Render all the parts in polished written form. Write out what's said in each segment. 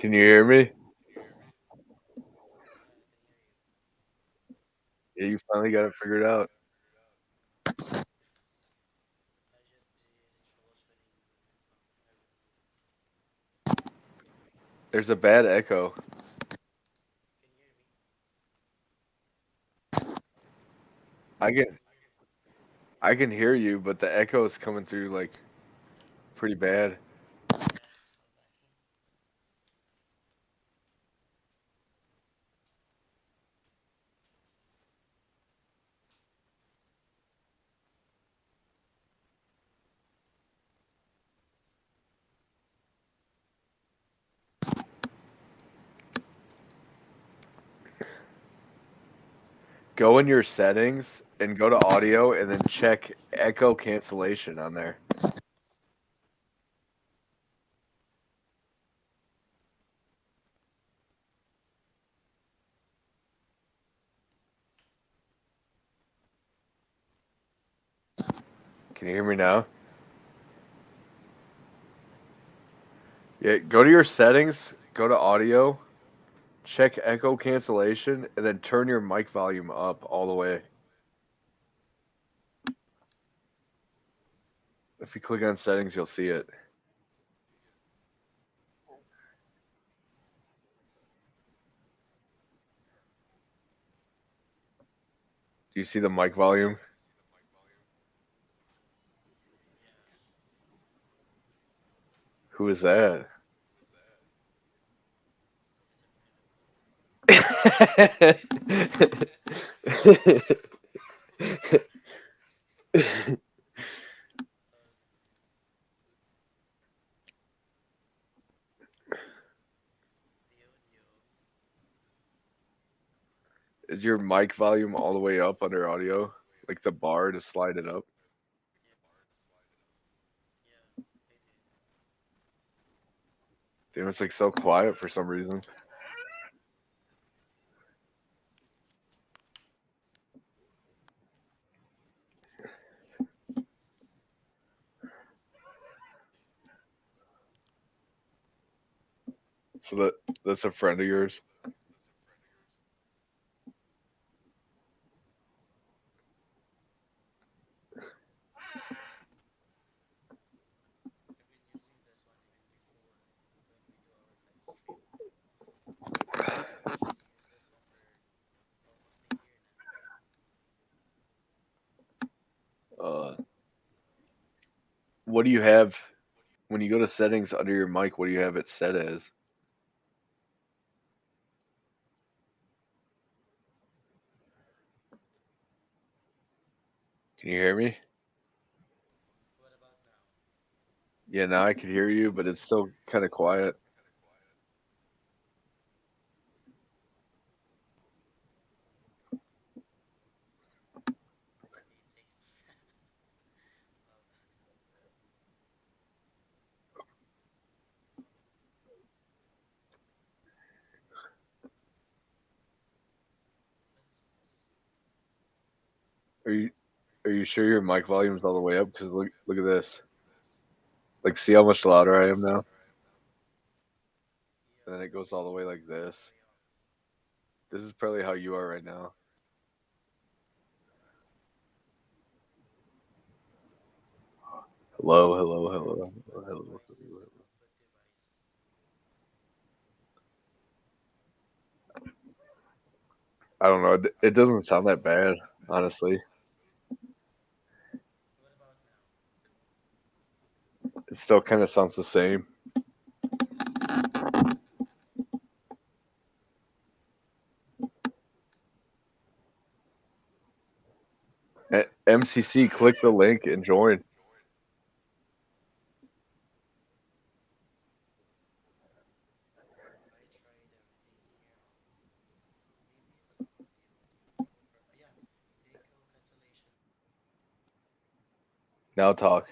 Can you hear me? Yeah, you finally got it figured out. There's a bad echo. I can I can hear you, but the echo is coming through like pretty bad. Go in your settings and go to audio and then check echo cancellation on there. Can you hear me now? Yeah, go to your settings, go to audio, check echo cancellation, and then turn your mic volume up all the way. If you click on settings, you'll see it. Do you see the mic volume? Who is that? Is your mic volume all the way up under audio? Like the bar to slide it up? Damn, it's like so quiet for some reason. So that's a friend of yours. Uh, what do you have when you go to settings under your mic? What do you have it set as? Can you hear me? Yeah, now I can hear you, but it's still kind of quiet. Are you are you sure your mic volume's all the way up? Because look at this. Like, see how much louder I am now? And then it goes all the way like this. This is probably how you are right now. Hello, hello, hello, hello, hello, hello. I don't know. It doesn't sound that bad, honestly. It still kind of sounds the same. MCC, click the link and join. Now talk.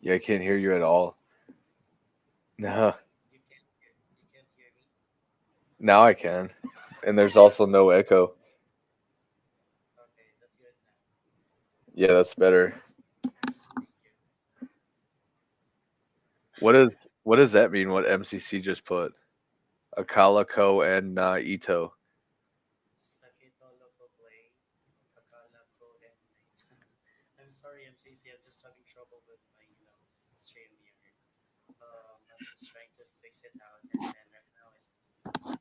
Yeah, I can't hear you at all. Nah, now I can. And there's also no echo. Yeah, that's better. what does that mean? What MCC just put? Akala Ko and Na Ito. Sakito Loco Play, Akala ko and I'm sorry, MCC. I'm just having trouble with my, stream here. I'm just trying to fix it out, and then right now it's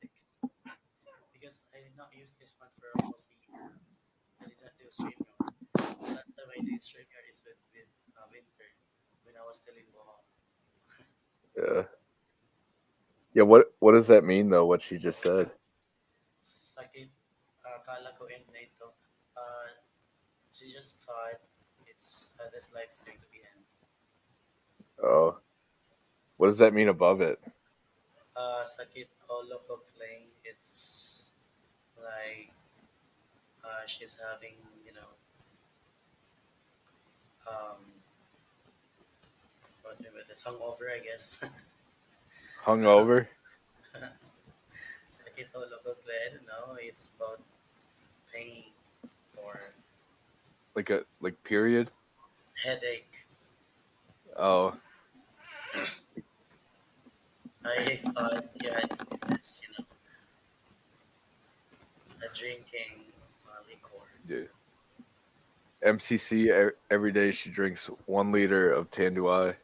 fixed because I did not use this one for almost a year. I did not do StreamYard. The last time I did StreamYard is with Winter when I was still in Bohol. Yeah. Yeah, what does that mean though, what she just said? Sakit, akala ko end na ito. Uh, she just thought it's this life is going to be end. Oh. What does that mean above it? Sakit olo ko playing. It's like she's having, um, what name it is, hungover, I guess. Hungover? Sakit olo ko play. I don't know. It's about pain or Like period? headache. Oh, I thought, yeah, it's a drinking liquor. yeah. MCC every day she drinks 1 liter of Tanduai.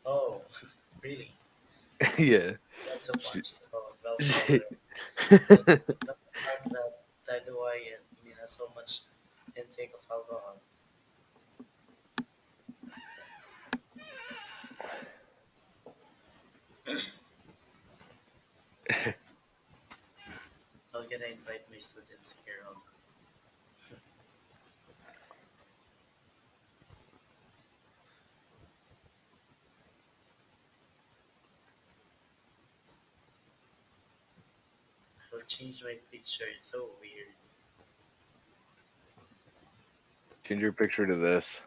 Oh, really? Yeah. Not so She, much of alcohol. she The fact that do has so much intake of alcohol. I'm gonna invite my students here. I'll change my picture. It's so weird. change your picture to this.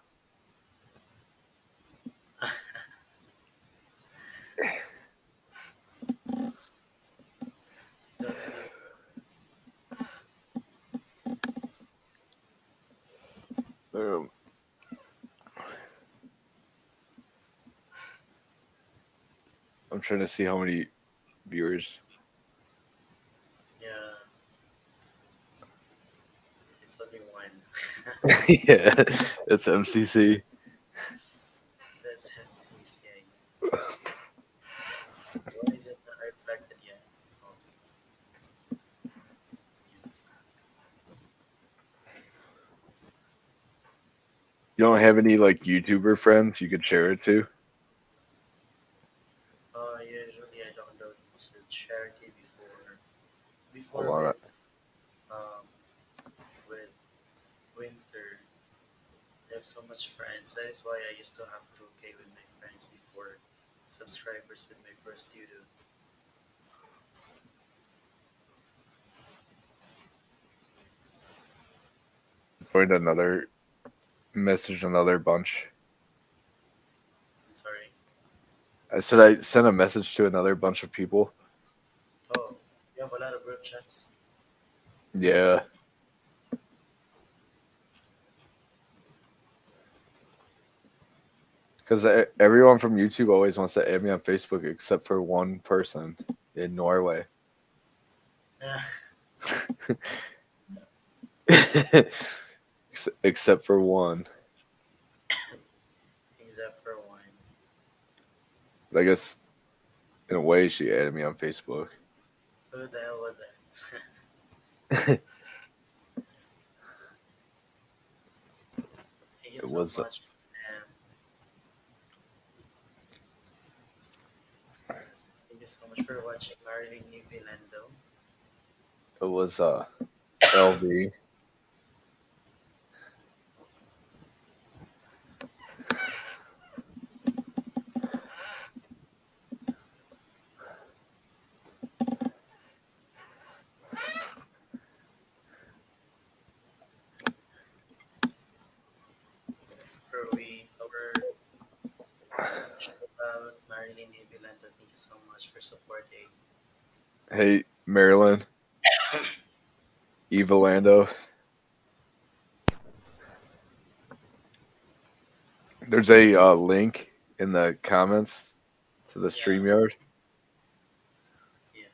Don't know. Um, I'm trying to see how many viewers. Yeah, it's only one. Yeah, it's MCC. That's MCC, I guess. Why is it not reflected yet? Oh, You don't have any like YouTuber friends you could share it to? usually I don't go to charity Hold before on. um with winter. I have so much friends. That is why I used to have 2K with my friends before subscribers with my first YouTube. Joined another message another bunch. I'm sorry. I said I sent a message to another bunch of people. Oh, you have a lot of group chats. Yeah, because everyone from YouTube always wants to add me on Facebook except for one person in Norway. Except for one. Except for one. But I guess in a way she added me on Facebook. Who the hell was that? It Thank you so was much, Miss Sam. Thank you so much for watching Marilyn New Vilando. it was LV. For our show about Marilyn New Vilando. Thank you so much for supporting. Hey Marilyn, Eva Lando. There's a link in the comments. to the Yeah, StreamYard. yeah.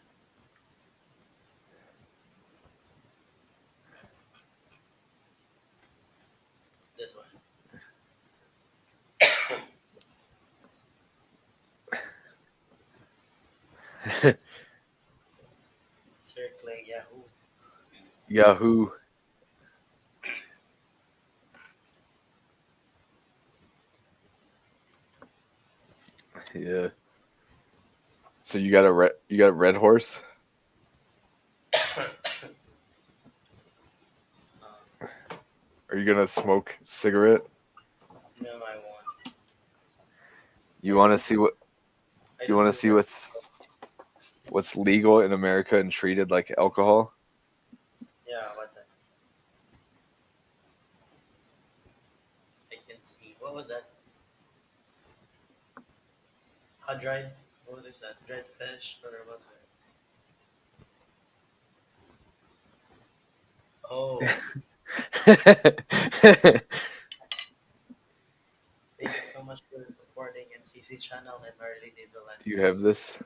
This one. Circling Yahoo. Yahoo. Yeah. So you got a red horse. Are you gonna smoke cigarette? No, I won't. You I want to don't see do. what I you don't want do to see that. what's legal in America and treated like alcohol? Yeah, what's that? I can see. What was that? A dried. What is that? Dried fish or what's that? Oh, thank you so much for supporting MCC channel and Marley Deviland. Do you have this?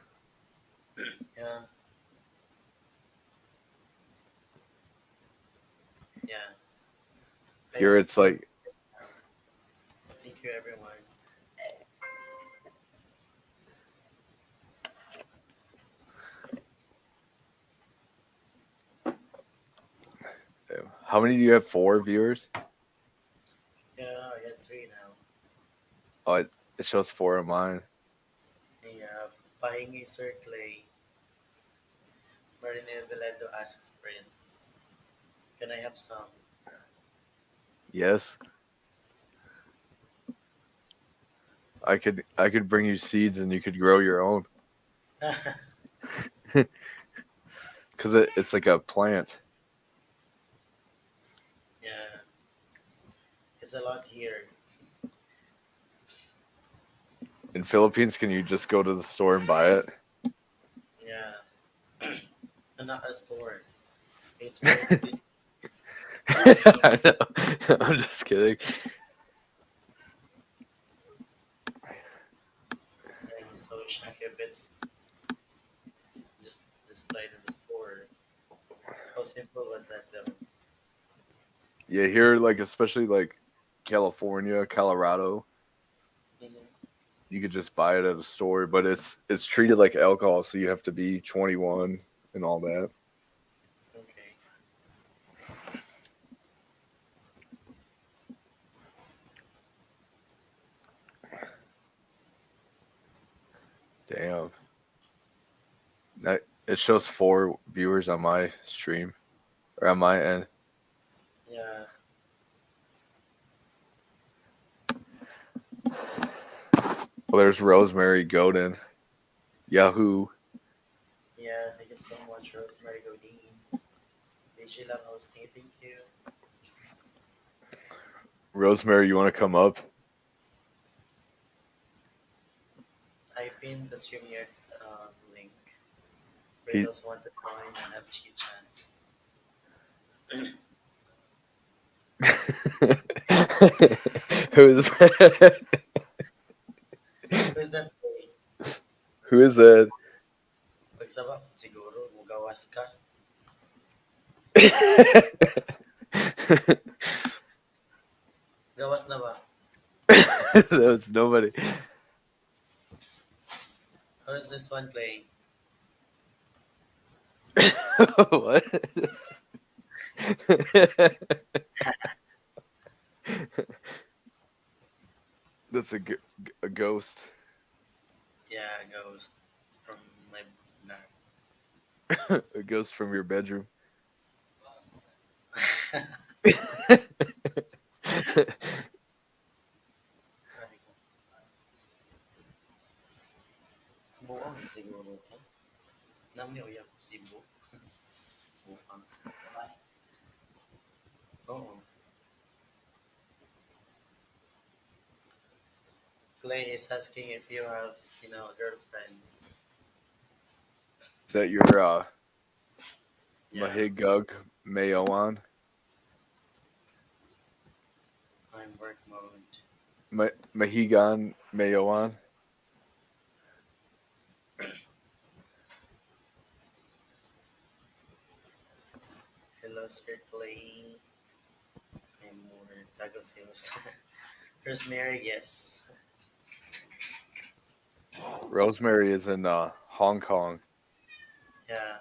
Yeah, yeah. I Here have it's noticed like this now. Thank you, everyone. how many do you have? Four viewers? Yeah, I got three now. Oh, it shows four on mine. I have Pahingi Sir Clay, Marley Deviland to ask for it. Can I have some? Yes, I could bring you seeds and you could grow your own because it's like a plant. Yeah, it's a lot here. In Philippines, can you just go to the store and buy it? Yeah, and not a store. It's where the big. I know. I'm just kidding. I'm so shocked if it's just displayed in the store. How simple was that though? Yeah, here like especially like California, Colorado, Hmm. you could just buy it at a store, but it's treated like alcohol, so you have to be 21 and all that. Okay. Damn. That it shows four viewers on my stream or on my end. Yeah, Well, there's Rosemary Godin, Yahoo. yeah. Thank you so much, Rosemary Godin. Vigila hosting. Thank you. Rosemary, you want to come up? I pinned the StreamYard link for He, those who want to join and have Chichat. who's Who's that say? who is that? Pagsaba, siguro, mugawas ka. Gawas na ba? That was nobody. How's this one, Clay? What? That's a ghost. Yeah, ghost from my back. A ghost from your bedroom. Ay, buang siguro to. Namni uyab si buang. Oo. Clay is asking if you have, a girlfriend. Is that your Yeah, Mahigug Mayoan? I'm work mode. Mahigan Mayoan? lost her clay. I'm more tagos himos. Rosemary, yes. Rosemary is in Hong Kong. Yeah.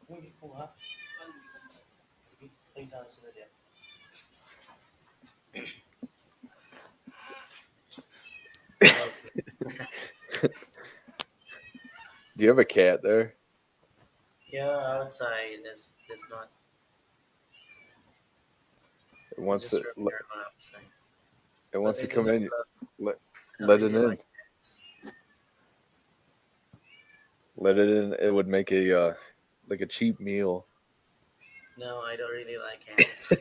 Uy, kuha. Ay, nasa na din. Okay. Do you have a cat there? Yeah, outside. That's not. It I wants just to roam around outside. it But wants I to do come not in. love. Let I don't let it really in. like cats. Let it in. It would make a like a cheap meal. No, I don't really like cats.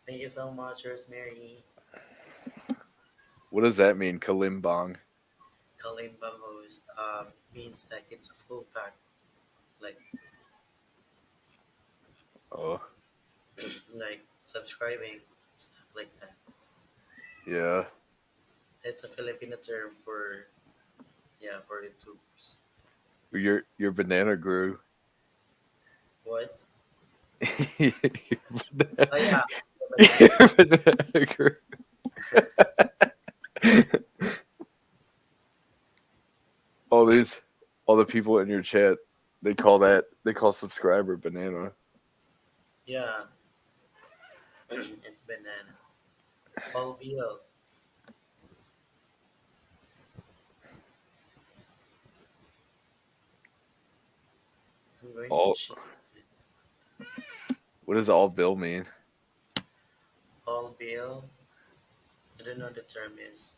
Thank you so much, Rosemary. What does that mean, Kalimbong? Kalimba host means like it's a full pack, like Oh, like subscribing stuff like that. yeah. It's a Filipino term for yeah for YouTubers. Your banana grew. What? Your banana, Oh yeah, the banana. your banana grew. All these, all the people in your chat, they call subscriber banana. Yeah, it's banana. Paul Beal. I'm going to All, cheat this. what does all bill mean? Paul Beal. I don't know what the term is.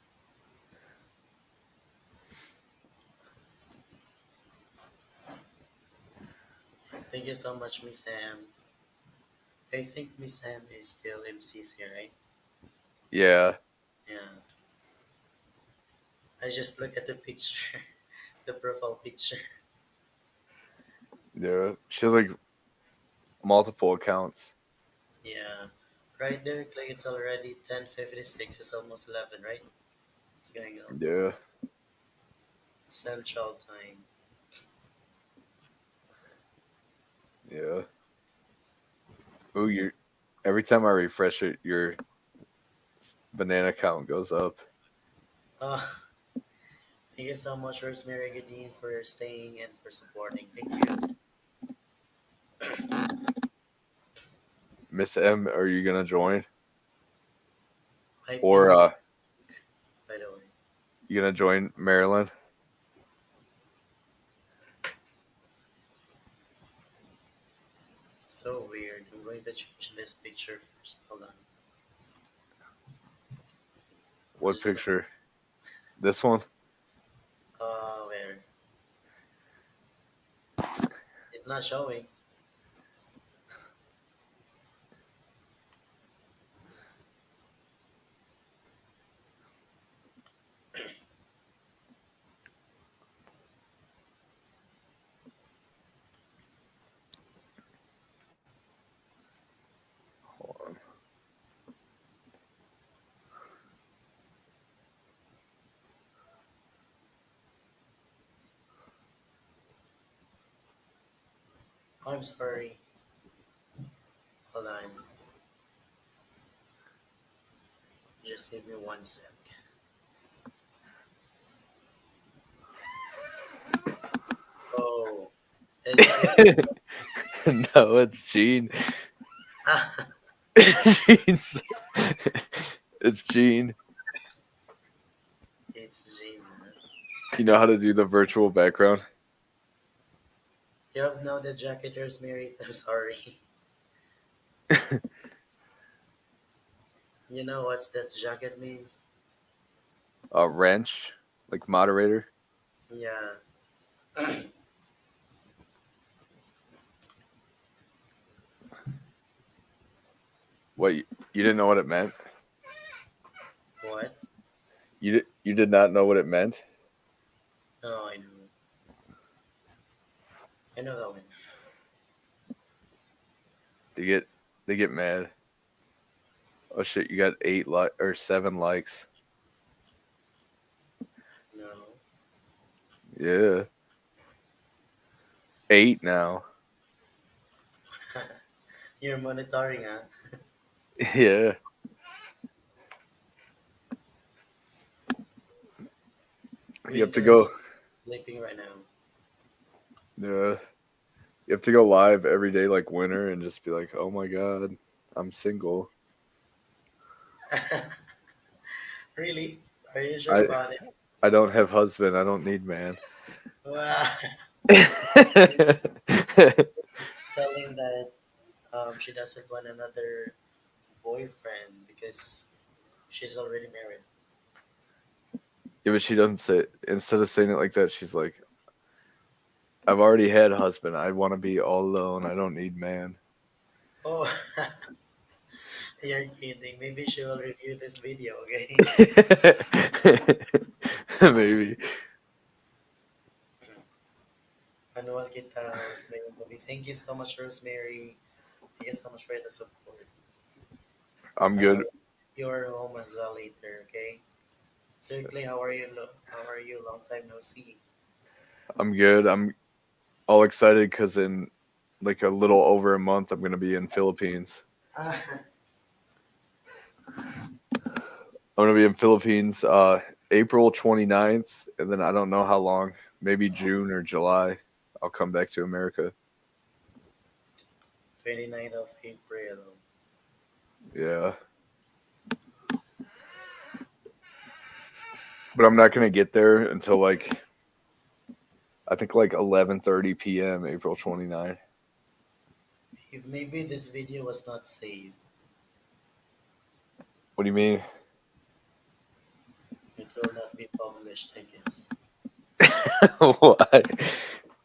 Thank you so much, Miss Sam. I think Miss Sam is still MCC, right? Yeah, Yeah. I just look at the picture, the profile picture. yeah. She has like multiple accounts. Yeah. Right there, like it's already 10:56. It's almost 11, right? It's going up. Yeah, Central time. yeah. Ooh, you. Every time I refresh it, your banana count goes up. Uh, thank you so much, Rosemary Godin, for staying and for supporting. Thank you. Miss M, are you gonna join? I Or pinned the link, by the way. you gonna join Maryland? So weird. I'm going to change this picture first. Hold on. I'm What just gonna. picture? This one? Where? It's not showing. Hold on. I'm sorry. Hold on. Just give me 1 sec. Oh, is that what? No, it's Gene. Ah, Gene's- it's Gene. it's Gina. You know how to do the virtual background? You have now the jacket, Rosemary. I'm sorry. You know what that jacket means? Wrench, like moderator. Yeah. What you didn't know what it meant? What? You did not know what it meant? No, I know. I know that one. They get they get mad. Oh shit, you got 8 or 7 likes. No. Yeah, 8 now. You're monitoring, huh? Yeah, you have to Winter go. is sleeping right now. Yeah, you have to go live every day like winter and just be like, oh my god, I'm single. Really? Are you sure I about it? I don't have husband. I don't need man. Wow. She's telling that she doesn't want another boyfriend because she's already married. Yeah, but she doesn't say. Instead of saying it like that, she's like, I've already had husband. I want to be all alone. I don't need man. Oh, you're kidding. Maybe she will review this video, okay? Maybe. Manuel kita, Rosemary movie. Thank you so much, Rosemary. Thank you so much for the support. I'm good. You're home as well later, okay? Certainly, how are you? How are you? Long time no see. I'm good. I'm all excited because in like a little over a month, I'm gonna be in Philippines. Ah, I'm gonna be in Philippines April 29th, and then I don't know how long, maybe June or July. I'll come back to America. 29th of April. Yeah, but I'm not gonna get there until like I think like 11:30 p.m. April 29th. Maybe this video was not saved. What do you mean? It will not be published, I guess. Why?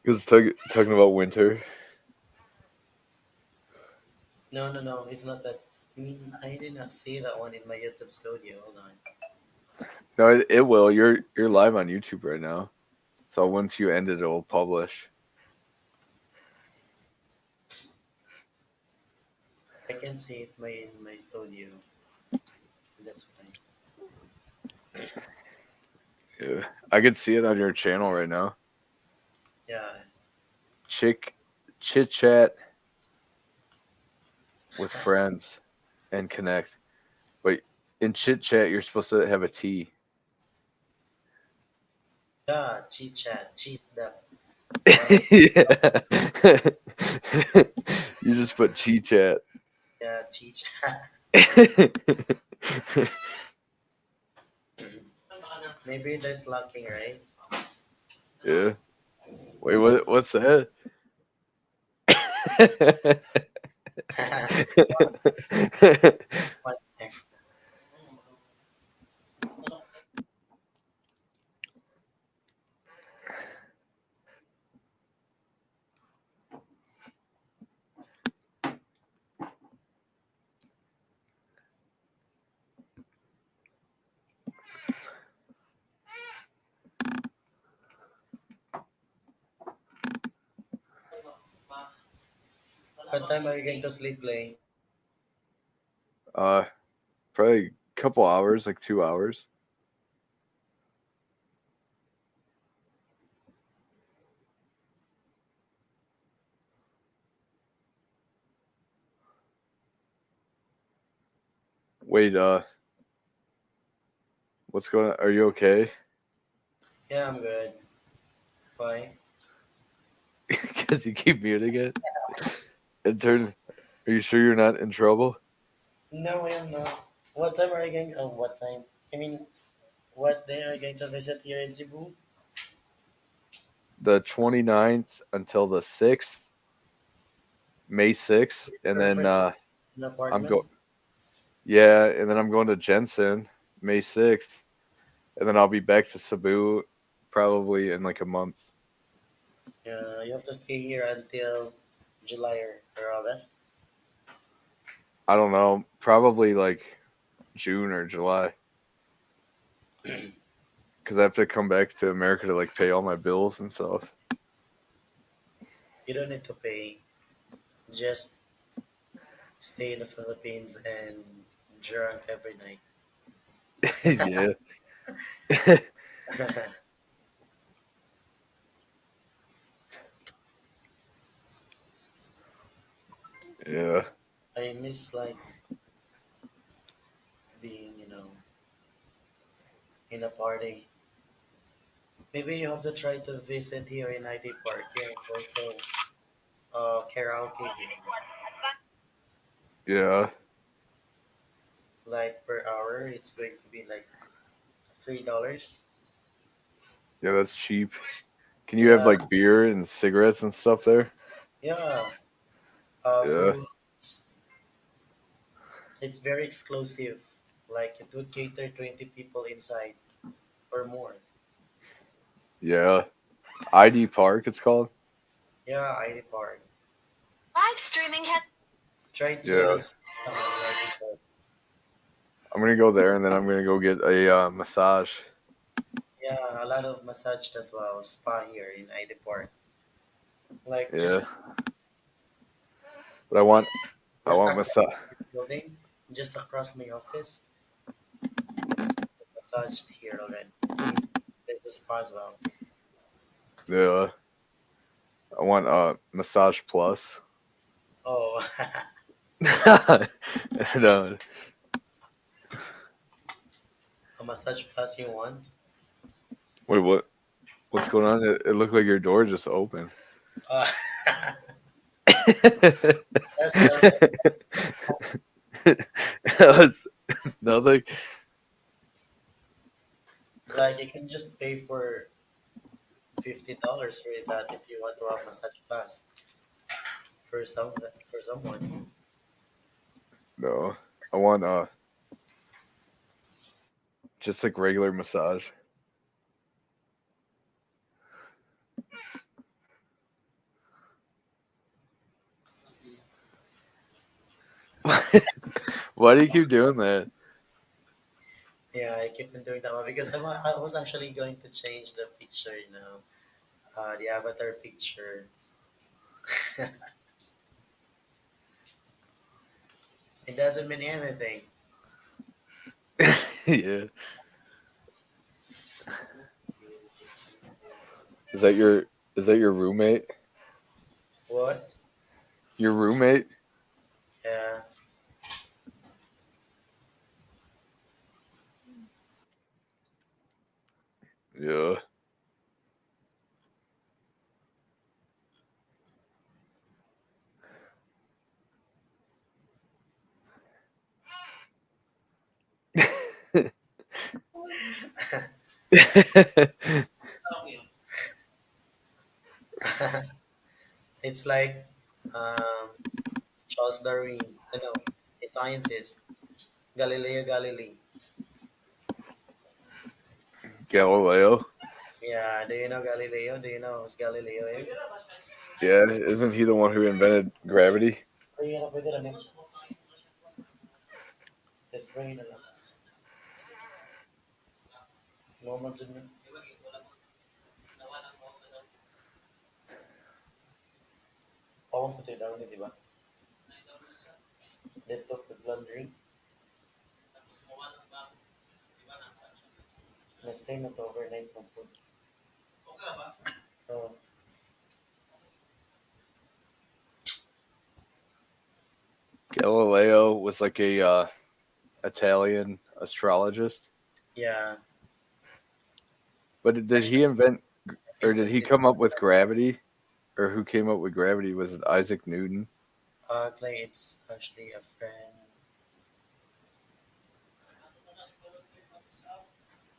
Because talking about winter. No, no, no. It's not that. I mean, I did not see that one in my YouTube studio. Hold on. No, it will. You're live on YouTube right now. So once you end it, it will publish. I can see it in my studio. That's fine. Yeah. I could see it on your channel right now. Yeah. Chick chit chat with friends and connect. But in chit chat, you're supposed to have a T. Yeah, Chichat, cheat the one. Yeah. You just put chi chat. Yeah, Chichat. Maybe there's locking, right? Yeah. Wait, what's that? One sec. What time are you going to sleep, Lane? uh, probably a couple hours, like 2 hours. Wait, what's going on? Are you okay? Yeah, I'm good. Why? Because you keep muting it. And turn. Are you sure you're not in trouble? No, I am not. What time are you going? Oh, what time? I mean, what day are you going to visit here in Cebu? The 29th until the 6th, May 6th, and then Perfect. An I'm go apartment? yeah, and then I'm going to Jensen May 6th, and then I'll be back to Cebu probably in like a month. You have to stay here until July or August. I don't know, probably like June or July, because I have to come back to America to like pay all my bills and stuff. You don't need to pay. Just stay in the Philippines and drunk every night. Yeah. Yeah. I miss like being, in a party. Maybe you have to try to visit here in ID Park. You have also karaoke here. Yeah. Like per hour, it's going to be like $3. Yeah, that's cheap. Can you have Yeah, like beer and cigarettes and stuff there? yeah. Yeah. Fruits. It's very exclusive. Like it would cater 20 people inside or more. Yeah. ID Park, it's called. Yeah, ID Park. Live streaming has Try Yeah. to see someone in ID Park. I'm gonna go there and then I'm gonna go get a massage. Yeah, a lot of massage as well. Spa here in ID Park. Like Yeah. But I want across massage. the building, just across my office. It's massaged here already. I mean, there's a spa as well. Yeah. I want massage plus. Oh, No. a massage plus you want? Wait, what? What's going on? It looked like your door just opened. Uh, that's why, That was nothing. like, you can just pay for $50 for that if you want to have massage plus for someone. No. I want just like regular massage. Why do you keep doing that? Yeah, I keep on doing that one because I was actually going to change the picture, the avatar picture. It doesn't mean anything. Yeah. Is that your is that your roommate? What? Your roommate? Yeah. Yeah. It's like um, Charles Darwin, a scientist, Galileo Galilei. Galileo? Yeah, do you know Galileo? Do you know who Galileo is? Yeah, isn't he the one who invented gravity? Pwede na, pwede na. Let's bring it along. Normal to me. Pawang puti daw ni, di ba? They took the blundering. Na-stay na to overnight na po. So, Galileo was like a Italian astrologist. yeah, But did he actually, invent or did isn't he his come up with gravity? Or who came up with gravity? Was it Isaac Newton? Clay, it's actually a friend.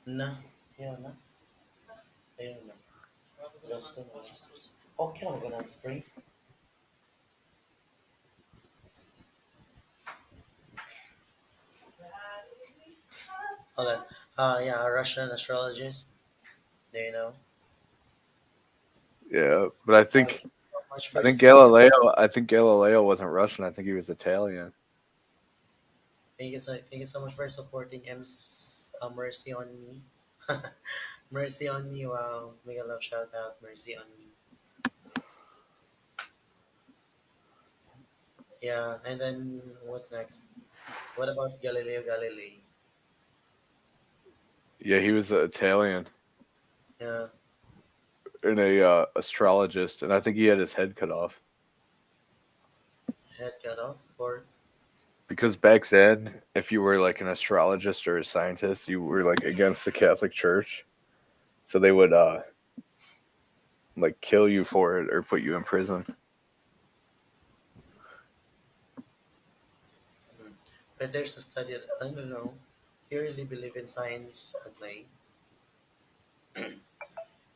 Na, yun na, ayun na. Gusto na. Okay, I'm gonna spray. Hold on. Yeah, a Russian astrologist. Do you know? Yeah, but I Thank think you so much I for think speaking. Galileo I think Galileo wasn't Russian. I think he was Italian. Thank you so much for supporting Mercy on Me. Mercy on Me. Wow, mega love shout out. Mercy on Me. Yeah, and then what's next? What about Galileo Galilei? Yeah, he was an Italian Yeah, and a astrologist, and I think he had his head cut off. Head cut off for. because back then, if you were like an astrologist or a scientist, you were like against the Catholic Church, so they would like kill you for it or put you in prison. Mm. But there's a study that I don't know. Do you really believe in science, Aglay?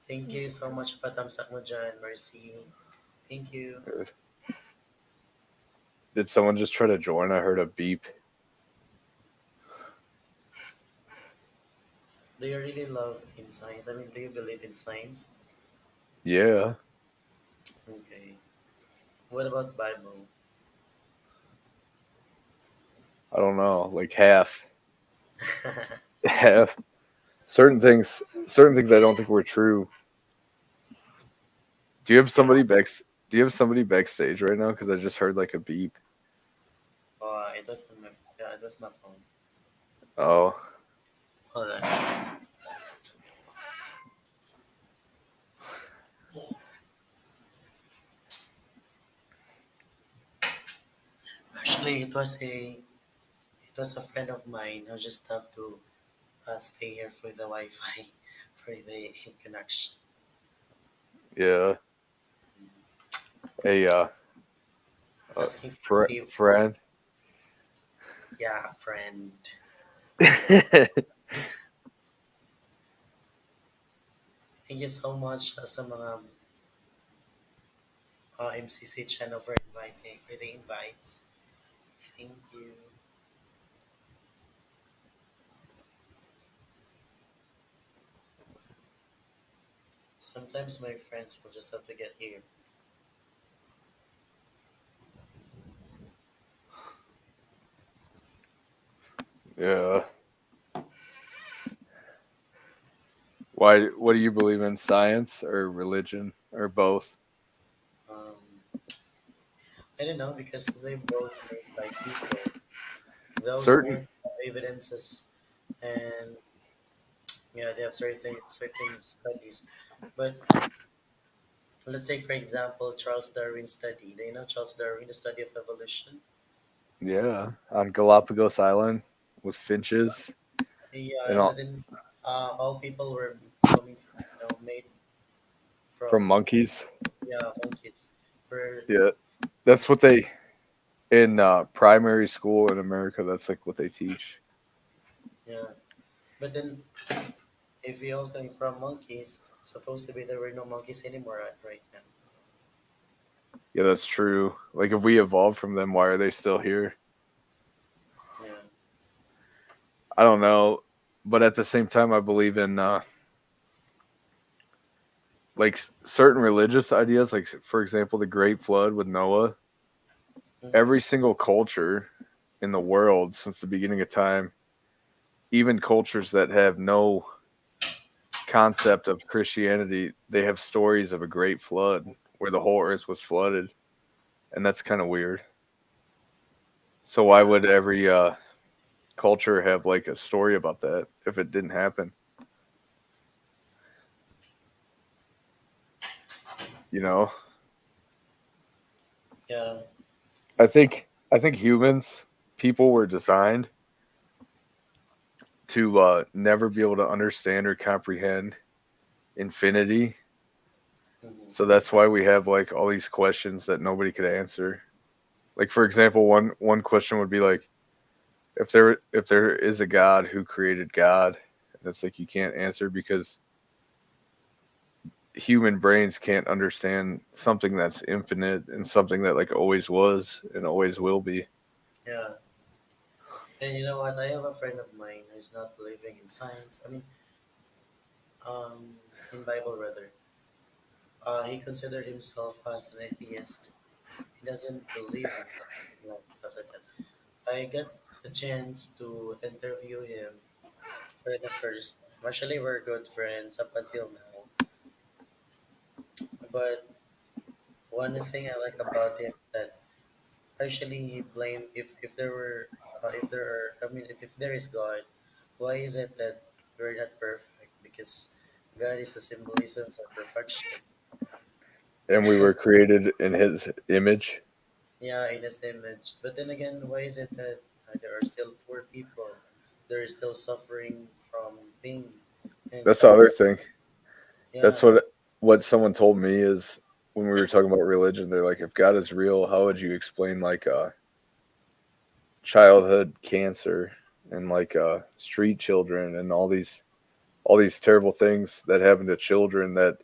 Thank you so much, Patamsak mo dyan, Mercy. Thank you. Did someone just try to join? I heard a beep. Do you really love in science? I mean, do you believe in science? Yeah, Okay. What about Bible? I don't know, like half, half. Certain things I don't think were true. Do you have Yeah. somebody back? Do you have somebody backstage right now? Because I just heard like a beep. It was on my yeah, it was my phone. Oh, Hold on. Actually, it was a friend of mine who just have to stay here for the Wi-Fi for the connection. yeah. A Asking for a favor. friend. Yeah, friend. Thank you so much sa mga MCC channel for inviting for the invites. Thank you. Sometimes my friends will just have to get here. Yeah. Why? What do you believe in? Science or religion or both? Um, I don't know because they both made by people. Those Certain. science have evidences and yeah, they have certain studies. But let's say, for example, Charles Darwin study. Do you know Charles Darwin, the study of evolution? Yeah. On Galapagos Island with finches and Yeah, but all then all people were coming from, made from from monkeys. yeah monkeys. Were Yeah. That's what they in primary school in America. That's like what they teach. yeah, but then if we all coming from monkeys, supposed to be there were no monkeys anymore right now. Yeah, that's true. Like if we evolved from them, why are they still here? Yeah. I don't know. But at the same time, I believe in like certain religious ideas. Like for example, the Great Flood with Noah. Mm-hmm. Every single culture in the world since the beginning of time, even cultures that have no concept of Christianity, they have stories of a great flood where the whole earth was flooded, and that's kind of weird. So why Yeah. would every culture have like a story about that if it didn't happen? You know, Yeah. I think humans, people were designed to never be able to understand or comprehend infinity. So Mm-hmm. that's why we have like all these questions that nobody could answer. Like for example, one question would be like, if there is a God, who created God? And it's like you can't answer because human brains can't understand something that's infinite and something that like always was and always will be. Yeah. And you know what? I have a friend of mine who's not believing in science. I mean, in Bible rather. He considered himself as an atheist. He doesn't believe in something like stuff like that. I got the chance to interview him for the first time. Actually, we're good friends up until now. But one thing I like about him is that actually he blame if there were if there are I mean if there is God, why is it that we're not perfect? Because God is a symbolism for perfection. And we were created in His image. Yeah, in this image. But then again, why is it that there are still poor people? There is still suffering from pain and That's the suffering. other thing. That's Yeah, what someone told me is when we were talking about religion. They're like, if God is real, how would you explain like childhood cancer and like street children and all these terrible things that happen to children that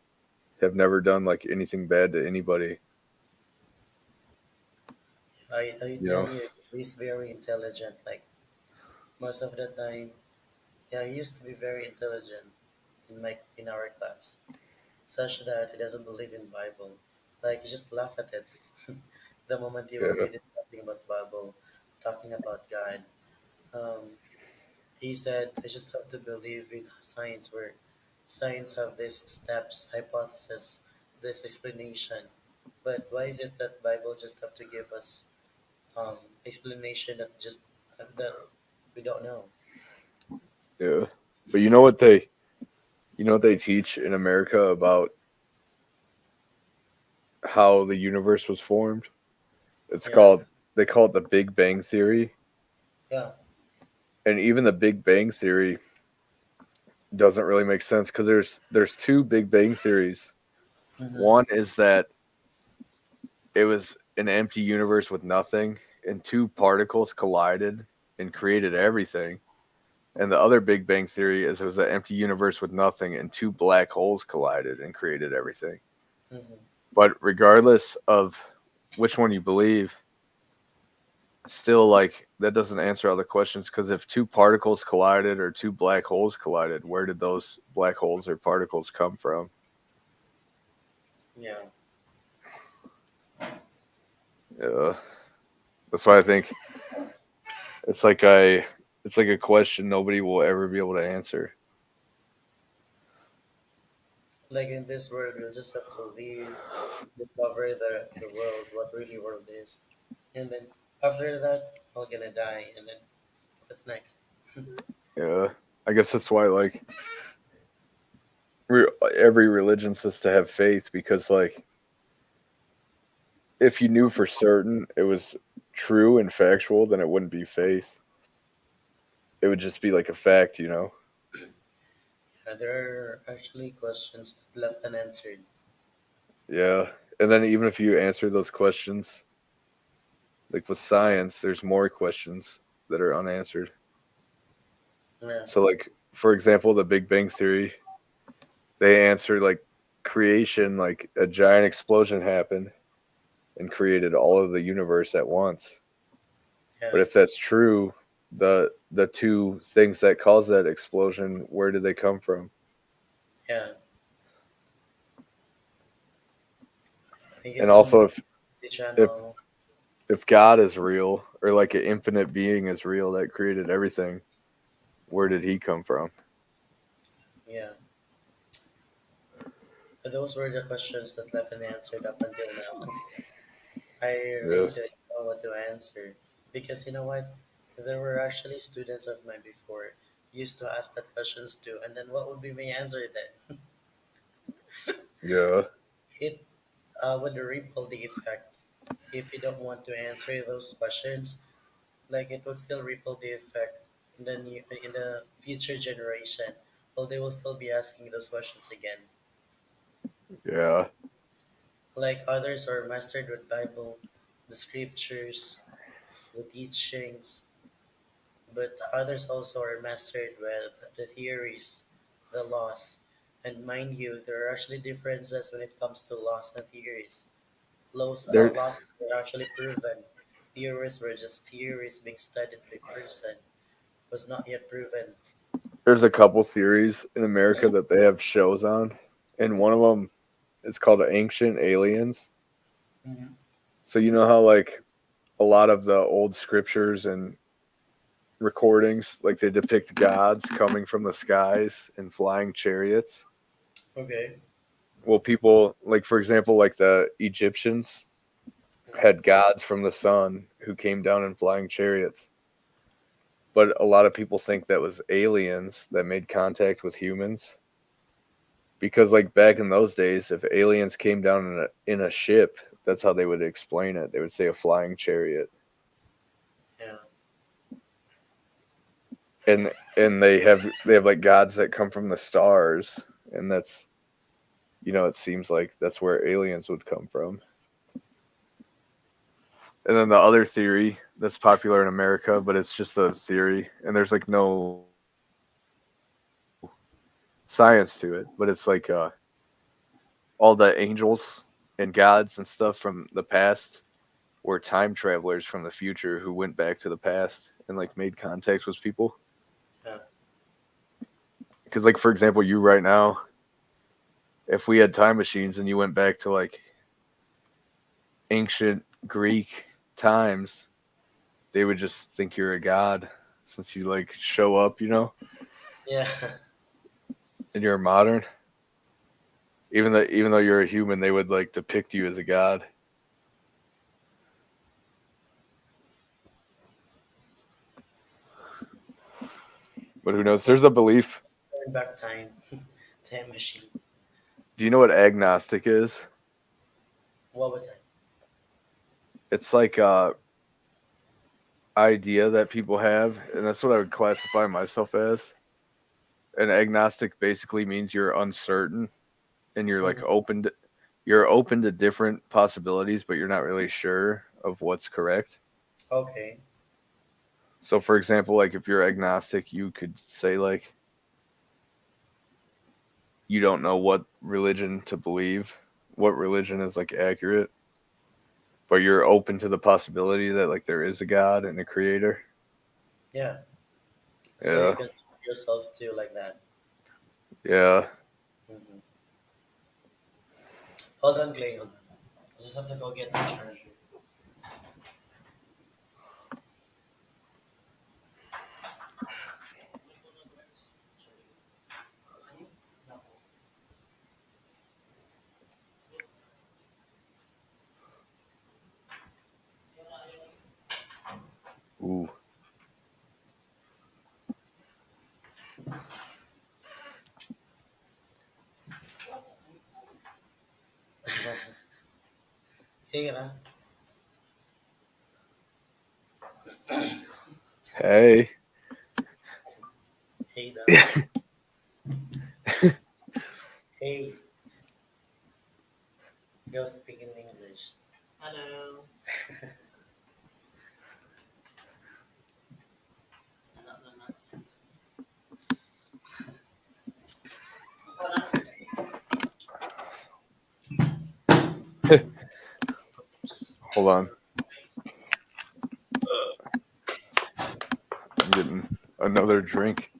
have never done like anything bad to anybody, I you tell know? you, he's very intelligent. Like most of the time, yeah, he used to be very intelligent in our class, such that he doesn't believe in Bible. Like he just laugh at it the moment he will Yeah, be discussing about Bible, talking about God. Um, he said, "I just have to believe in science, where science have these steps, hypothesis, this explanation. But why is it that Bible just have to give us explanation that we don't know?" yeah. But you know what they teach in America about how the universe was formed? It's Yeah, called they call it the Big Bang Theory. yeah, And even the Big Bang Theory doesn't really make sense because there's two Big Bang theories. mm-hmm, One is that it was an empty universe with nothing, and two particles collided and created everything. And the other Big Bang theory is it was an empty universe with nothing, and two black holes collided and created everything. mm-hmm, But regardless of which one you believe, still like that doesn't answer all the questions because if two particles collided or two black holes collided, where did those black holes or particles come from? yeah. Yeah. That's why I think it's like I it's like a question nobody will ever be able to answer. Like in this world, we'll just have to live, discover the world, what really world is, and then after that, we're gonna die, and then what's next? Yeah. I guess that's why like every religion says to have faith because like if you knew for certain it was true and factual, then it wouldn't be faith. It would just be like a fact, you know? Yeah, there are actually questions left unanswered. Yeah. And then even if you answer those questions, like with science, there's more questions that are unanswered. Yeah, So like for example, the Big Bang theory, they answer like creation, like a giant explosion happened and created all of the universe at once. yeah, But if that's true, the two things that caused that explosion, where did they come from? yeah. Thank you And so much, also if Channel. if God is real or like an infinite being is real that created everything, where did he come from? Yeah, those were the questions that left unanswered up until now. I Yeah. really don't know what to answer because you know what? There were actually students of mine before used to ask that questions too, and then what would be my answer then? Yeah. It would ripple the effect. If you don't want to answer those questions, like it would still ripple the effect. And then in the future generation, well, they will still be asking those questions again. Yeah. Like others are mastered with Bible, the scriptures, the teachings, but others also are mastered with the theories, the laws. And mind you, there are actually differences when it comes to laws and theories. There Laws were actually proven. Theories were just theories being studied by person, was not yet proven. there's a couple theories in America that they have shows on, and one of them is called Ancient Aliens. Hmm. So you know how like a lot of the old scriptures and recordings like they depict gods coming from the skies in flying chariots. Okay. Well, people like for example like the Egyptians had gods from the sun who came down in flying chariots. But a lot of people think that was aliens that made contact with humans because like back in those days if aliens came down in a ship, that's how they would explain it. They would say a flying chariot, Yeah. and they have like gods that come from the stars, and that's it seems like that's where aliens would come from. And then the other theory that's popular in America, but it's just a theory, and there's like no science to it, but it's like all the angels and gods and stuff from the past were time travelers from the future who went back to the past and like made contacts with people. Yeah. Because like for example, you right now, if we had time machines and you went back to like ancient Greek times, they would just think you're a god since you like show up, Yeah. and you're modern. Even though you're a human, they would like depict you as a god. But who knows? Maybe There's a belief. turn back time. Time machine. Do you know what agnostic is? What was that? It's like a idea that people have, and that's what I would classify myself as. An agnostic basically means you're uncertain and you're like Mhm. you're open to different possibilities, but you're not really sure of what's correct. Okay. So for example, like if you're agnostic, you could say like you don't know what religion to believe, what religion is like accurate, but you're open to the possibility that like there is a God and a creator. Yeah. So you Yeah. consider yourself too like that. Yeah. Hmm. Hold on, Clay. Hold on. I just have to go get my charger. Ooh. Hey, Ra. Hey. Hey, daw. Hey. Go speak in English. Hello. Oops. Hold on. I'm getting another drink.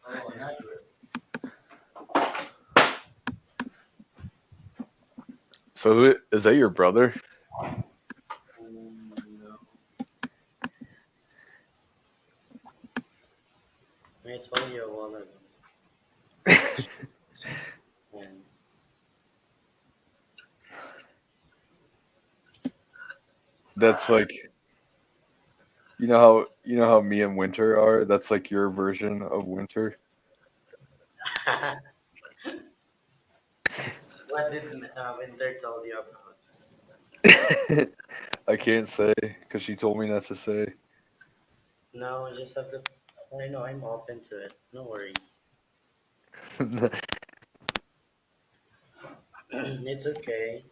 Oh, another. So is that your brother? No. I told you a while ago. And That's like you know how me and Winter are? That's like your version of Winter. what did Winter told you about? I can't say because she told me not to say. No, I just have to. I know I'm open to it. No worries. It's okay.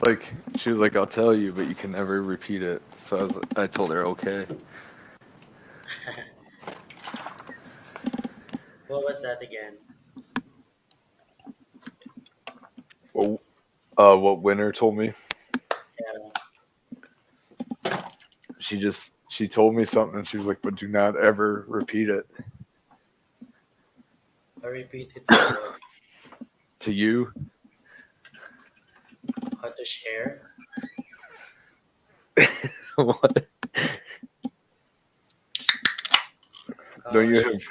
Like she was like, "I'll tell you, but you can never repeat it." So I told her, "Okay." What was that again? Well, what Winter told me, Yeah, she told me something, and she was like, "But do not ever repeat it I repeat it for what? to you." How to share? What? Don't you She have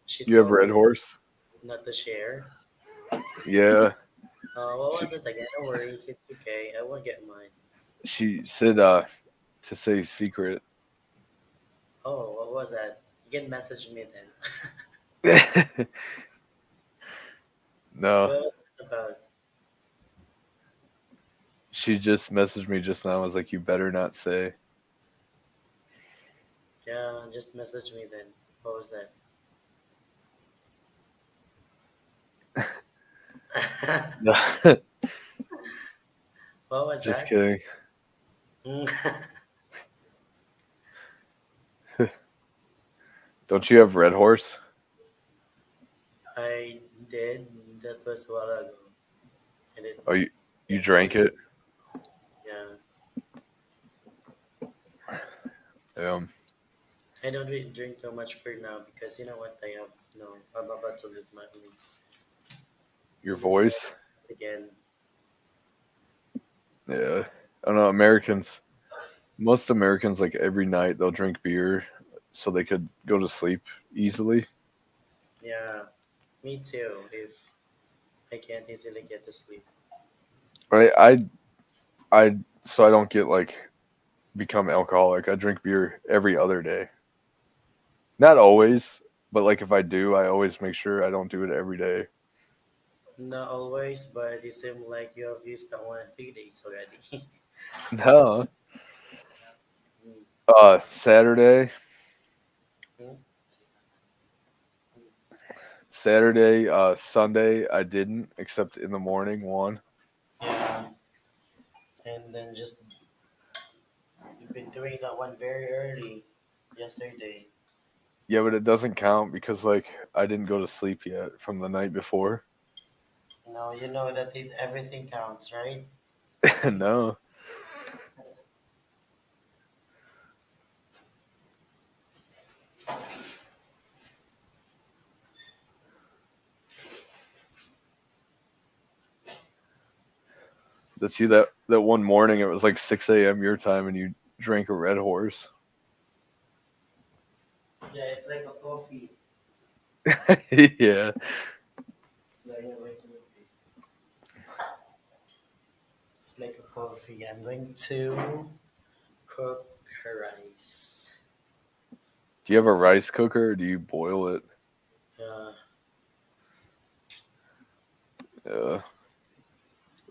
she you have told Red me Horse? not to share. Yeah. What She was it again? No worries, it's okay. I will get mine. she said to say secret. Oh, what was that? You can message me then. No. What was it about? She just messaged me just now. I was like, you better not say. Yeah, just message me then. What was that? What was Just that? kidding. Mm. Don't you have Red Horse? I did. That was a while ago, and it Oh, you went away. drank it? Yeah, Um, I don't really drink too much for now because you know what? I have no. I'm about to lose my. I mean, to your lose my voice? voice again. Yeah. I don't know. Most Americans, like every night, they'll drink beer so they could go to sleep easily. Yeah, me too. If I can't easily get to sleep. Right? So I don't get like become alcoholic. I drink beer every other day. Not always, but like if I do, I always make sure I don't do it every day. Not always, but you seem like you have used that one in 3 days already. No. Mm, Saturday, mm, Sunday, I didn't, except in the morning, one. yeah, and then just you've been doing that one very early yesterday. Yeah, but it doesn't count because like I didn't go to sleep yet from the night before. Now you know that everything counts, right? No. That's you that one morning it was like 6 a.m. your time and you drank a Red Horse. Yeah, it's like a coffee. Yeah. Yeah, yeah, wait. It's like a coffee. I'm going to cook rice. Do you have a rice cooker or do you boil it? Uh, Yeah.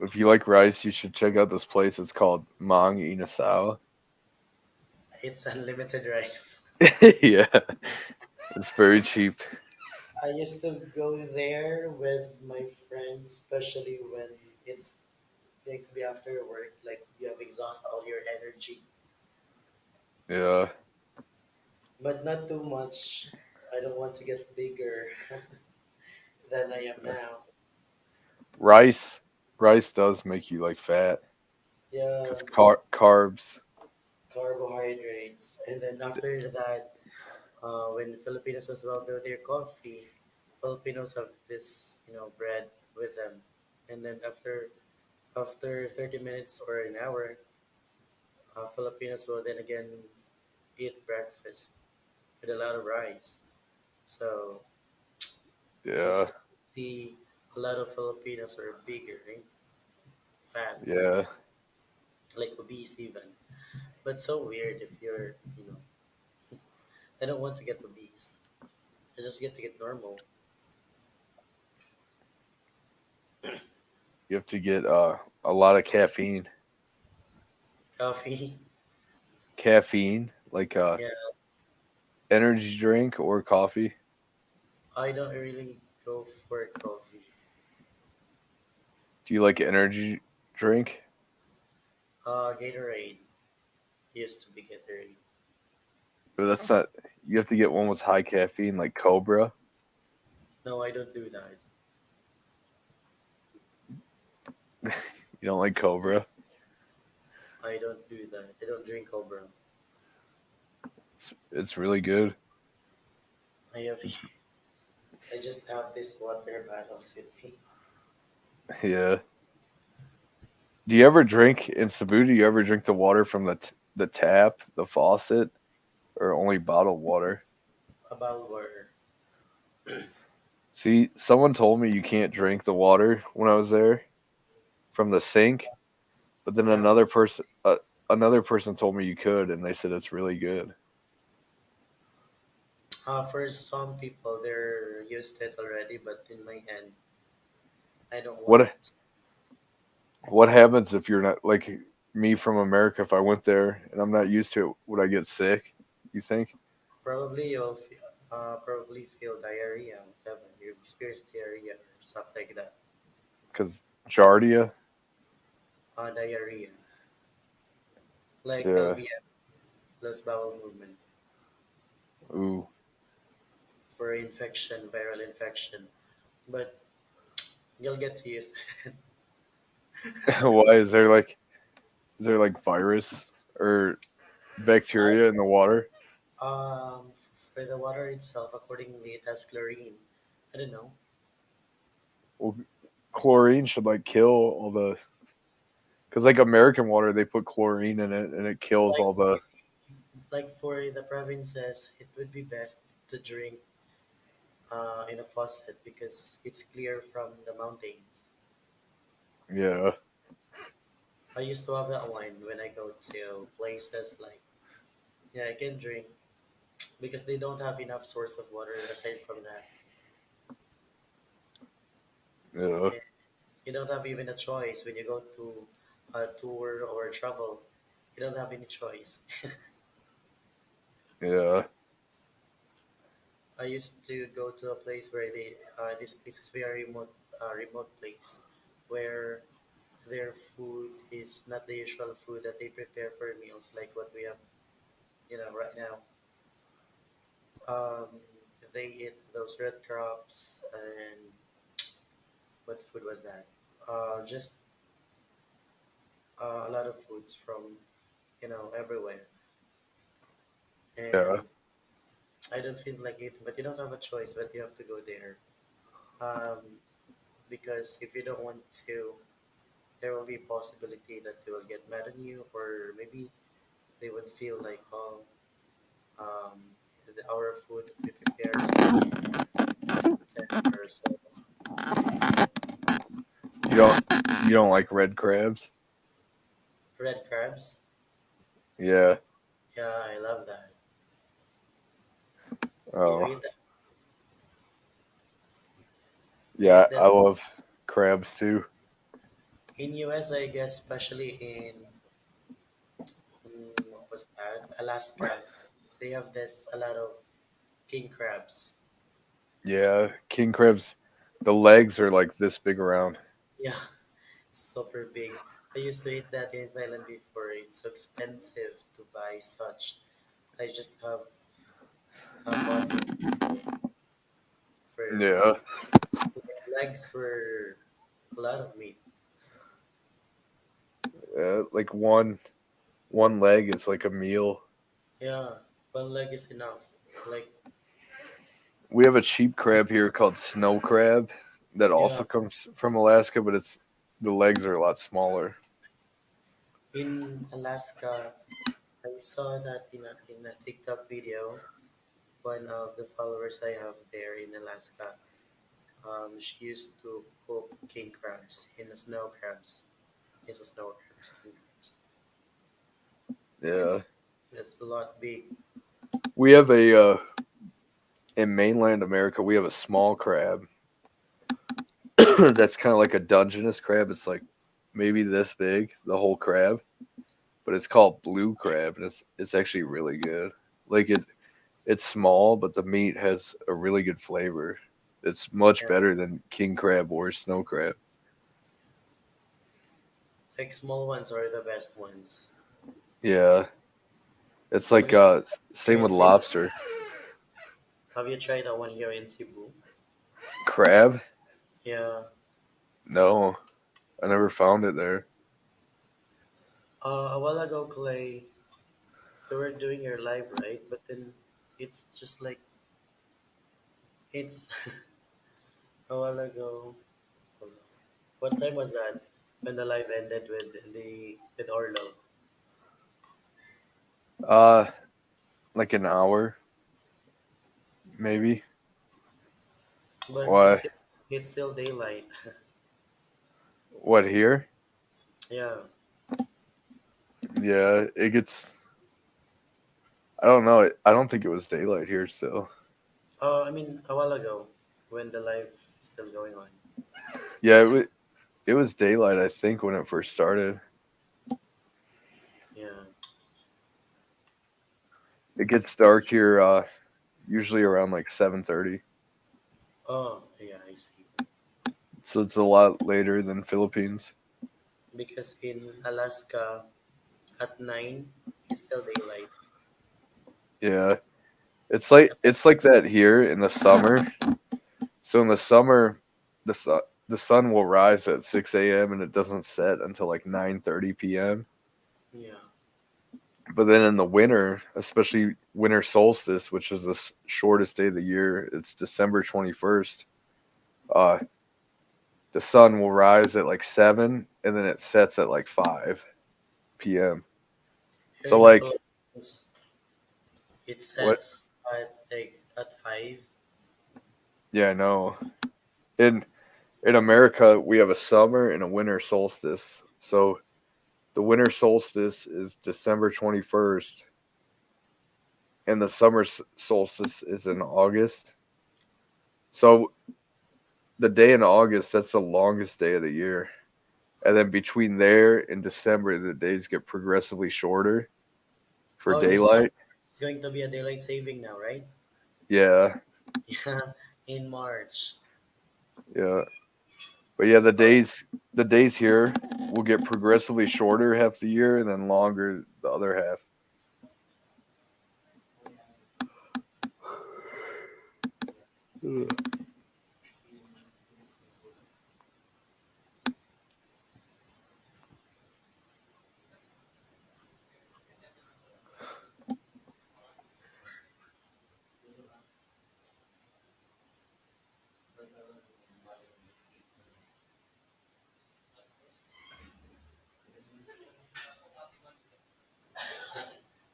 If you like rice, you should check out this place. It's called Mang Inasawa. it's unlimited rice. Yeah. It's very cheap. I used to go there with my friends, especially when it's going to be after work. Like you have exhaust all your energy, Yeah. but not too much. I don't want to get bigger than I am now. Rice rice does make you like fat Yeah, cuz carbs. carbohydrates, and then after that, when Filipinos as well do their coffee, Filipinos have this bread with them, and then after 30 minutes or an hour, Filipinos will then again eat breakfast with a lot of rice. So Yeah. you see a lot of Filipinos are bigger, right? Fat, Yeah. like obese even. But so weird if I don't want to get obese. I just get to get normal. You have to get a lot of caffeine. Coffee, Caffeine, like yeah. energy drink or coffee. I don't really go for coffee. Do you like energy drink? Gatorade used to be Gatorade. But that's not. You have to get one with high caffeine, like Cobra. No, I don't do that. You don't like Cobra? I don't do that. I don't drink Cobra. It's really good. I have, It's, I just have this water bottles with me. yeah. Do you ever drink in Cebu? Do you ever drink the water from the tap, the faucet, or only bottled water? A bottle water. See, someone told me you can't drink the water when I was there from the sink, but then Yeah, another person told me you could, and they said it's really good. for some people, they're used to it already, but in my end, I don't want What it. What happens if you're not like me from America? If I went there and I'm not used to it, would I get sick? You think? Probably you'll probably feel diarrhea, whatever. You experience diarrhea or stuff like that. Because Jardia, Diarrhea, like yeah, LBM, less bowel movement, ooh, for infection, viral infection. But you'll get to use it. why is there like virus or bacteria in the water? For the water itself, accordingly, it has chlorine. I don't know. Well, chlorine should like kill all the because like American water they put chlorine in it and it kills Like all the for the provinces, it would be best to drink in a faucet because it's clear from the mountains. yeah I used to have that one when I go to places like, yeah, I can drink because they don't have enough source of water aside from that. yeah And you don't have even a choice when you go to a tour or travel. You don't have any choice. yeah I used to go to a place where this place is very remote place where their food is not the usual food that they prepare for meals like what we have, right now. Um, they eat those red crops and what food was that? Just a lot of foods from everywhere, yeah and I don't feel like it, but you don't have a choice, but you have to go there. Because if you don't want to, there will be a possibility that they will get mad at you, or maybe they would feel like, oh, um, our food we prepare is tender, so you don't you don't like red crabs? red crabs. Yeah. Yeah, I love that. You Oh eat that. yeah, I That's love crabs too. in US, I guess, especially in what was that? Alaska. They have this a lot of king crabs. Yeah, king crabs. The legs are like this big around. Yeah, it's super big. I used to eat that in Thailand before. It's so expensive to buy such. I just have bought it for Yeah, legs were a lot of meat. like one leg is like a meal. Yeah, one leg is enough. Like, We have a cheap crab here called snow crab that yeah, also comes from Alaska, but it's the legs are a lot smaller. in Alaska, I saw that in a TikTok video. One of the followers I have there in Alaska, she used to cook king crabs in the snow crabs. It's a snow crabs, king crabs. Yeah, It's it's a lot big. we have a in mainland America we have a small crab that's kind of like a Dungeness crab. It's like maybe this big, the whole crab, but it's called blue crab, and it's actually really good. Like it's small, but the meat has a really good flavor. It's much Yeah, better than king crab or snow crab. like small ones are the best ones. Yeah, it's Have like you here same in with Cebu? lobster. Have you tried that one here in Cebu? Crab? Yeah. No, I never found it there. A while ago, Clay, you were doing your live, right? But then it's just like it's a while ago. Hold on. What time was that when the live ended with Orlo? Uh, like an hour maybe. But Why? it's still daylight. What here? Yeah. Yeah, it gets. I don't know. I don't think it was daylight here still. I mean a while ago when the live is still going on. Yeah, It was daylight, I think, when it first started. Yeah. It gets dark here usually around like 7:30. Oh, yeah, I see. So it's a lot later than Philippines. Because in Alaska, at 9, it's still daylight. Yeah. At It's like that here in the summer. So in the summer, the sun will rise at 6 a.m. and it doesn't set until like 9:30 p.m. yeah. But then in the winter, especially winter solstice, which is the shortest day of the year, it's December 21st. Uh, the sun will rise at like 7 and then it sets at like 5 p.m. Here So in the like Philippines, it what? sets at like at 5. Yeah, I know. In in America, we have a summer and a winter solstice. So the winter solstice is December 21st and the summer solstice is in August. So the day in August, that's the longest day of the year. And then between there and December, the days get progressively shorter for Oh, in the summer, daylight. it's going to be a daylight saving now, right? Yeah, Yeah, in March. yeah. But yeah, Oh, the days here will get progressively shorter half the year and then longer the other half. Ugh.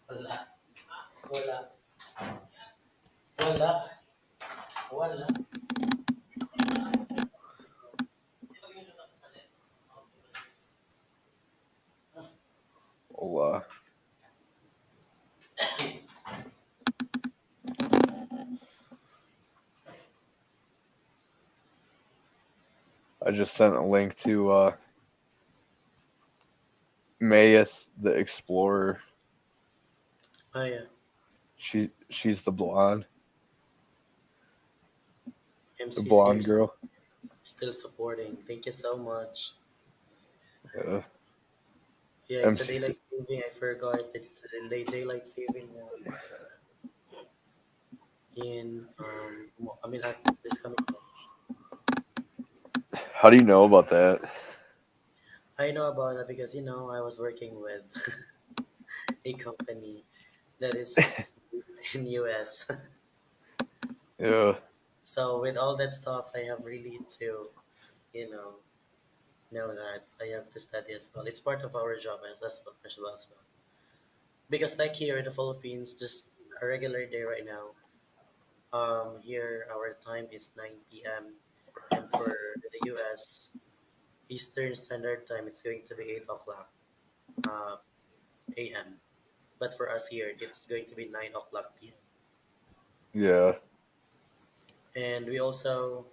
wala, wala, wala, wala. Oh, I just sent a link to Mayeth the Explorer. Oh, yeah. She's the MCC, blonde you're girl. still supporting. Thank you so much. Yeah. Yeah, it's a MC. daylight saving. I forgot that it's a daylight saving now. In I mean, at this coming March. How do you know about that? I know about that because I was working with a company that is based in US. Yeah. So with all that stuff, I have really to you know know that I have to study as well. It's part of our job as well. Because like here in the Philippines, just a regular day right now. Here our time is 9 p.m. and for the US Eastern Standard Time, it's going to be 8 o'clock a.m. But for us here, it's going to be 9 o'clock p.m. Yeah. And we also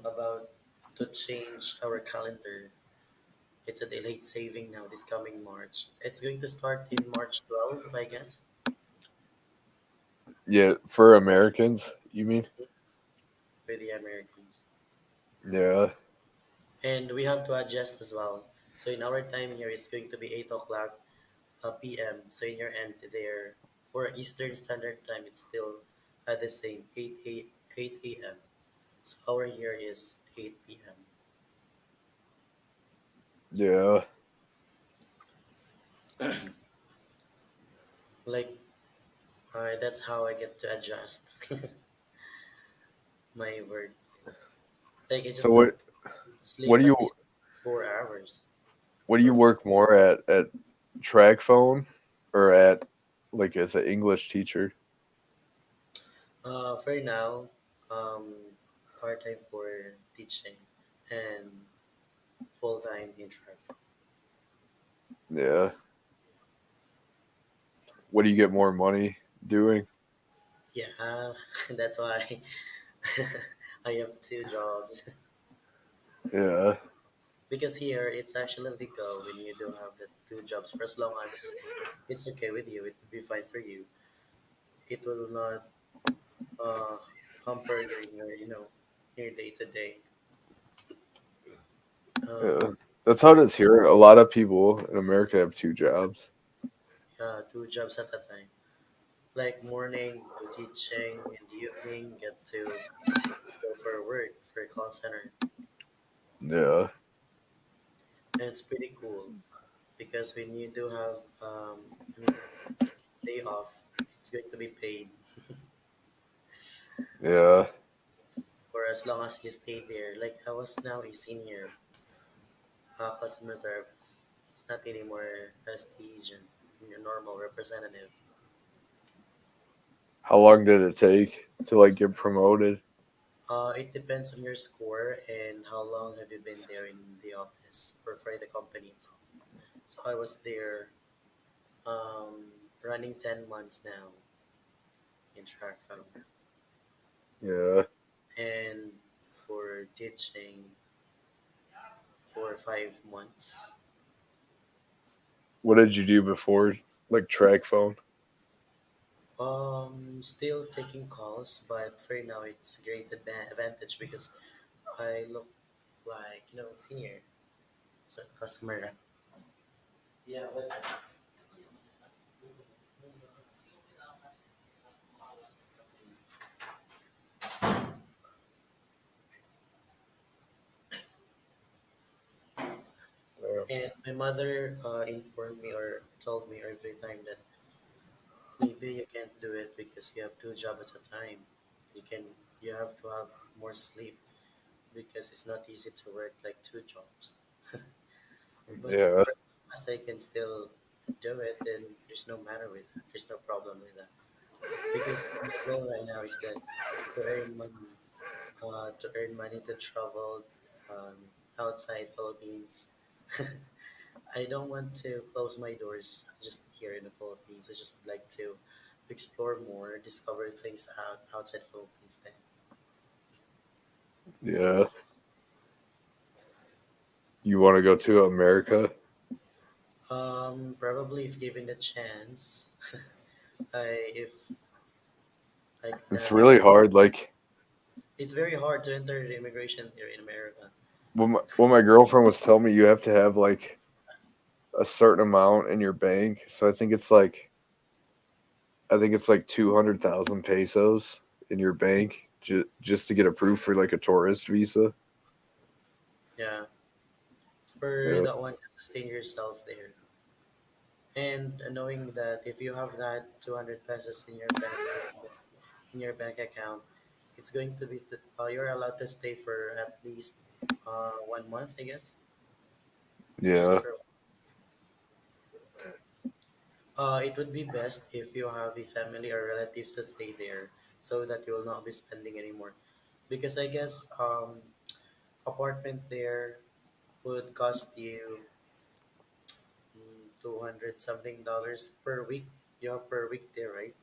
about to change our calendar. It's a delayed saving now this coming March. It's going to start in March 12th, I guess, Yeah. For Americans, you mean? for the Americans. Yeah. And we have to adjust as well. So in our time here, it's going to be 8 o'clock p.m. So in your end there, for Eastern Standard Time, it's still at the same 8 a.m. So our here is 8 p.m. Yeah. Like, that's how I get to adjust my workplace. Like, I So just need to what sleep do at you least 4 hours what do or you five. work more at track phone or at like as an English teacher? For now, um, part time for teaching and full time in track. Yeah. What do you get more money doing? Yeah, that's why I have two jobs. Yeah. Because here it's actually legal when you do have the two jobs for as long as it's okay with you, it will be fine for you. It will not uh, hamper your your day to day. Um, Yeah. That's how it is here. A lot of people in America have two jobs. yeah, two jobs at a time. Like morning do teaching, in the evening get to go for work for a call center, Yeah. and it's pretty cool because when you do have I mean day off, it's going to be paid Yeah. for as long as you stay there. Like I was now a senior customer service. It's not anymore prestige and your normal representative. How long did it take to like get promoted? It depends on your score and how long have you been there in the office or for the company itself. So I was there running 10 months now in track phone Yeah. and for teaching for 5 months. What did you do before like track phone? Still taking calls, but for now it's a great advantage because I look like senior, so customer rep. Yeah, what's that? Yeah. And my mother informed me or told me every time that maybe you can't do it because you have two jobs at a time. You can you have to have more sleep because it's not easy to work like two jobs. But Yeah. for as I can still do it, then there's no matter with that. There's no problem with that. Because my goal right now is that to earn money, to travel um, outside Philippines. I don't want to close my doors just here in the Philippines. I just would like to explore more, discover things outside Philippines. Then, Yeah. You want to go to America? probably if given the chance, if I could It's have an really hard. Like it's very hard to enter the immigration here in America. when my girlfriend was telling me you have to have like a certain amount in your bank. So I think it's like 200,000 pesos in your bank just to get approved for like a tourist visa. Yeah, for Yeah. that one, just sustain yourself there. And knowing that if you have that 200 pesos in your bank statement, in your bank account, it's going to be you're allowed to stay for at least 1 month, I guess. Just Yeah. for it would be best if you have a family or relatives to stay there, so that you will not be spending anymore. Because I guess apartment there would cost you 200 something dollars per week. You have per week there, right?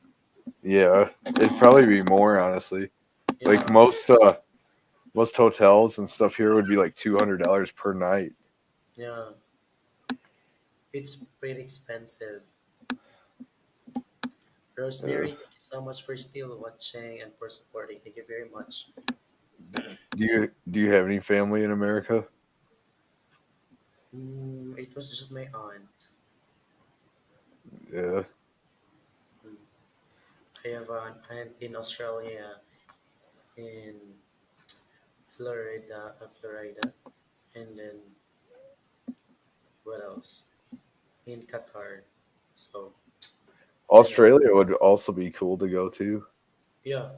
Yeah. It'd probably be more honestly. Like Yeah, most hotels and stuff here would be like $200 per night. yeah. It's pretty expensive. Uh, Rosemary, thank you so much for still watching and for supporting. Thank you very much. do you have any family in America? It was just my aunt. Yeah. Mm. I have an aunt in Australia, in Florida, and then what else? In Qatar. So for now, Australia would also be cool to go to. yeah,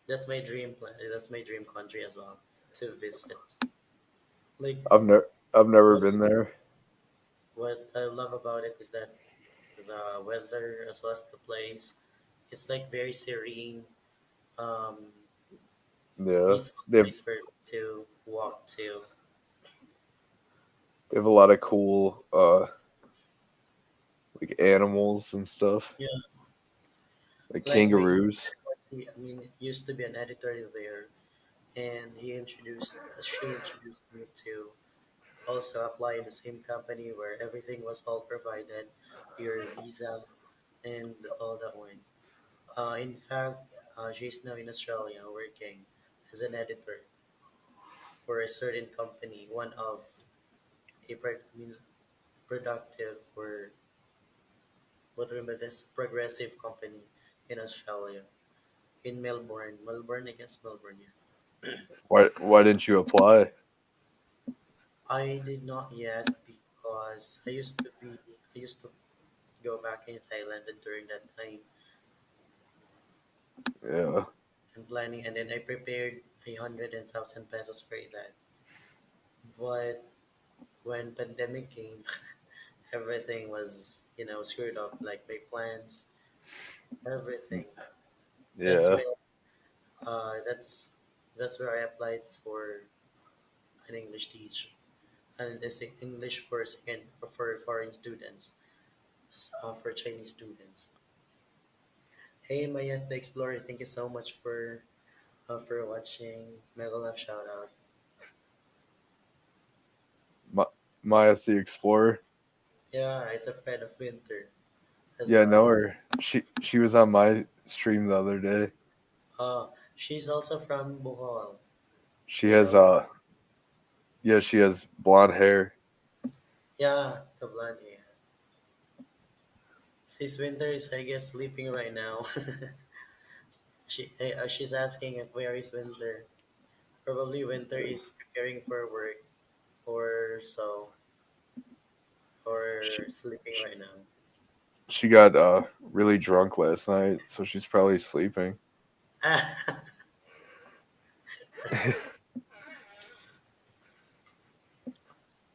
that's my dream plan. That's my dream country as well to visit. Like I've never what been there. what I love about it is that the weather as well as the place, it's like very serene, um, Yeah. peaceful They have place for to walk to. they have a lot of cool like animals and stuff. Yeah, Like like my aunt, kangaroos. I mean, it used to be an editor there, and she introduced me to. Also apply in the same company where everything was all provided, your visa and all that one. In fact, she's now in Australia working as an editor for a certain company, one of I mean, productive or what remember this progressive company in Australia, in Melbourne. Melbourne, I guess Melbourne, yeah. Why didn't you apply? I did not yet because I used to go back in Thailand and during that time Yeah. I'm planning and then I prepared 100,000 pesos for that. But when pandemic came, everything was, screwed up, like my plans, everything. That's Yeah. why that's where I applied for an English teacher and this English for second for foreign students, for Chinese students. Hey Maya the Explorer, thank you so much for watching. Mega love shout out. Ma- Maya the Explorer. Yeah, it's a friend of Winter as Yeah, I know well. her. She was on my stream the other day. She's also from Bohol. She You has know? yeah, she has blonde hair. Yeah, the blonde hair. Sis Winter is, I guess, sleeping right now. She's asking if where is Winter. Probably Winter is preparing for work or so, She or sleeping right now. she got really drunk last night, so she's probably sleeping.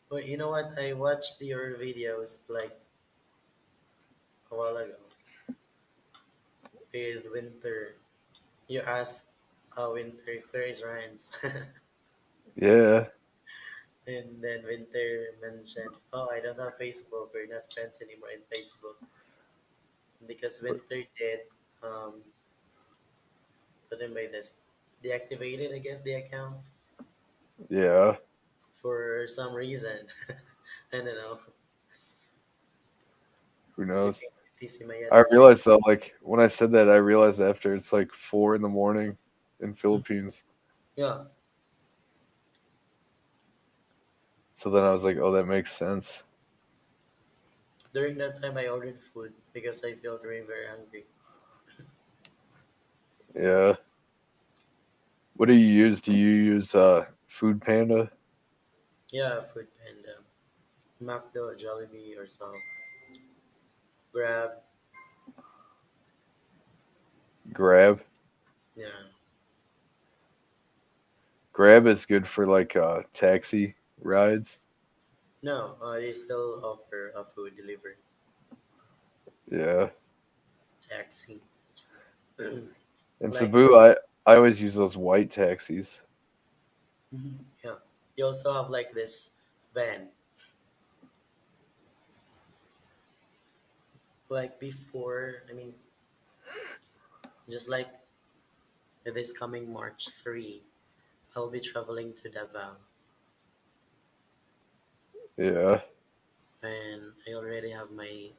But you know what? I watched your videos like a while ago with Winter. You asked Winter if there is Ryan's. Yeah. And then Winter mentioned, "Oh, I don't have Facebook. We're not friends anymore in Facebook because Winter did um, what do you mean by this? Deactivated, I guess, the account Yeah. for some reason. I don't know. Who knows? Sleeping with TC Mayat I right realized though, like when I said that, I realized after it's like 4 in the morning in now. Philippines. Yeah. So then I was like, oh, that makes sense. During that time, I ordered food because I felt very, very hungry. Yeah. What do you use? Do you use Food Panda? Yeah, food panda, McDo, Jollibee, or so. Grab. Grab? Yeah. Grab is good for like taxi rides. No, they still offer a food delivery Yeah. taxi. In Like Cebu, I always use those white taxis. yeah. You also have like this van. Like before, I mean, just like this coming March 3, I'll be traveling to Davao Yeah. and I already have my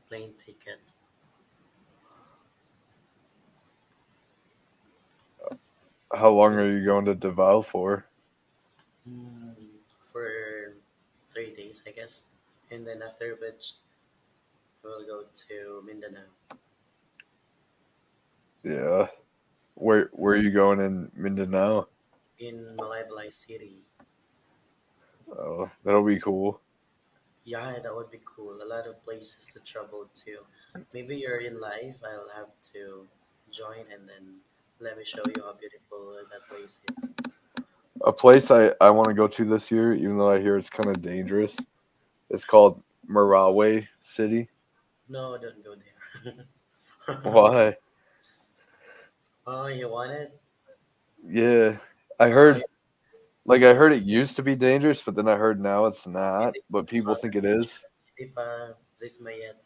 plane ticket. How long And, are you going to Davao for? mm, for 3 days, I guess. And then after which, we'll go to Mindanao Yeah. Where are you going in Mindanao? in Malaybalay City. Oh, that'll be cool. Yeah, that would be cool. A lot of places to travel to. Maybe you're in live. I'll have to join and then let me show you how beautiful that place is. A place I want to go to this year, even though I hear it's kind of dangerous. It's called Marawi City. No, don't go there. Why? Oh, you want it? Yeah. I Oh, heard I heard it used to be dangerous, but then I heard now it's not, hindi, but people think it is. hindi pa Zismayet.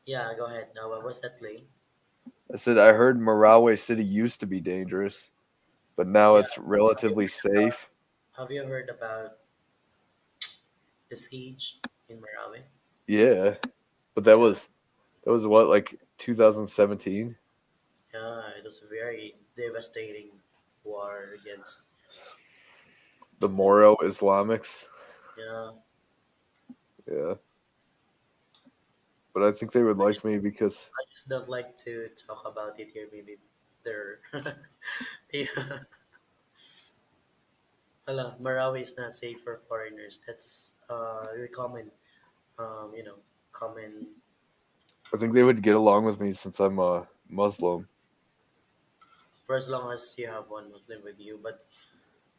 Yeah, go ahead. Now, what was that play? I said I heard Marawi City used to be dangerous, but now Yeah, it's have you relatively heard about? safe. Have you heard about? the siege in Marawi. Yeah, but Yeah, that was what, like 2017. yeah, it was a very devastating war against, The you know, Moro Islamics. yeah. Yeah, but I think they would like me because I just don't like to talk about it here. Maybe they're, yeah. Hala, Marawi is not safe for foreigners. That's very common. You know, common. I think they would get along with me since I'm a Muslim. For as long as you have one Muslim with you, but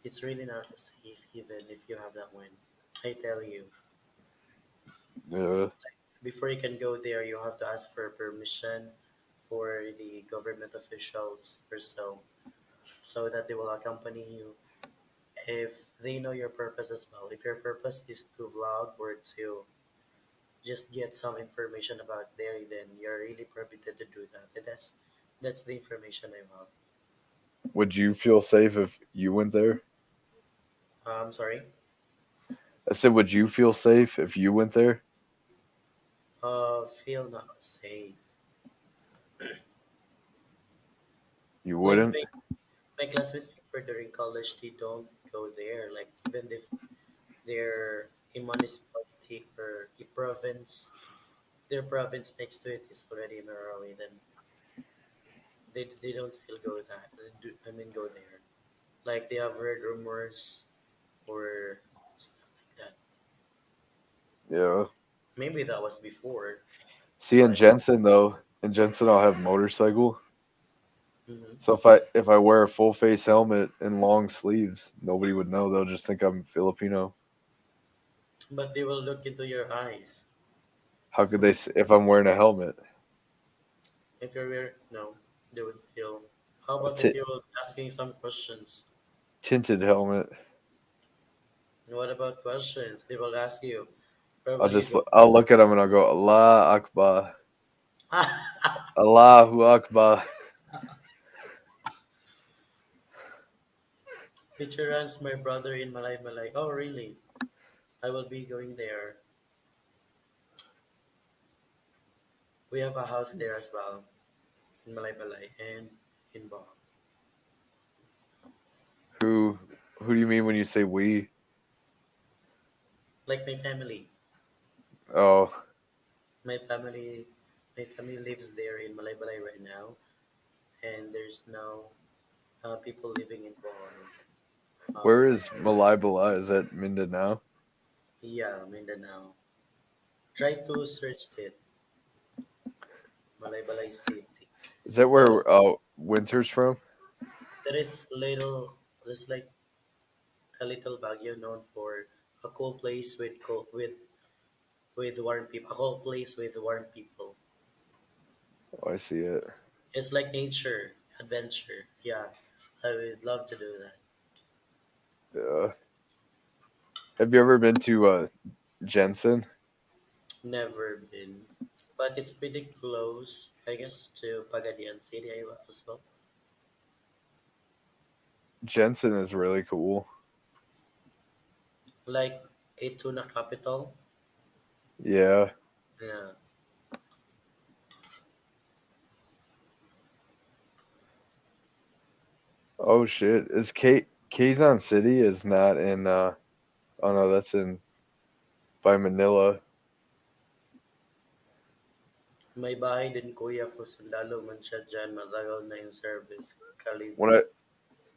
it's really not safe even if you have that one. I tell you, Yeah, before you can go there, you have to ask for permission for the government officials or so, so that they will accompany you if they know your purpose as well. If your purpose is to vlog or to just get some information about there, then you're really permitted to do that. And that's the information I want. would you feel safe if you went there? I'm sorry. I said, would you feel safe if you went there? Feel not safe. You Like wouldn't. my classmates before during college, they don't go there. Like even if they're a municipality or a province, their province next to it is already in Marawi, then they don't still go that. I mean, go there. Like they have heard rumors or stuff like that. Yeah. Maybe that was before, See, in but Jensen though, in Jensen I'll have motorcycle. mhm. So if I wear a full face helmet and long sleeves, nobody would know. They'll just think I'm Filipino. But they will look into your eyes. How could they if I'm wearing a helmet, If you're wearing, no, they would still. How a about if you're asking some questions? tinted helmet? And what about questions? They will ask you. I'll Probably just go. I'll look at them and I'll go Allah Akbar, Allahu Akbar. Picture runs my brother in Malay Malay. Oh, really? I will be going there. We have a house there as well in Malay Malay and in Bohol. Who who do you mean when you say we? Like my family. Oh, My family, my family lives there in Malay Malay right now, and there's no people living in Bohol. Um, where is Malai Balai? Is that Mindanao? yeah, Mindanao. Try to search it, Malay Balay City. Is that That was where Winter's from? that is little. There's like a little Baguio known for a cool place with with warm people. A cool place with warm people. Oh, I see it. It's like nature adventure. Yeah, I would love to do that. Yeah. Have you ever been to Jensen? Never been, but it's pretty close, I guess, to Pagadian City as well. Jensen is really cool. Like a tuna capital. Yeah. Yeah, Oh shit. Is Quezon City is not in oh no, that's in by Manila. may bahay din kuya ko sundalo man siya dyan, matagal na yung service. When I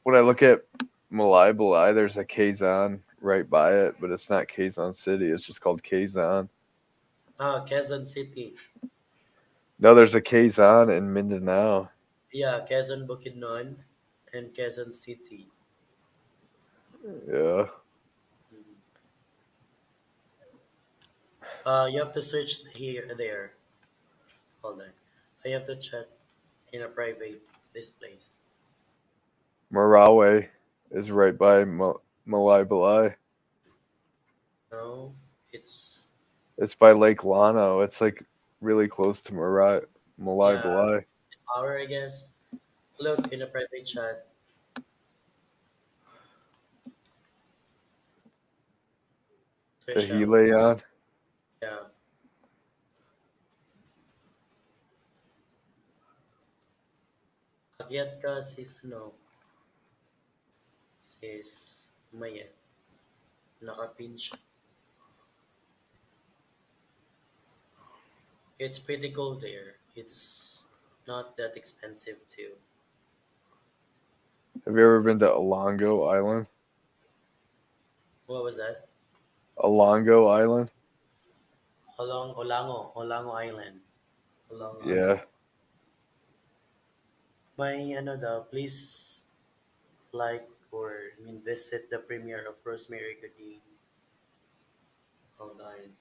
when I look at Malai Balai, there's a Quezon right by it, but it's not Quezon City. It's just called Quezon. Quezon City. No, there's a Quezon in Mindanao. Yeah, Quezon Bukidnon and Quezon City. Yeah. Mhm. You have to search here there. Hold on. I have to check in a private this place. Marawi is right by Malai Balai. No, it's It's by Lake Lano. It's like really close to Malai yeah, Balai. hour I guess. Look in a private chat. that he Special. lay on. Yeah. Akyat ka sis ano, sis Maya. Nakapin siya. It's pretty cool there. It's not that expensive too. Have you ever been to Alongo Island? What was that? Alongo Island? Olango Island. Olango Yeah. Island. May ano daw, please like or I mean visit the premiere of Rosemary Goodine. Hold on.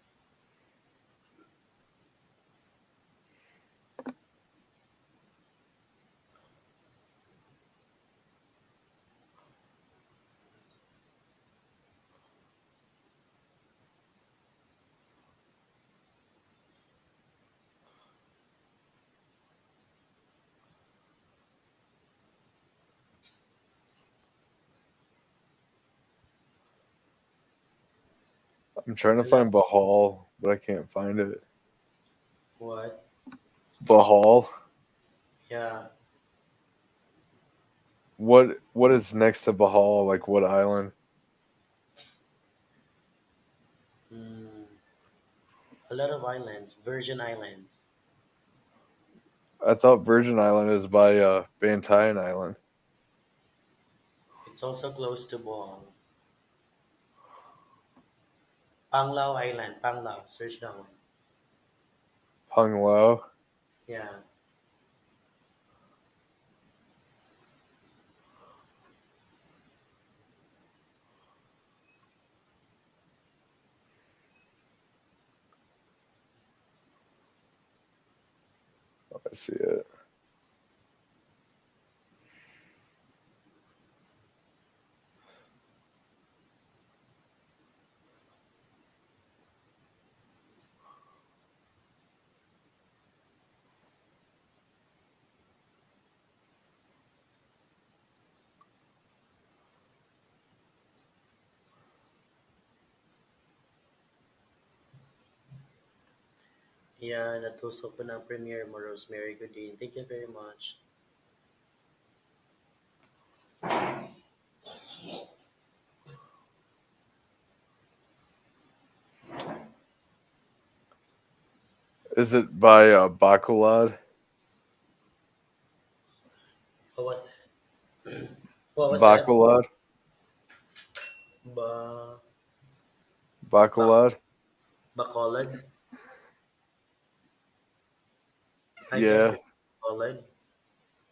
I'm trying to Hello? find Bahal, but I can't find it. What? Bahal? Yeah. What is next to Bahal? Like what island? Mm, a lot of islands. Virgin Islands. I thought Virgin Island is by Bantayan Island. It's also close to Bohol. Panglao Island. Panglao. Search that one. Pang Lao. Yeah. I see it. Yeah, natusok ko ng premiere mo, Rosemary Goodine. Thank you very much. Is it by Bacolod? What was that? What was that? Bacolod? Ba Bac Bacolod? Bacolod? I guess Yeah. it's Bacolod.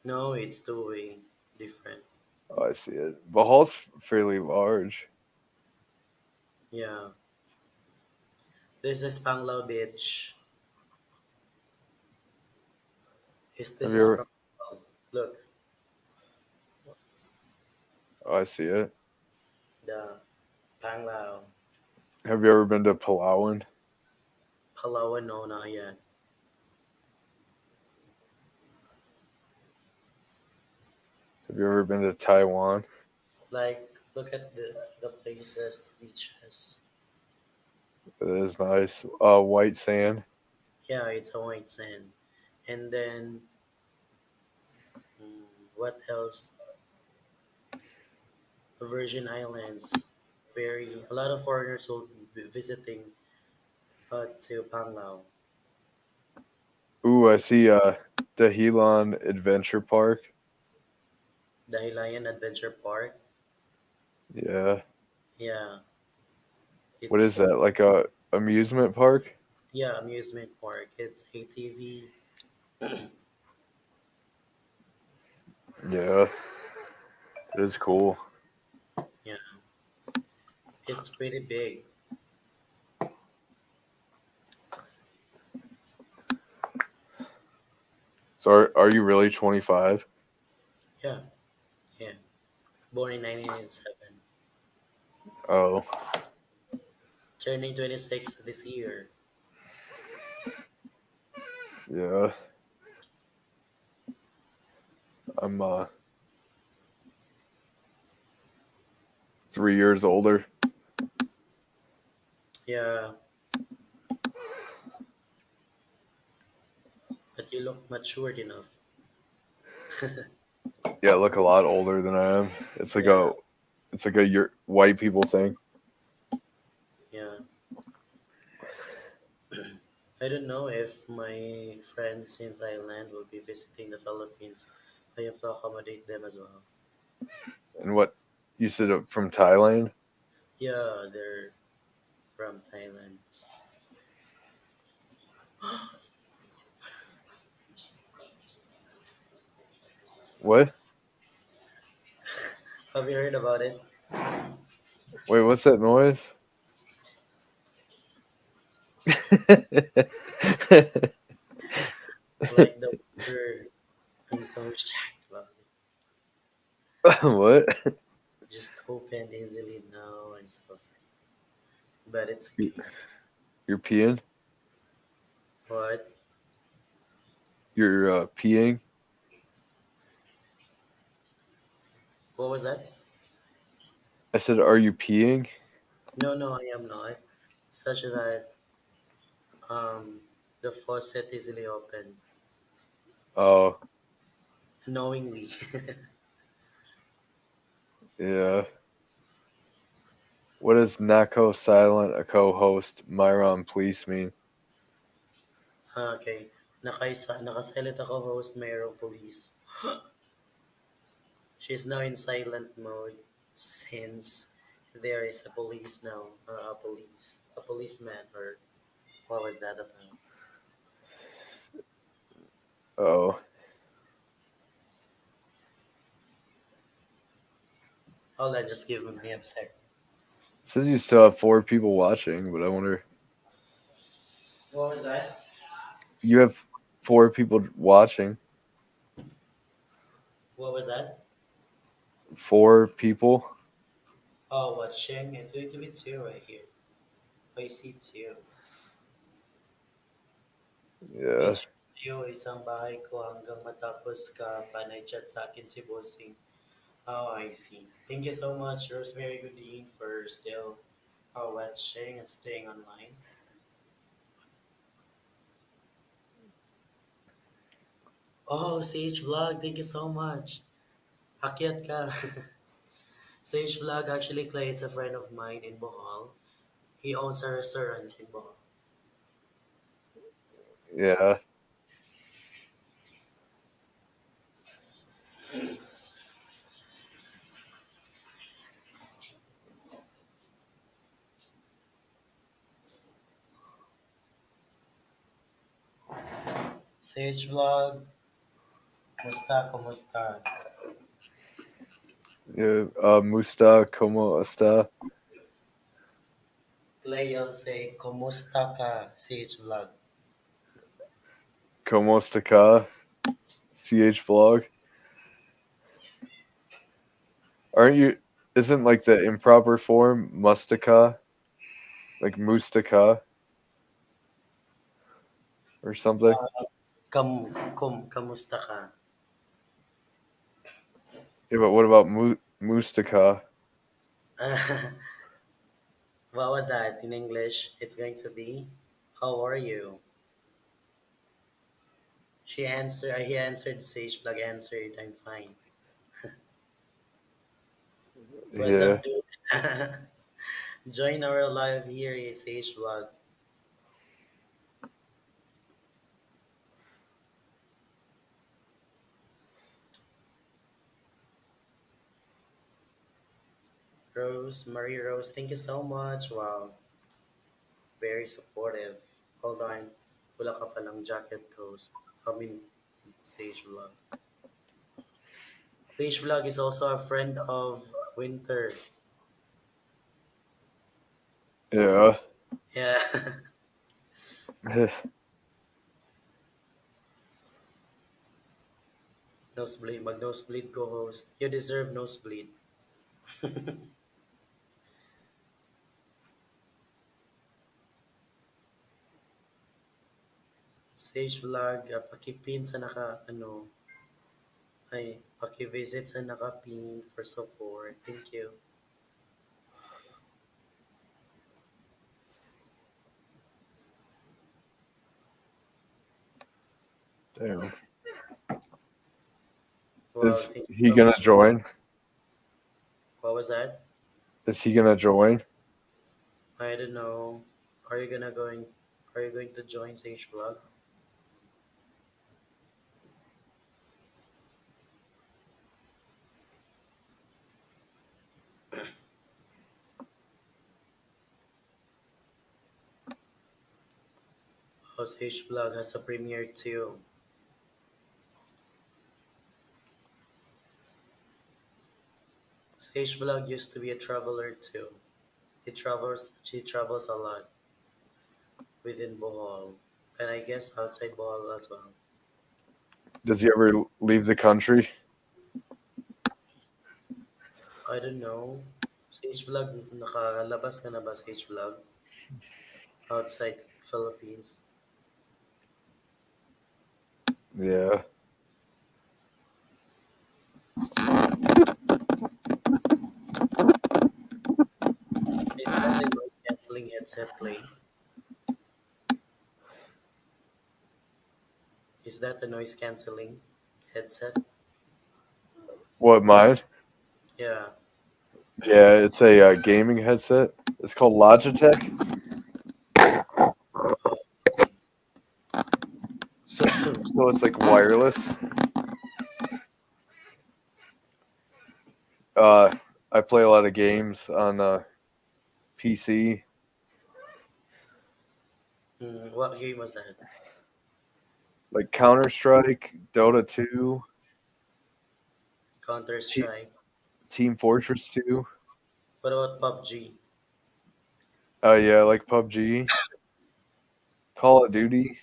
No, it's two-way. Different. Oh, I see it. Bahal's fairly large. Yeah. This is Panglao Beach. Have This you is ever? from look, Oh, I see it. the Panglao. Have you ever been to Palawan? Palawan, no, not yet. Have you ever been to Taiwan? Like, look at the places, the beaches. It is nice. White sand. Yeah, it's a white sand. And then, what else? Virgin Islands. Very a lot of foreigners will be visiting to Panglao. Ooh, I see the Helan Adventure Park. The Hilayan Adventure Park. Yeah. Yeah, What it's is that? Like a amusement park? yeah amusement park. It's ATV. Yeah. It is cool. Yeah, it's pretty big. So are you really 25? Yeah, yeah. Born in 1987, Oh, turning 26 this year. yeah. I'm 3 years older. Yeah, but you look matured enough. Yeah, I look a lot older than I am. Yeah, It's like a your white people thing. yeah. I don't know if my friends in Thailand will be visiting the Philippines. I have to accommodate them as well. And what you said from Thailand? Yeah, they're from Thailand. What? Have you heard about it? Wait, what's that noise? Like the water. I'm so shocked about it. What? Just opened easily now. I'm so afraid. But it's You- okay. You're peeing? What? You're peeing? What was that? I said, are you peeing? No, no, I am not. Such that um, the faucet easily open Oh, knowingly. yeah. What does Nako Silent, a co-host, Myron Police mean? Okay. Nakasilent ako host mayroong police. She's now in silent mode since there is a police now. A policeman, or what was that about? Oh, Hold on, just give me a sec. it says you still have 4 people watching, but I wonder, What was that? you have 4 people watching. What was that? 4 people? Oh, watching. It's going to be two right here. I see two. Yeah. Picture sa'yo, isang bahay ko hanggang matapos ka pa chat sa akin si Bossing. Oh, I see. Thank you so much, Rosemary Goodine, for still watching and staying online. Oh, Sage Vlog, thank you so much. Akyat ka. Sage Vlog, actually, Clay is a friend of mine in Bohol. He owns a restaurant in Bohol. Yeah. Sage Vlog, kumusta? Yeah. Musta, como está? Clay, you'll say, kumusta ka, Sage Vlog. Como está cá? CH vlog. Aren't you? Isn't like the improper form mustica, like mustaka or something? Kamusta ka? Yeah, but what about mustaka? What was that in English? It's going to be, how are you? He answered, Sage Vlog answered, I'm fine. What's Yeah. up, dude? Join our live here, Sage Vlog. Marie Rose, thank you so much. Wow, very supportive. Hold on. Wala ka palang jacket toast. I mean, Sage Vlog. Sage Vlog is also a friend of Winter. Yeah. Yeah. Nosebleed. Mag-nosebleed co-host. You deserve nosebleed. Sage Vlog, pakipin sa ano, ay, pakivisit sa nakapin for support. Thank you. Damn. Well, Is thank you he so gonna much. join? What was that? Is he gonna join? I don't know. Are you gonna going? Are you going to join Sage Vlog? Oh, Sage Vlog has a premiere too. Sage Vlog used to be a traveler too. She travels a lot within Bohol, and I guess outside Bohol as well. Does he ever leave the country? I don't know. Sage Vlog, nakalabas ka na ba Sage Vlog outside Philippines? Yeah. Is that a noise cancelling headset, Clay? Is that a noise cancelling headset? What, mine? Yeah. Yeah, it's a gaming headset. It's called Logitech. Oh, I see. So it's like wireless. Uh, I play a lot of games on PC, What game was that? like Counter Strike, Dota 2, Counter Te- Strike. Team Fortress 2. What about PUBG? Yeah, I like PUBG, Call of Duty.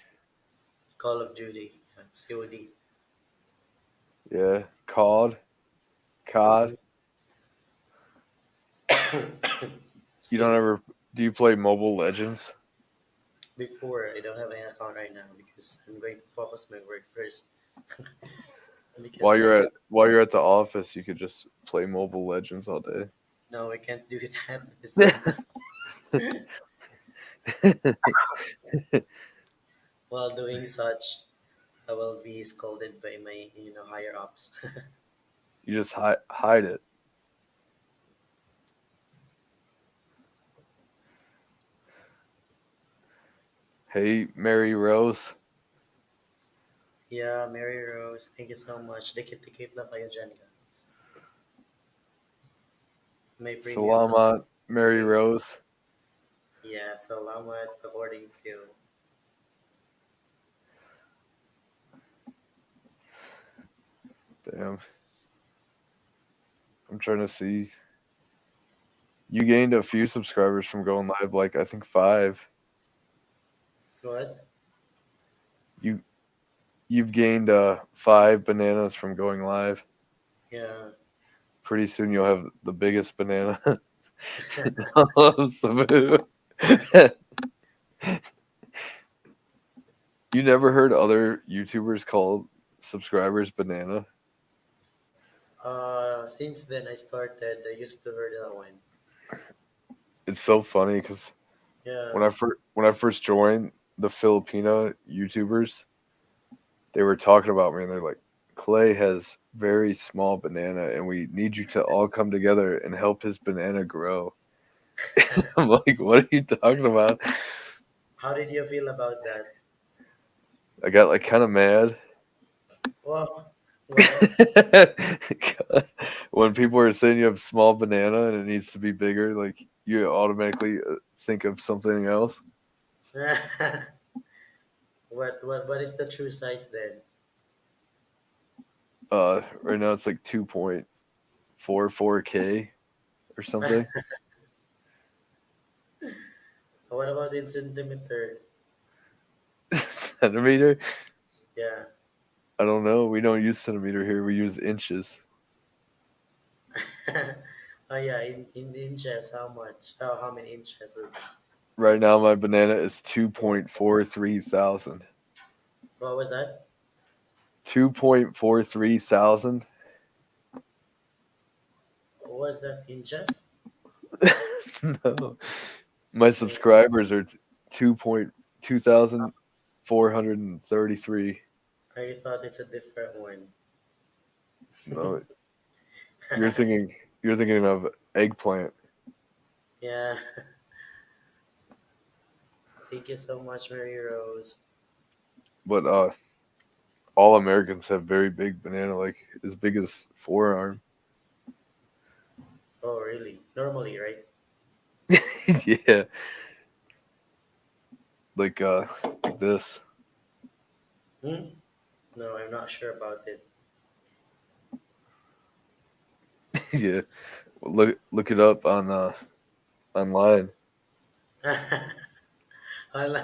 Call of Duty, yeah, COD. Yeah, COD. Mm-hmm. You don't Excuse me. ever do you play Mobile Legends? Before, I don't have an account right now because I'm going to focus my work first. While Because I you're got at while you're at the office, you could just play Mobile Legends all day. no, I can't do that at the same time. While doing such, I will be scolded by my higher ups. You just hide it. Hey, Mary Rose. Yeah, Mary Rose, thank you so much. Dikit-dikit lang kayo dyan, guys. May premium na. Salamat, Mary Premium. Rose. Yeah, salamat according to. Damn. I'm trying to see. You gained a few subscribers from going live, like I think 5. What? You you've gained 5 bananas from going live. Yeah. Pretty soon you'll have the biggest banana of Cebu. You never heard other YouTubers call subscribers banana? Since then I started, I used to hear that one. It's so funny because Yeah. when I first joined the Filipino YouTubers, they were talking about me and they're like, Clay has very small banana and we need you to all come together and help his banana grow. I'm like, what are you talking about? How did you feel about that? I got like kind of mad Well, why? when people are saying you have small banana and it needs to be bigger. Like you automatically think of something else. What is the true size then? Right now it's like 2.44K or something What about in centimeter? centimeter. Yeah. I don't know. We don't use centimeter here. We use inches. Oh yeah, in inches, how much? Oh, how many inches would be? Right now my banana is 2.43 thousand. What was that? 2.43 thousand. What was that inches? No. My Yeah. subscribers are 2.2433. I thought it's a different one. No, you're thinking you're thinking of eggplant. Yeah. Thank you so much, Mary Rose. But all Americans have very big banana, like as big as forearm. Oh, really? Normally, right? Yeah, like like this. Hmm? No, I'm not sure about it. Yeah, look it up on online. well, well,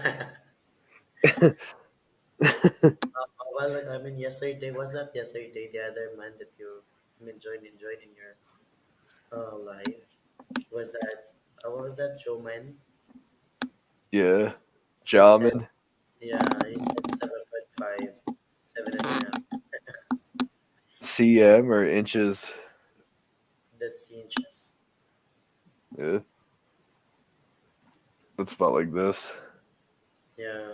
like, I mean, yesterday was that yesterday? The other man that you, I mean, joined in your live was that? What was that? Joe man. Yeah, He said, Jamin, yeah, he said 7.5, 7.5. cm or inches. That's inches. Yeah, that's about like this. Yeah.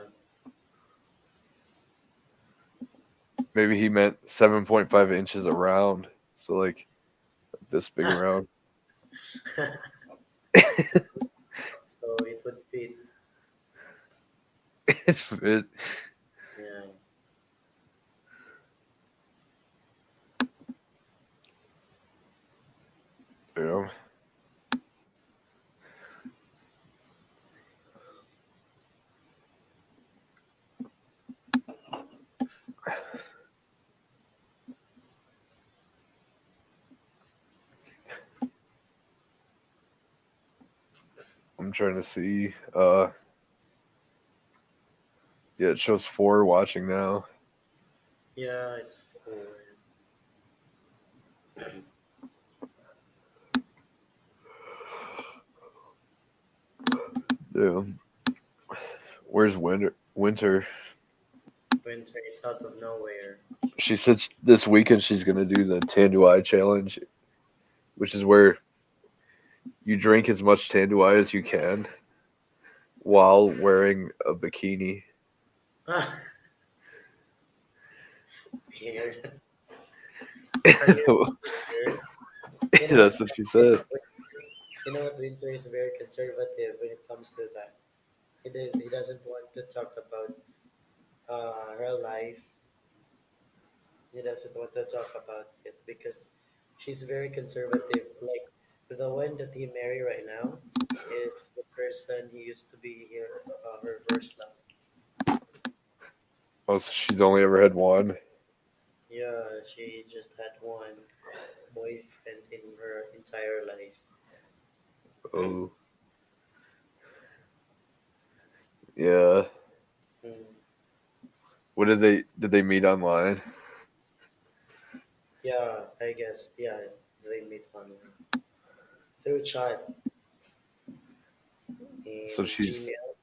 Maybe he meant 7.5 inches around. So like this big around. So it would fit. It, Yeah. you know, I'm trying to see. Yeah, it shows 4 watching now. Yeah, it's four. Yeah. Where's Winter? Winter is out of nowhere. She said this weekend she's gonna do the Tanduai challenge, which is where you drink as much Tanduai as you can while wearing a bikini. Ah, weird. Are you weird? You know what? That's what she said. You know what? Winter is very conservative when it comes to that. He does. He doesn't want to talk about her life. He doesn't want to talk about it because she's very conservative. Like the one that he married right now is the person he used to be her first love. Oh, so she's only ever had one. Yeah, she just had one boyfriend in her entire life. Oh, yeah. Mm. What did they meet online? Yeah, I guess. Yeah, they meet online through chat So in she's Gmail.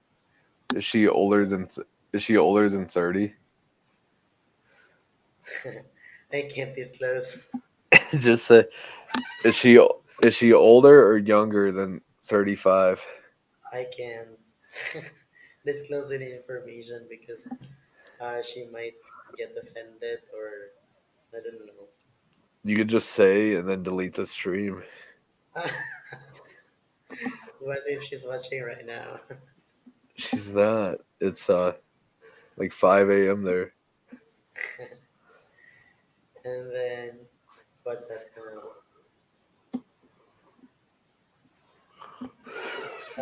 is she older than is she older than 30? I can't disclose. Just say is she is she older or younger than 35? I can't disclose any information because she might get offended or I don't know. You could just say and then delete the stream. What if she's watching right now? She's not. It's like 5 a.m. there. And then what's that now?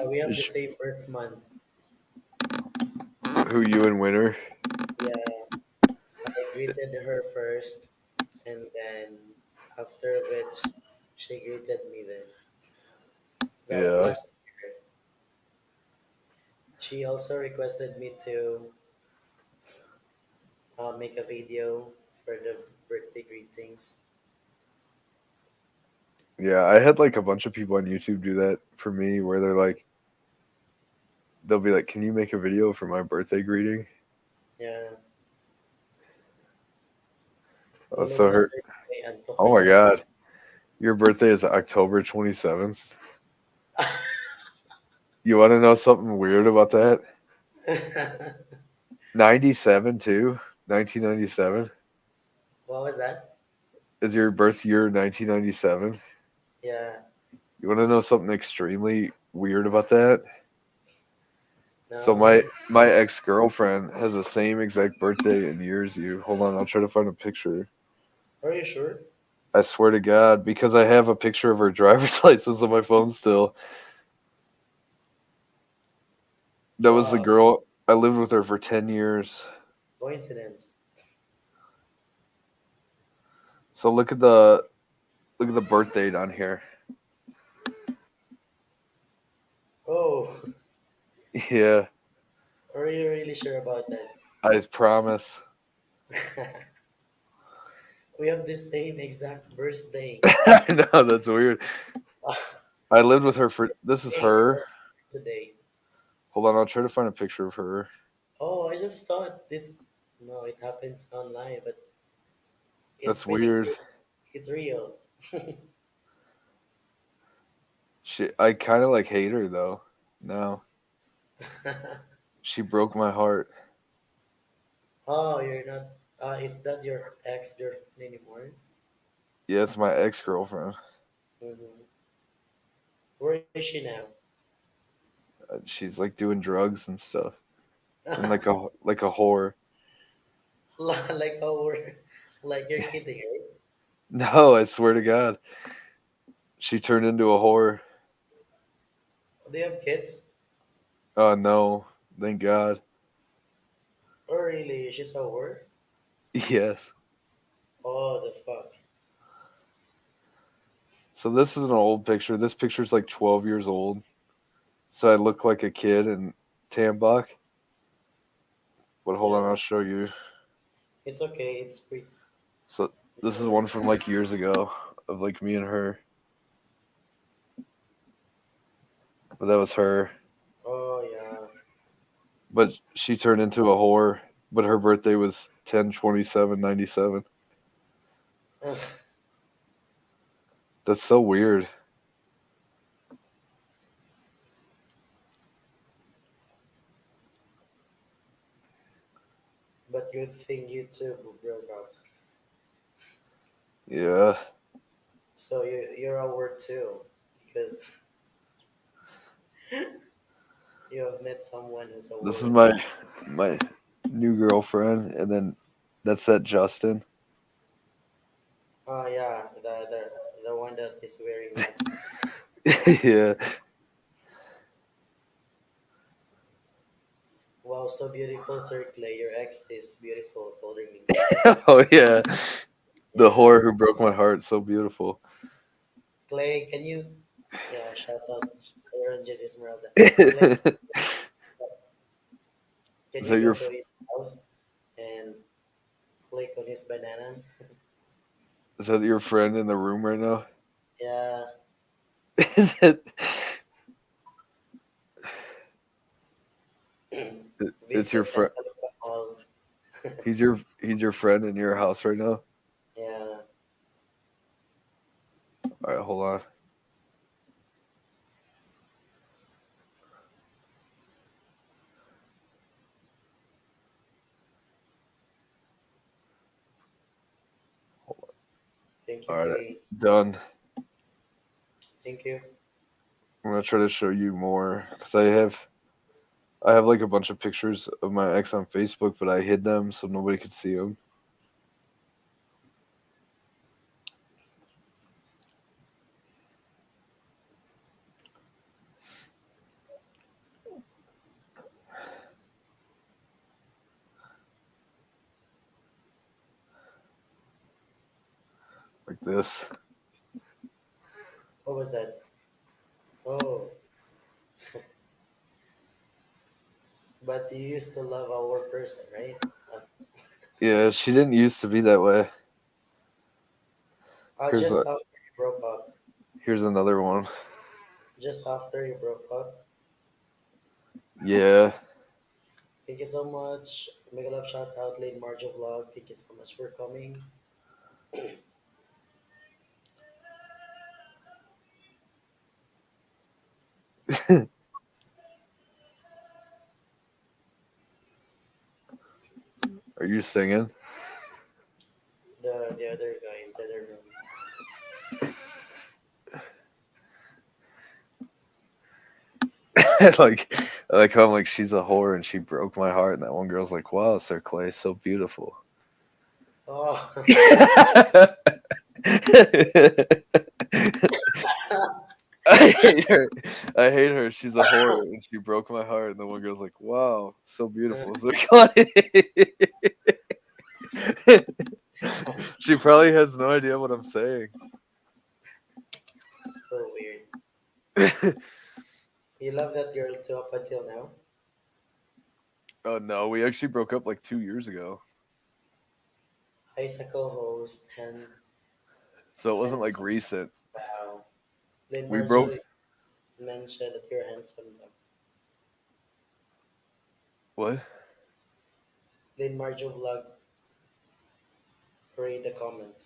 We have the Is same birth month. who you and Winter? Yeah, I greeted her first, and then after which she greeted me. Then that was Yeah. last year. She also requested me to make a video for the birthday greetings. Yeah, I had like a bunch of people on YouTube do that for me where they'll be like, "Can you make a video for my birthday greeting?" Yeah, So Lulu's her birthday antok Oh my agad. god. Your birthday is October 27th. You want to know something weird about that? 97 too. 1997? What was that? Is your birth year 1997? Yeah. You want to know something extremely weird about that? So No. my ex-girlfriend has the same exact birthday and year as you. Hold on, I'll try to find a picture. Are you sure? I swear to God, because I have a picture of her driver's license on my phone still. That was the Wow. girl I lived with her for 10 years. Coincidence. So look at the birth date on here. Oh, Yeah, are you really sure about that? I promise. We have the same exact birthday. I know that's weird. I lived with her for this is Same her. today. Hold on, I'll try to find a picture of her. Oh, I just thought this. No, it happens online, but it's That's pretty weird. cool. It's real. I kind of like hate her though. No, she broke my heart. Oh, you're not. Is that your ex girlfriend anymore? Yeah, it's my ex-girlfriend. Mm-hmm. Where is she now? She's like doing drugs and stuff, and like a whore. Like how we're like you're kidding, right? No, I swear to God, she turned into a whore. Do you have kids? Oh no, thank God. Oh, really? She's a whore? Yes. Oh, the fuck. So this is an old picture. This picture's like 12 years old. So I look like a kid in Tambach. But hold on, Yeah, I'll show you. it's okay. It's pretty. So this is one from like years ago of like me and her. But that was her. Oh yeah. But she turned into a whore. But her birthday was 10/27/97. That's so weird. But good thing you two broke up. Yeah. So you're a whore too, because you have met someone who's a This is whore. my new girlfriend, and then that's that Justin. Oh yeah, the one that is wearing glasses. Yeah. Wow, so beautiful, Sir Clay. Your ex is beautiful accordingly. Oh yeah. The Yeah. whore who broke my heart. So beautiful. Clay, can you? Yeah, shout out Aaron Jen Esmeralda. Clay, Is can you that go your to his house and click on his banana? is that your friend in the room right now? Yeah, Is it? It's your visit friend. Angelica Hall. He's your friend in your house right now. Yeah, All right, hold on. thank you, All right, Clay. done. Thank you. I'm gonna try to show you more because I have like a bunch of pictures of my ex on Facebook, but I hid them so nobody could see them. Like this. What was that? Oh, but you used to love our person, right? Yeah, she didn't used to be that way. Here's Just a after you broke up. here's another one. Just after you broke up. Yeah. Thank you so much. Make a love shout out, Lane Marjo Vlog. Thank you so much for coming. Are you singing? The other guy inside the room. like, like how I'm like she's a whore and she broke my heart, and that one girl's like, "Wow, Sir Clay, so beautiful." Oh, I hate her. I hate her. She's a whore and she broke my heart. And the one girl's like, "Wow, so beautiful." Sir Clay. She probably has no idea what I'm saying. so weird. You love that girl too up until now? Oh no, we actually broke up like 2 years ago, I's a co-host and so it wasn't like handsome. recent. Wow. Lynn We broke. Marjorie mentioned that you're handsome now. What? Lynn Marjo vlog, read the comment.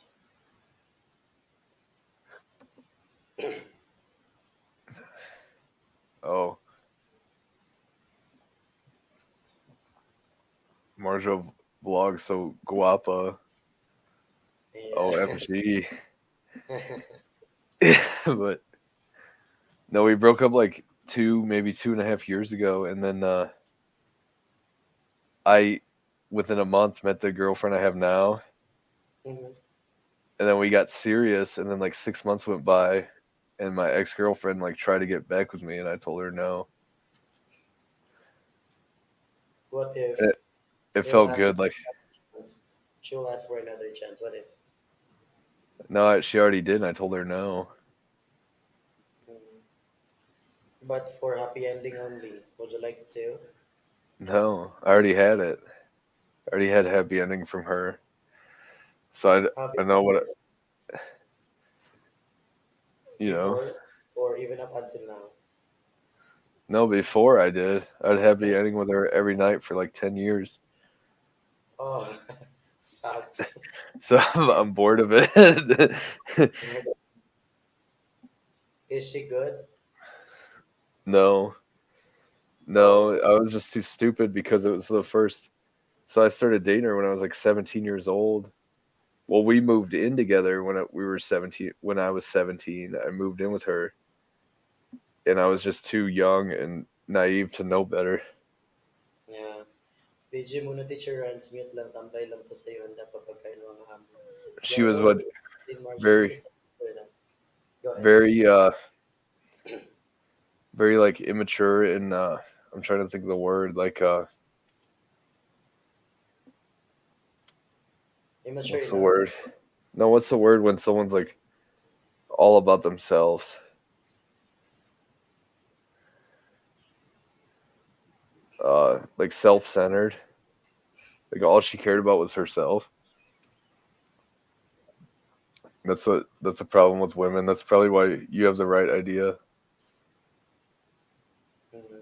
Oh, Marjo vlog so guapa. Yeah. OMG. But no, we broke up like maybe 2.5 years ago, and then I, within a month, met the girlfriend I have now, Mhm. and then we got serious, and then like 6 months went by, and my ex girlfriend like tried to get back with me, and I told her no. What if It, it you'll felt ask good. Like for chance? She'll ask for another chance. What if? no, she already did, and I told her no. Mhm. But for happy ending only, would you like to? No, I already had it. I already had a happy ending from her, so I Happy know what ending you know. before or even up until now? No, before I did, I'd happy ending with her every night for like 10 years. Oh, sucks. So I'm bored of it. Is she good? No, no, Oh, I was just too stupid because it was the first. So I started dating her when I was like 17 years old. Well, we moved in together when we were 17. When I was 17, I moved in with her, and I was just too young and naive to know better. yeah. PG muna teacher runs mute lang, tambay lang po sa'yo, handa pa pagkain ng mga hamon. She was Yo, what Din Marjo, take very, a step further. Go ahead, please. very, very like immature and I'm trying to think of the word like Immature what's the enough? word? No, what's the word when someone's like all about themselves? Like self-centered. Like all she cared about was herself. That's a problem with women. That's probably why you have the right idea. Mhm.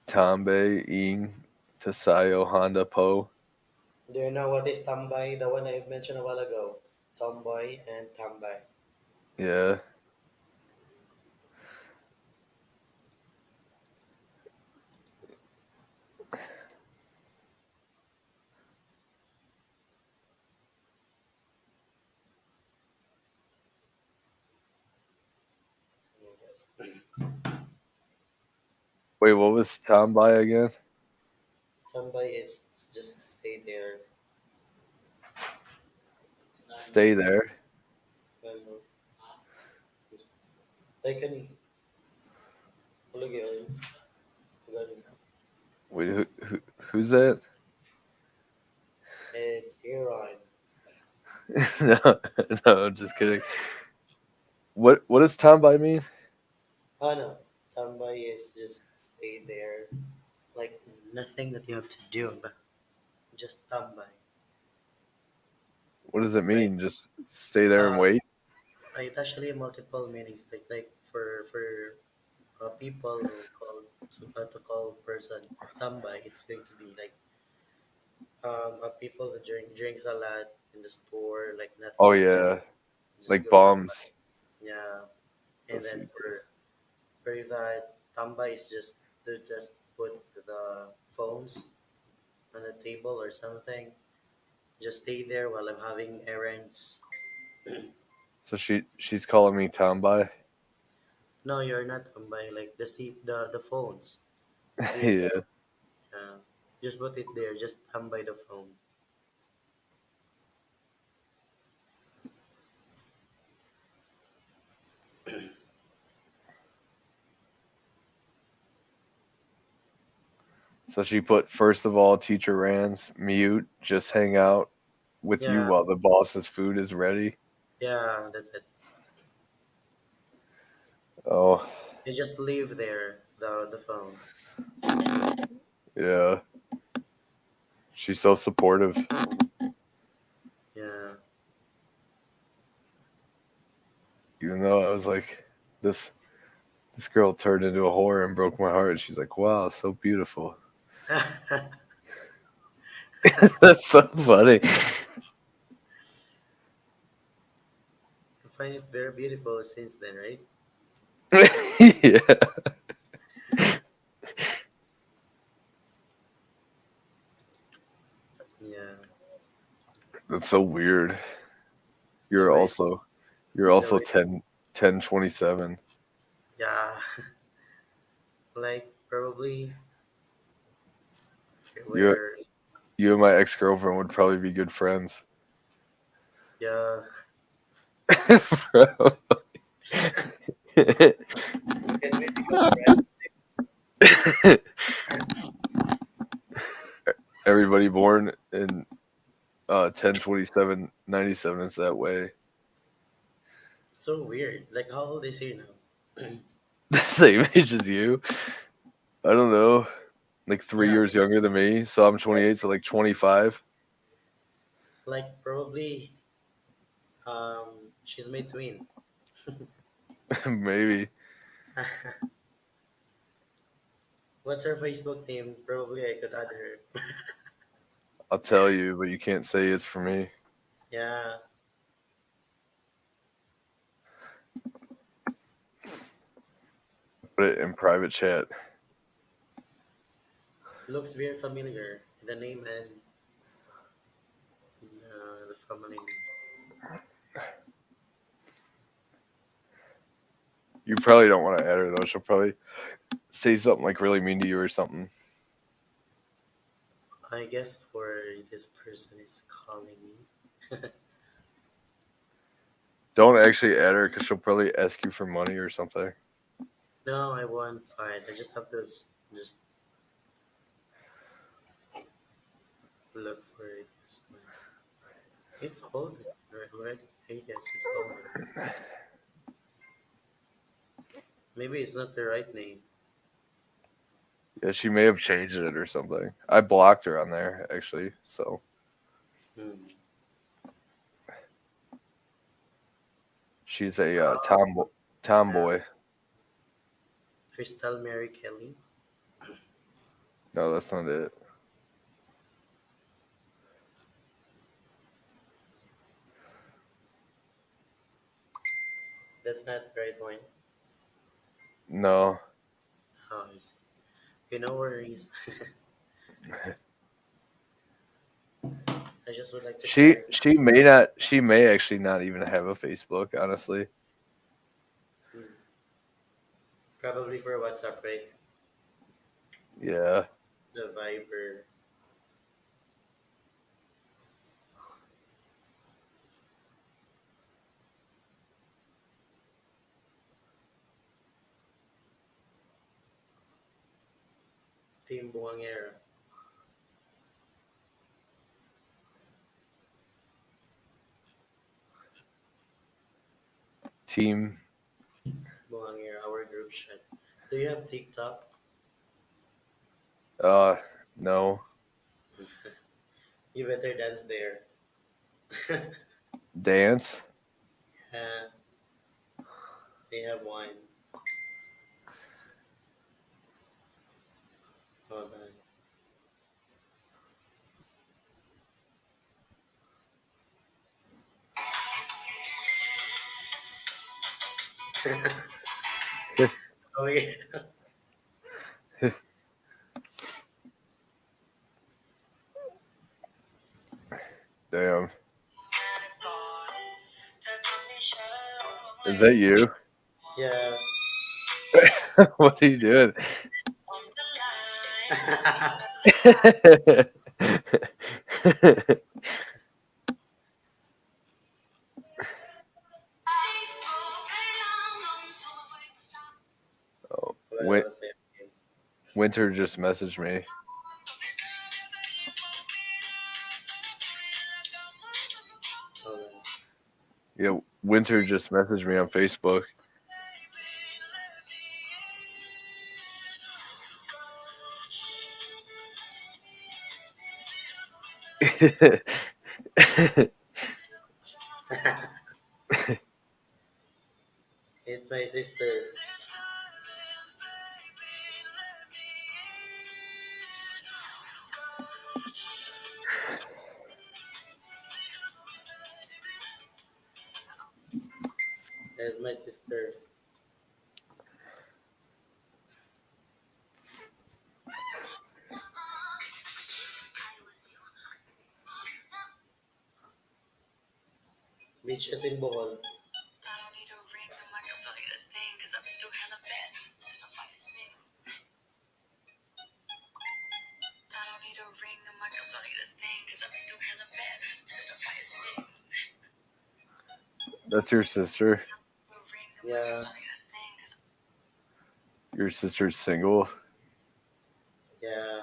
Tambe, Ing, Tasayo, Honda, Po. Do you know what is tambay? The one I mentioned a while ago. Tomboy and tambay. Yeah. Yes. Wait, what was Tombai again? Tambay is just stay there. Stay there. Ano, ay kani, ulagi ay, ganun. Wait, who's that? It's Iran. No, no, I'm just kidding. What does Tombai mean? Ano, tambay is just stay there. Like nothing that you have to do, but just tambay. What does it Like mean? Just stay there and uh, wait? it actually multiple meanings. Like for people who to call person tambay, it's going to be like people who drinks a lot in the store, like nothing Oh to do. yeah. Just like go up. bums. Yeah, and Let's then see. for that tamba is just to just put the phones on a table or something. Just stay there while I'm having errands. So she's calling me Tombai. No, you're not tambay. Like the phones. You Yeah. can just put it there. Just tambay the phone. So she put first of all, teacher Rans mute, just hang out with you Yeah, while the boss's food is ready. yeah, that's it. Oh, You just leave there the phone. yeah. She's so supportive. Yeah. Even though I was like, this girl turned into a whore and broke my heart. She's like, wow, so beautiful. I That's so funny. find it very beautiful since then, right? Yeah. Yeah. That's so weird. Yeah, You're but also you're in a also way, 1027. yeah, like probably You where, you and my ex girlfriend would probably be good friends. yeah, Bro. can we become friends? Everybody born in 1027 is that way. So weird. Like how old is he now? The same age as you. I don't know. Like three Yeah, years younger than me. So I'm like 28, so like 25. probably she's my twin. Maybe. What's her Facebook name? Probably I could add her. I'll tell you, but you can't say it's for me. Yeah, Put it in private chat. looks very familiar. The name and the family name. You probably don't want to add her though. She'll probably say something like really mean to you or something. I guess for this person is calling me. Don't actually add her because she'll probably ask you for money or something. No, I won't fight. I just have to just look for this one. It's old, right? I guess it's older. Maybe it's not the right name. Yeah, she may have changed it or something. I blocked her on there actually. So Hmm. she's a Oh, yeah. tomboy. Crystal Mary Kelly. No, that's not it. That's not the right one. No, Oh, I see. Okay, no worries. I just would like to clarify. she may actually not even have a Facebook. Honestly, Hmm. Probably for WhatsApp, right? yeah. The Viber. Team Buangera. Team. Buangera, our group chat. Do you have TikTok? Uh, no. You better dance there. Dance. Yeah, they have one. Hold on. Oh yeah. Damn. Is that you? Yeah. What are you doing? Oh, What I was saying. Winter just messaged me. Hold on. Yeah, Winter just messaged me on Facebook. It's my sister. That's my sister. Beaches in Bohol. That's your sister. Yeah. Your sister's single. Yeah.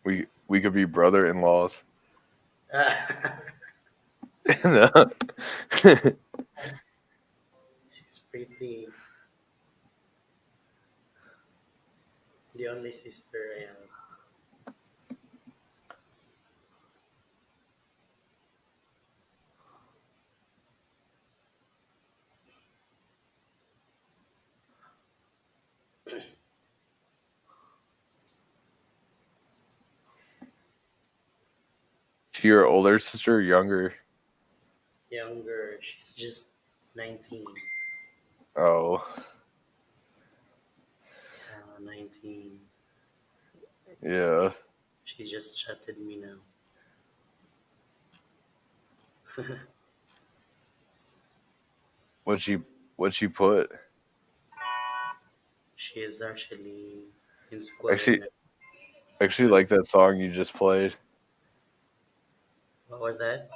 We could be brother-in-laws. No. She's pretty. The only sister I have. She your older sister or younger? Younger. She's just 19. Oh, Yeah, 19. yeah. She just chatted me now. What she what she put? She is actually in school right Actually, now. actually Huh? like that song you just played. What was that?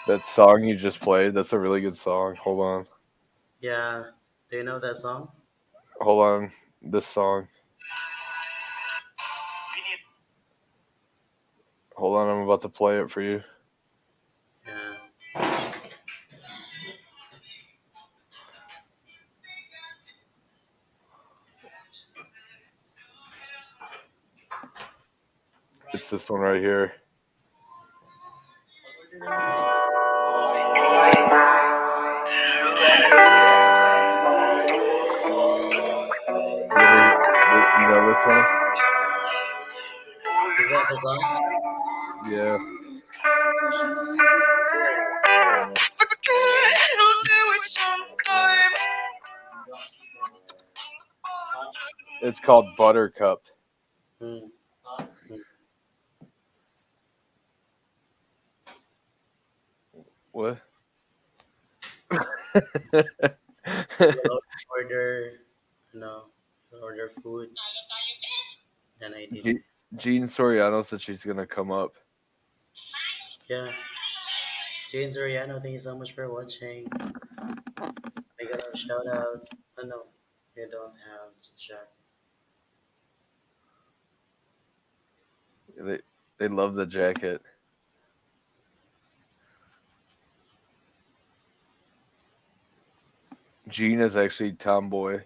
That song you just played. That's a really good song. Hold on. Yeah. Do you know that song? Hold on. This song. Hold on. I'm about to play it for you. Yeah. It's this one right here. You know this one? Is that the song? Yeah. It's called Buttercup. Hmm. Hmm. What? You'll order, no, you'll order food, and I didn't. Jean Soriano said she's gonna come up. Yeah. Jane Soriano, thank you so much for watching. I got a shout out. Oh no, you don't have Jack. They they love the jacket. Jean is actually tomboy.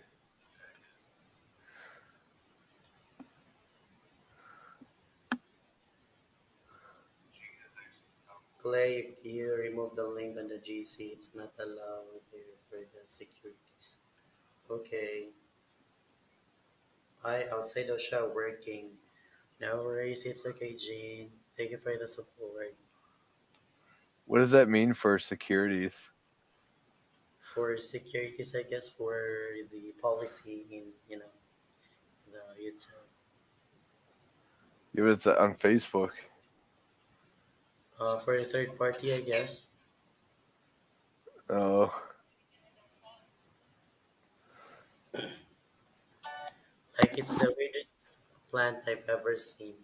Clay, you remove the link on the GC. It's not allowed here for the securities. Okay. I outside the shop working. No worries, it's okay, Jean. Thank you for the support. What does that mean for securities? for securities, I guess, for the policy in the YouTube. It was on Facebook. For a third party, I guess. Oh. Like it's the weirdest plant I've ever seen.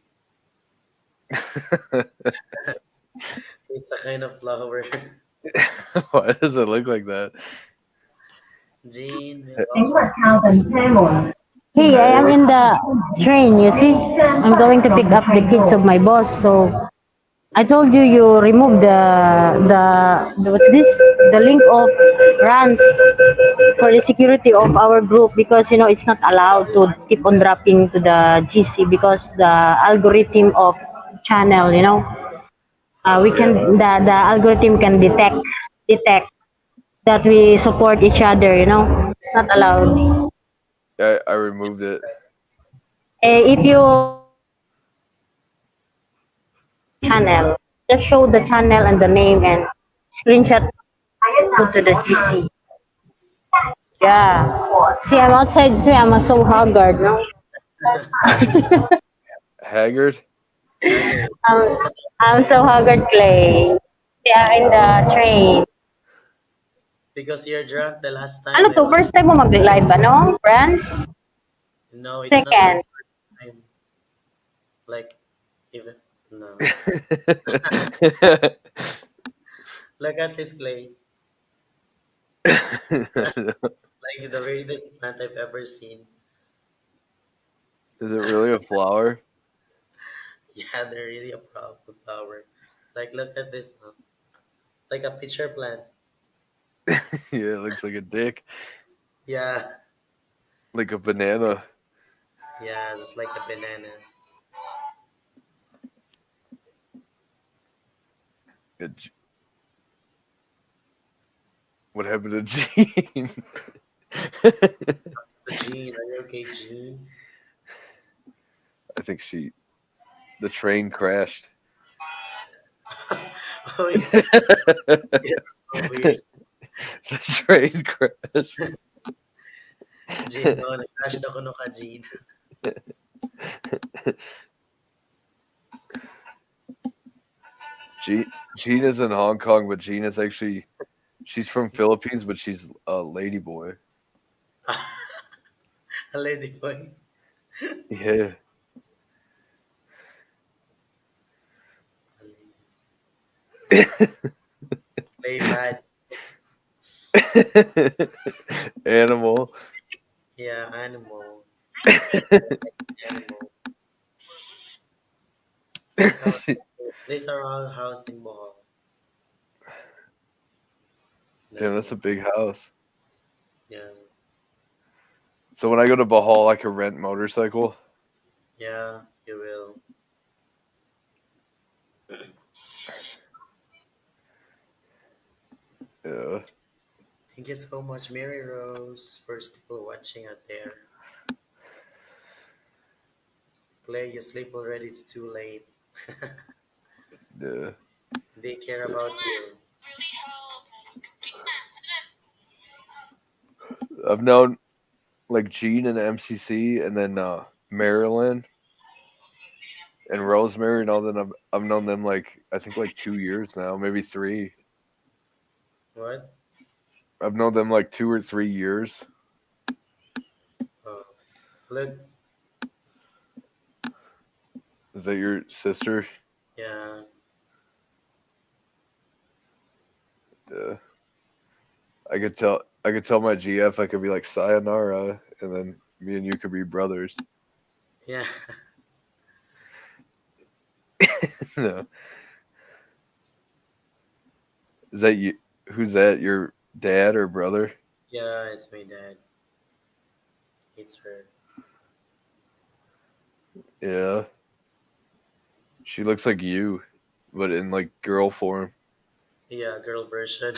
It's a kind of flower. Why does it look like that? Jean, Thank you for Calvin Family. Hey, I am Hey. in the train, you see. I'm going to pick up the kids of my boss. So I told you remove the what's this? The link of runs for the security of our group because it's not allowed to keep on dropping to the GC because the algorithm of channel, we uh, can Yeah. the algorithm can detect that we support each other, It's not allowed. I removed it. If you channel. Just show the channel and the name and screenshot go to the GC. Yeah. See, I'm outside. See, I'm so haggard, no? Haggard? Hagar, I'm, what I'm is so it? haggard, Clay. See, I'm in the train. Because you're drunk the last Ano time I to? was. First time mo mag-live, ano? France? No, it's not my Second. first time. Like, even. No. Look at this clay. Like the weirdest plant I've ever seen. Is it really a flower? Yeah, they're really a powerful flower. Like, look at this. Like a pitcher plant. Yeah, it looks like a dick. Yeah. Like a banana. Yeah, just like a banana. A G- What happened to Gene? The Jean, are you okay, Jean? I think the train crashed. Oh, you're The so weird. train crashed. Jean, no, nag-crash na ko no ka, Jean. Gene is in Hong Kong, but Gene is actually she's from Philippines, but she's a lady boy. A lady boy. Yeah. Play bad. Animal. Yeah, animal. Animal. This our house in Bohol. Damn, that's No. a big house. Yeah. So when I go to Bahal, I can rent motorcycle. Yeah, you will. Yeah. Thank you so much, Mary Rose, for still watching out there. Play, you sleep already, it's too late. Yeah. They care about you. I've known like Gene and MCC, and then Marilyn and Rosemary and all that. I've known them like I think like 2 years now, maybe three. What? I've known them like 2 or 3 years. Oh, look. Is that your sister? Yeah. Yeah. I could tell my GF I could be like sayonara, and then me and you could be brothers. Yeah. No. Is that you? Who's that? Your dad or brother? Yeah, it's my dad. It's her. Yeah. She looks like you, but in like girl form. Yeah, girl version.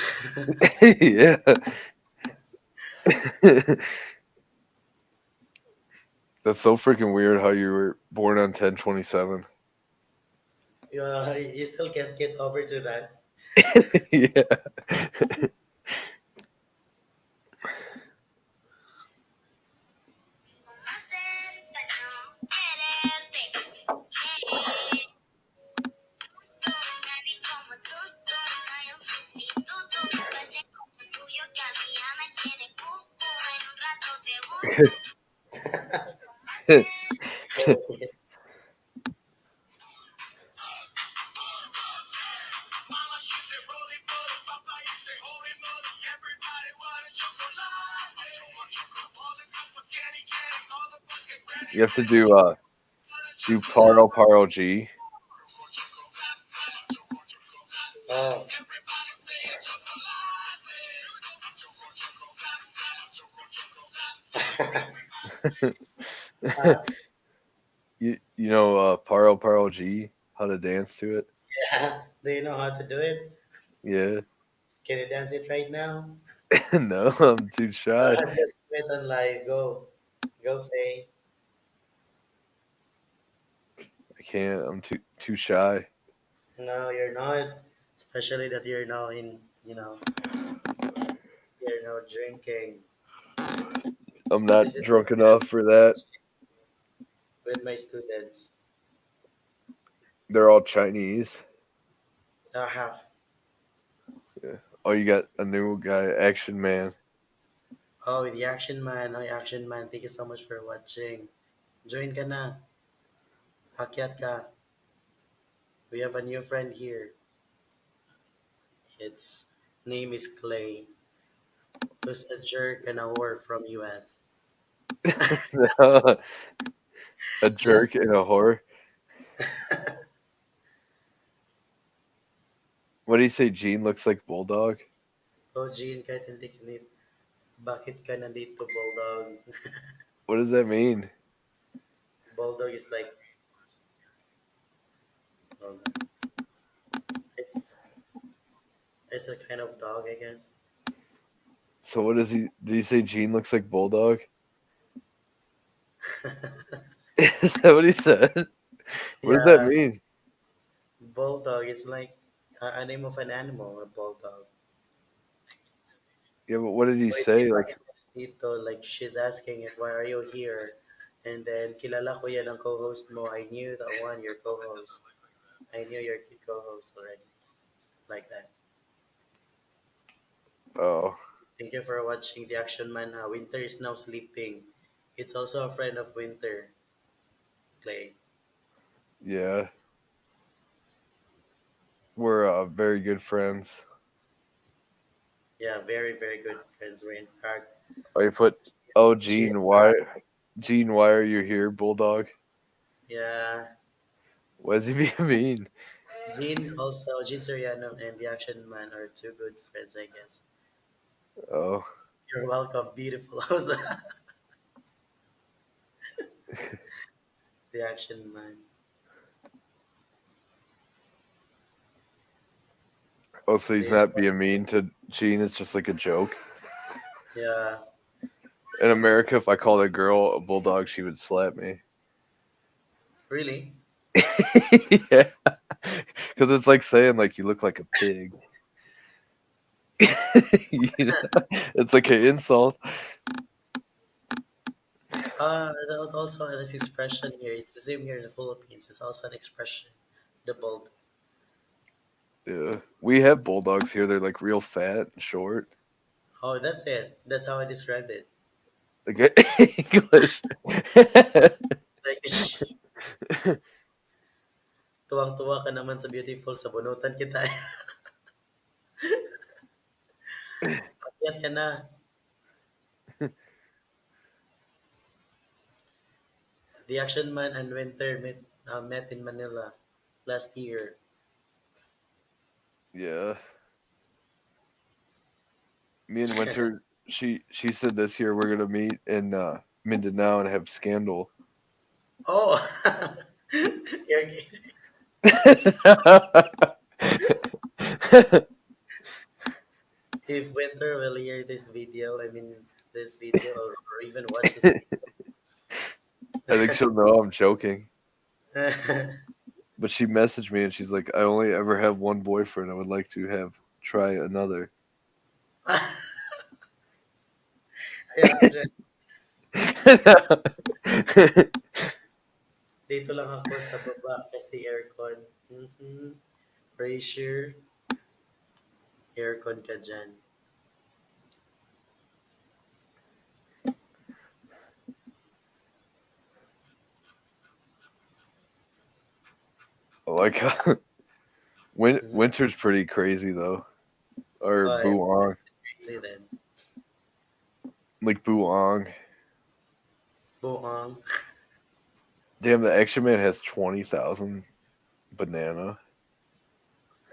Yeah. That's so freaking weird how you were born on 10/27. Yeah, you still can't get over to that. Yeah. So, You have to do Paro Paro G. oh, uh, You know Paro Paro G, how to dance to it? yeah. Do you know how to do it? Yeah. Can you dance it right now? No, I'm too shy. Just do it on live. Go. Go play. I can't. I'm too shy. No, you're not. Especially that you're now in, you're now drinking. I'm This not is what drunk I'm enough for that. with my students. They're all Chinese. Half. Yeah. Oh, you got a new guy, Action Man. Oh, the Action Man. Oh, Action Man. Thank you so much for watching. Join ka na. Hakyat ka. We have a new friend here. Its name is Clay, who's a jerk and a whore from US. A Just, jerk and a whore. What do you say? Gene looks like Bulldog. oh Gene, kahit hindi ka bakit ka nandito, Bulldog? What does that mean? Bulldog is like, hold on. It's, it's a kind of dog, I guess. So what does he? Did he say Gene looks like Bulldog? Is that what he said? What does that Yeah, mean? Bulldog is like a name of an animal, a bulldog. Yeah, but what did he So it's say? Like, bakit ka nandito, like she's asking if why are you here? And then kilala ko yan ang co-host mo. I knew that one, your co-host. I knew your kid co-host already. Stuff like that. oh, Thank you for watching the Action Man. Winter is now sleeping. It's also a friend of Winter, Clay. yeah, we're very good friends. Yeah, very, very good friends. We're in fact, Oh, you put, oh, she, Gene, why are you here, Bulldog? yeah, What does he mean? Gene Soriano and the Action Man are two good friends, I guess. Oh, You're welcome, beautiful. How's that? The Action Man. oh, so Do he's you know not what? being mean to Gene. It's just like a joke. Yeah, In America, if I called a girl a bulldog, she would slap me. really? Yeah, because it's like saying like you look like a pig. You know? It's like an insult. That also an expression here. It's the same here in the Philippines. It's also an expression. The bold. Yeah, we have bulldogs here. They're like real fat and short. Oh, that's it. That's how I described it. Like English. Like, tuwang-tuwa ka naman sa beautiful. Sabunutan kita. Akyat ka na. The Action Man and Winter met in Manila last year. Yeah, me and Winter. She said this year we're gonna meet in Mindanao and have scandal. Oh, you're, if Winter will hear this video, I mean this video, or even watch this I think she'll know I'm joking. video. But she messaged me and she's like, I only ever have one boyfriend. I would like to have try another. I have to try. Dito lang ako sa baba kasi aircon. Mm-hmm. Pressure, aircon ka dyan. I like Mm-hmm. winter's pretty crazy though. Or Oh, yeah, Buong, it's crazy then. like Buong. Buong. Damn, the Action Man has 20,000 banana.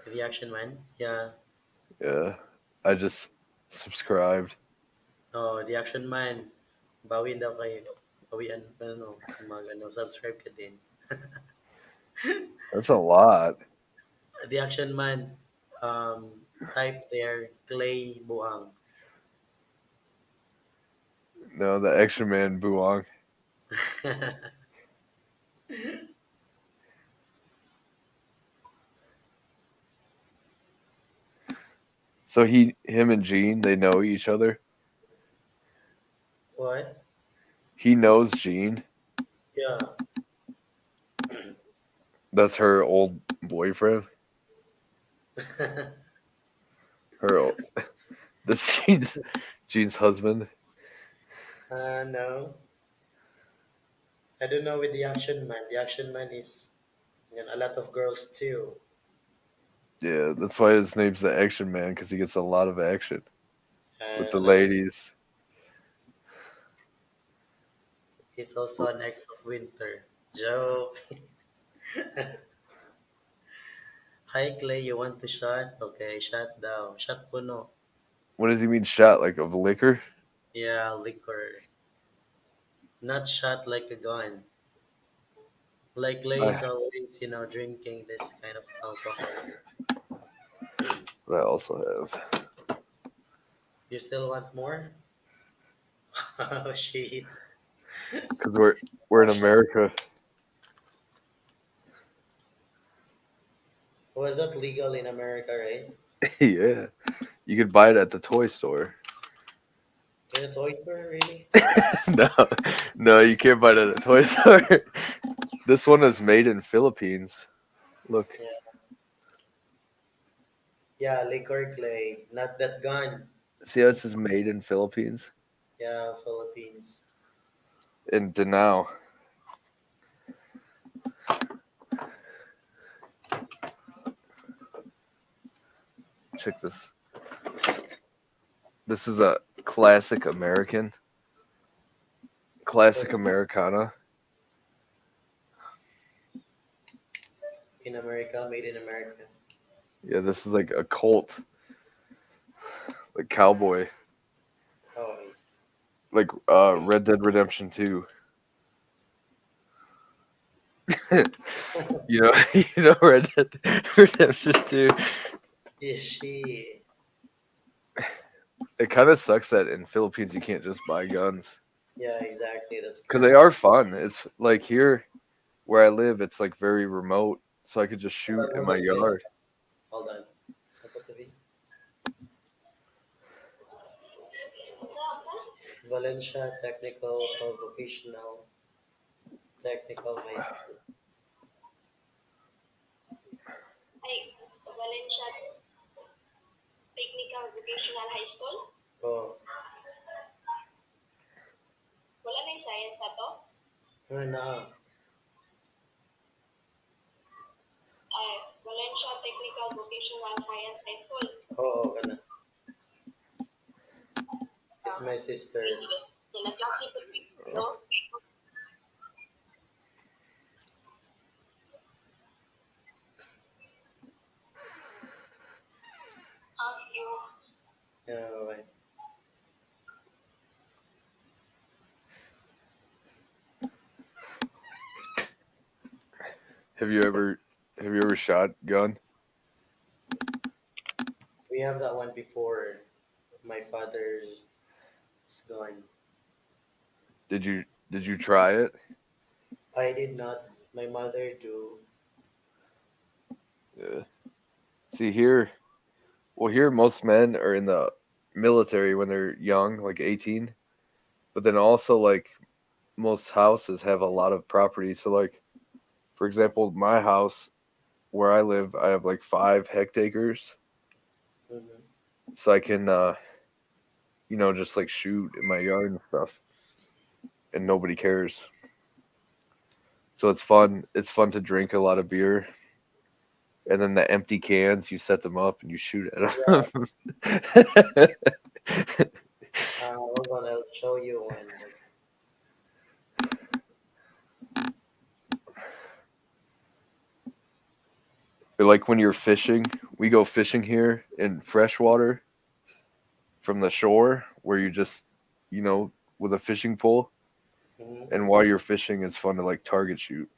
The Action Man. Yeah. Yeah, I just subscribed. Oh, the Action Man. Bawiin daw kayo. Bawian, ano, mag, ano, subscribe ka din. That's a lot. The Action Man. Type there, Clay Buang. No, the Action Man Buong. So him and Jean, they know each other. What? He knows Jean. Yeah. That's her old boyfriend. Her, that's Jean's husband. No. I don't know with the Action Man. The Action Man is a lot of girls too. Yeah, that's why his name's the Action Man because he gets a lot of action with the A lot of. ladies. He's also an ex of Winter. Joke. Hi Clay, you want to shot? Okay, shot daw. Shot puno. What does he mean? Shot like of liquor? Yeah, liquor. Not shot like a gun. Like Clay I, is always, drinking this kind of alcohol. I also have You still want more? Oh shit. because we're in Shot. America. Was that legal in America, right? Yeah, you could buy it at the toy store. In a toy store, really? No, no, you can't buy it at a toy store. This one is made in Philippines. Look, Yeah. Yeah, liquor Clay. Not that gun. see how it says made in Philippines? Yeah, Philippines. In Danao. Check this. This is a classic American, classic What Americana. in America, made in America. Yeah, this is like a cult, like cowboy, Oh, I see. like Red Dead Redemption 2. You know, you know Red Dead Redemption 2. Yeah, she. It kind of sucks that in Philippines you can't just buy guns Yeah, exactly. That's because they correct. are fun. It's like here where I live, it's like very remote, so I could just shoot in Hold my on, Clay. yard. Hold on. What's up, TV? Valencia Technical or Vocational Technical High School. Ay, Valencia Technical Vocational High School. Oh, Wala na yung science na to. na. Ay, Valencia Technical Vocational Science High School. Oo, kana. It's my sister. Sige. Yan ang klase ko. No? You. Yeah, okay. Have you ever have you ever shot gun? We have that one before my father's gone. Did you try it? I did not. My mother do. Yeah. See here, well here most men are in the military when they're young, like 18, but then also like most houses have a lot of property. So like for example, my house where I live, I have like 5 hectares, Mm-hmm. so I can just like shoot in my yard and stuff, and nobody cares. So it's fun. It's fun to drink a lot of beer. and then the empty cans you set them up and you shoot at Yeah. them. Hold on, I'll show you one. Like, Like when you're fishing, we go fishing here in freshwater from the shore where you just, with a fishing pole. mhm. And while you're fishing, it's fun to like target shoot.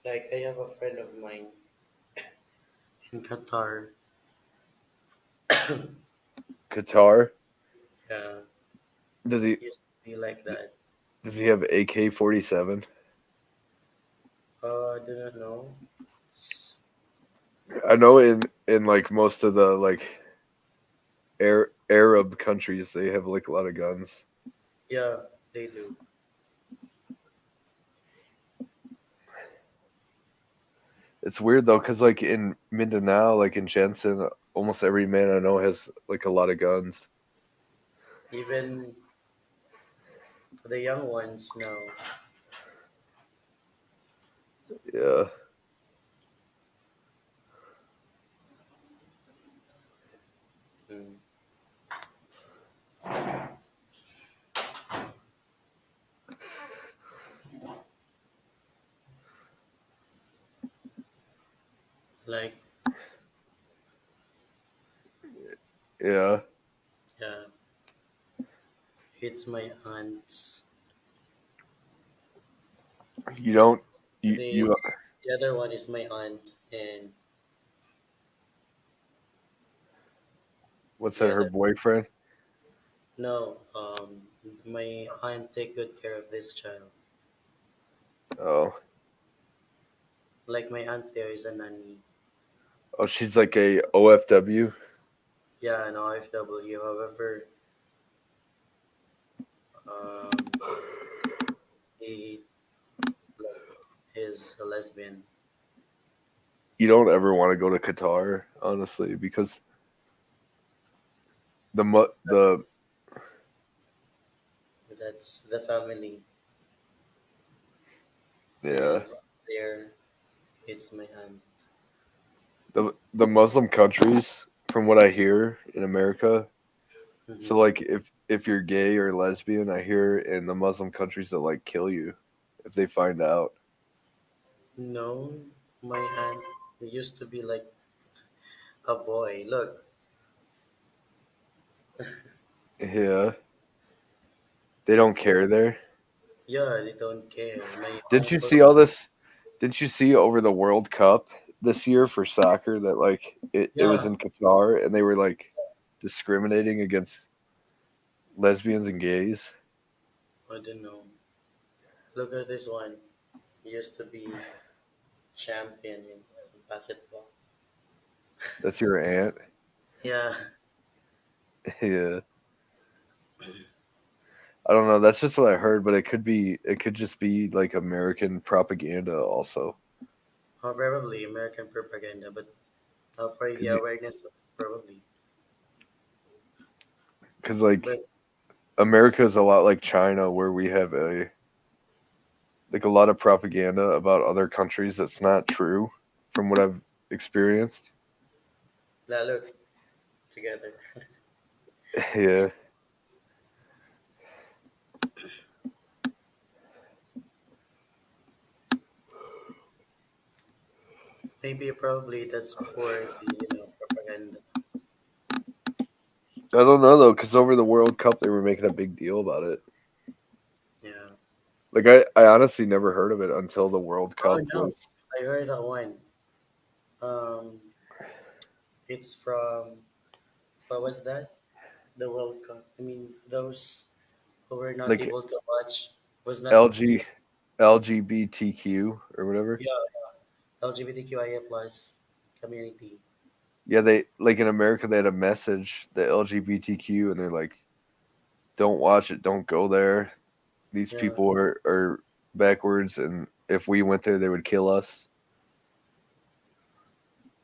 Like I have a friend of mine in Qatar. Qatar, Yeah, does he used to be like that. does he have AK-47? I do not know. I know in like most of the like Arab countries they have like a lot of guns. Yeah, they do. It's weird though, cause like in Mindanao, like in Jensen, almost every man I know has like a lot of guns. Even the young ones now. Yeah, Mm. Like, yeah. yeah, it's my aunt's. You don't I you think you the other one is my aunt, and what's that? the Her other boyfriend? no, my aunt take good care of this child. Oh, Like my aunt there is a nanny. oh, she's like a OFW. Yeah, an OFW. However, um, he like is a lesbian. You don't ever want to go to Qatar, honestly, because the That's the family. yeah And there, it's my aunt. the Muslim countries, from what I hear in America. So Hmm. like if you're gay or lesbian, I hear in the Muslim countries that like kill you if they find out. No, my aunt used to be like a boy. Look, Yeah, they don't it's care there. yeah, they don't care. My Didn't aunt you was see all this? Didn't you see over the World Cup this year for soccer that like it was yeah, in Qatar and they were like discriminating against lesbians and gays? I don't know. Look at this one. He used to be champion in basketball. That's your aunt. Yeah, Yeah. I don't know. That's just what I heard, but it could just be like American propaganda also. probably American propaganda, but for the Cause, awareness of probably. cause like But America is a lot like China, where we have a lot of propaganda about other countries that's not true, from what I've experienced. now look together. Yeah, Maybe probably that's for the propaganda. I don't know though, cause over the World Cup they were making a big deal about it. Yeah. Like I honestly never heard of it until the World Oh Cup no, was I heard that one. Um, it's from what was that? The World Cup. I mean, those who were not like able to watch was not the LG LGBTQ or whatever. yeah LGBTQIA plus community. Yeah, they like in America they had a message, the LGBTQ, and they're like, don't watch it, don't go there. These Yeah. people are backwards, and if we went there, they would kill us.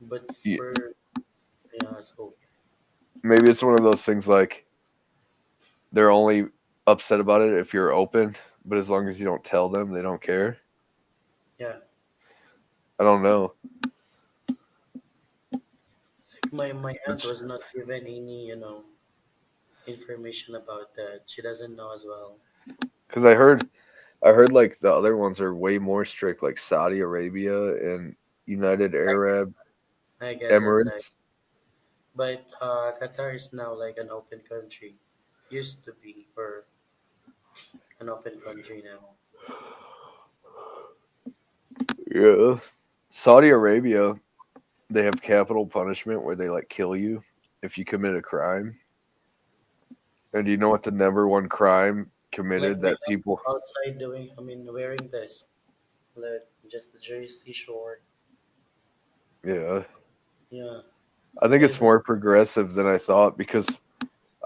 But Y- for yeah, so Maybe it's one of those things like they're only upset about it if you're open, but as long as you don't tell them, they don't care. yeah, I don't know. like my aunt Which was not given any information about that. She doesn't know as well. because I heard like the other ones are way more strict, like Saudi Arabia and United I Arab I guess it's Emirates. but Qatar is now like an open country. Used to be or an open country now. Yeah. Saudi Arabia, they have capital punishment where they like kill you if you commit a crime. And do you know what the number one crime Like committed me that people? outside doing, I mean, wearing this, like just the jersey short. Yeah. Yeah, I think what it's is it? more progressive than I thought because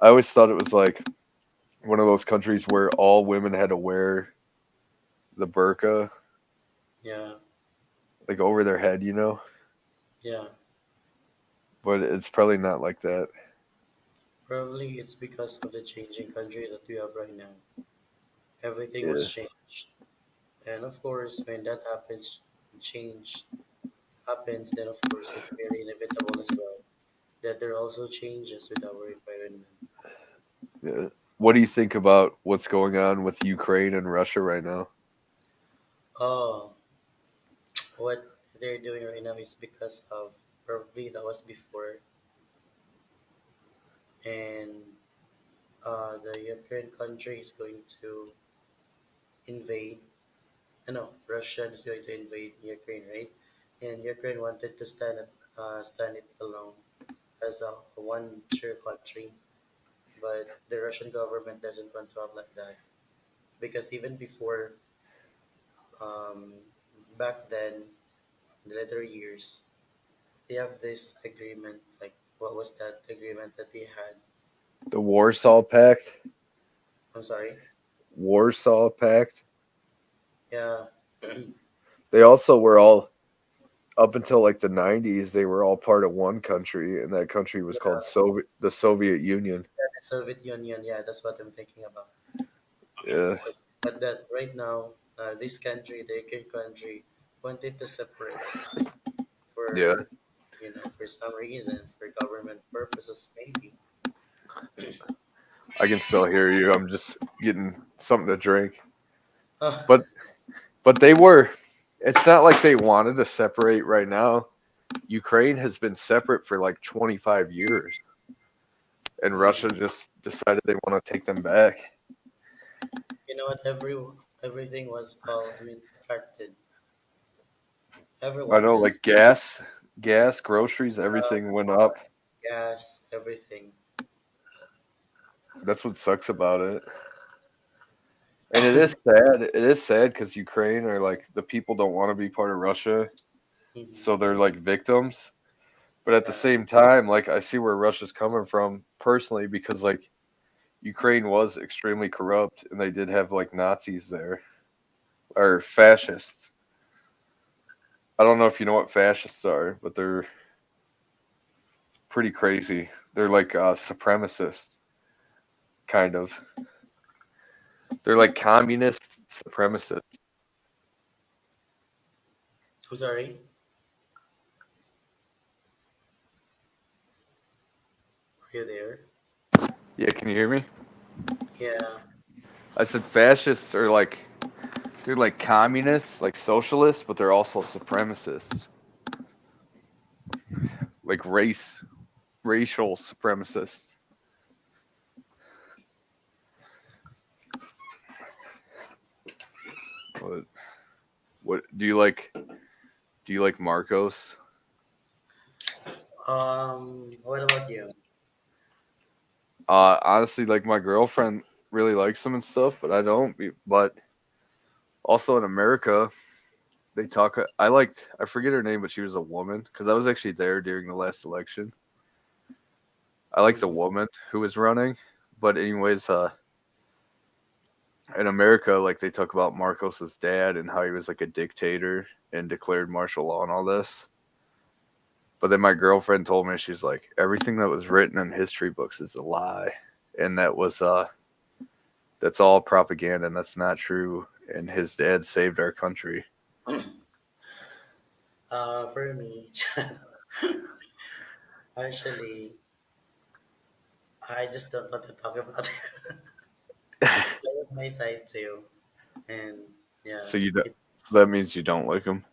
I always thought it was like one of those countries where all women had to wear the burqa Yeah, like over their head, you know? yeah. But it's probably not like that. Probably it's because of the changing country that we have right now. Everything Yeah. was changed, and of course, when that happens, change happens. Then of course, it's very inevitable as well that there are also changes with our environment. Yeah. What do you think about what's going on with Ukraine and Russia right now? Oh, what they're doing right now is because of probably that was before, and the Ukraine country is going to invade. No, Russia is going to invade Ukraine, right? And Ukraine wanted to stand it alone as a one sure country, but the Russian government doesn't want to have like that because even before, um, back then, the later years, they have this agreement. Like, what was that agreement that they had? The Warsaw Pact? I'm sorry. Warsaw Pact? Yeah, They also were all up until like the 90s, they were all part of one country and that country was called yeah, the Soviet Union. the Soviet Union. Yeah, that's what I'm thinking about. Yeah. So, but that right now, this country, the Ukraine country, wanted to separate Yeah. for, for some reason, for government purposes, maybe. I can still hear you. I'm just getting something to drink. Oh, But they were it's not like they wanted to separate right now. Ukraine has been separate for like 25 years and Russia mm. just decided they want to take them back. You know what? Everything was all, I mean, affected. I Everyone know is like gas, groceries, everything went up. gas, everything. That's what sucks about it. And it is sad. It is sad because Ukraine are like the people don't want to be part of Russia, so Hmm. they're like victims. But at the Yeah, same time, like I see where Russia's coming from personally because like Ukraine was extremely corrupt and they did have like Nazis there or fascists. I don't know if you know what fascists are, but they're pretty crazy. They're like supremacists, kind of. They're like communist supremacists. I'm sorry. Are you there? Yeah, can you hear me? Yeah. I said fascists are like they're like communists, like socialists, but they're also supremacists, like racial supremacists. What, what do you like Marcos? What about you? Honestly, like my girlfriend really likes them and stuff, but I don't. But also in America, they talk. I forget her name, but she was a woman because I was actually there during the last election. I like the Hmm. woman who was running, but anyways, in America, like they talk about Marcos's dad and how he was like a dictator and declared martial law and all this. But then my girlfriend told me, she's like, everything that was written in history books is a lie, and that's all propaganda, and that's not true. And his dad saved our country. For me, actually, I just don't want to talk about it. I have my side too, and yeah, So you do, it's so that means you don't like him.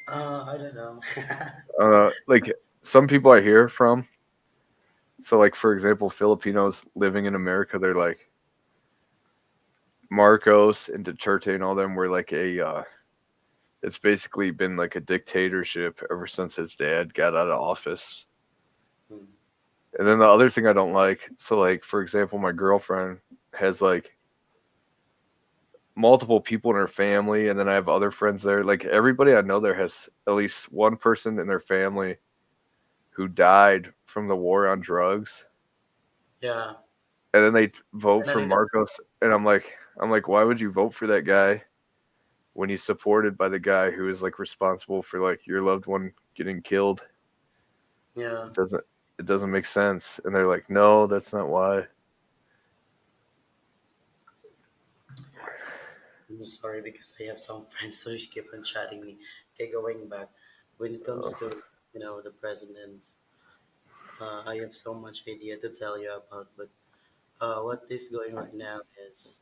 I don't know. Like some people I hear from. So like for example, Filipinos living in America, they're like Marcos and Duterte and all them were like a. It's basically been like a dictatorship ever since his dad got out of office. Hmm. And then the other thing I don't like, so like for example, my girlfriend has like multiple people in her family, and then I have other friends there. Like everybody I know there has at least one person in their family who died from the war on drugs, Yeah, and then they vote for definitely the Marcos, and I'm like, why would you vote for that guy when he's supported by the guy who is like responsible for like your loved one getting killed? yeah. It doesn't make sense. And they're like, no, that's not why. I'm sorry because I have some friends who keep on chatting me. Okay, going back, when it comes to the presidents, I have so much idea to tell you about, but what is going right now is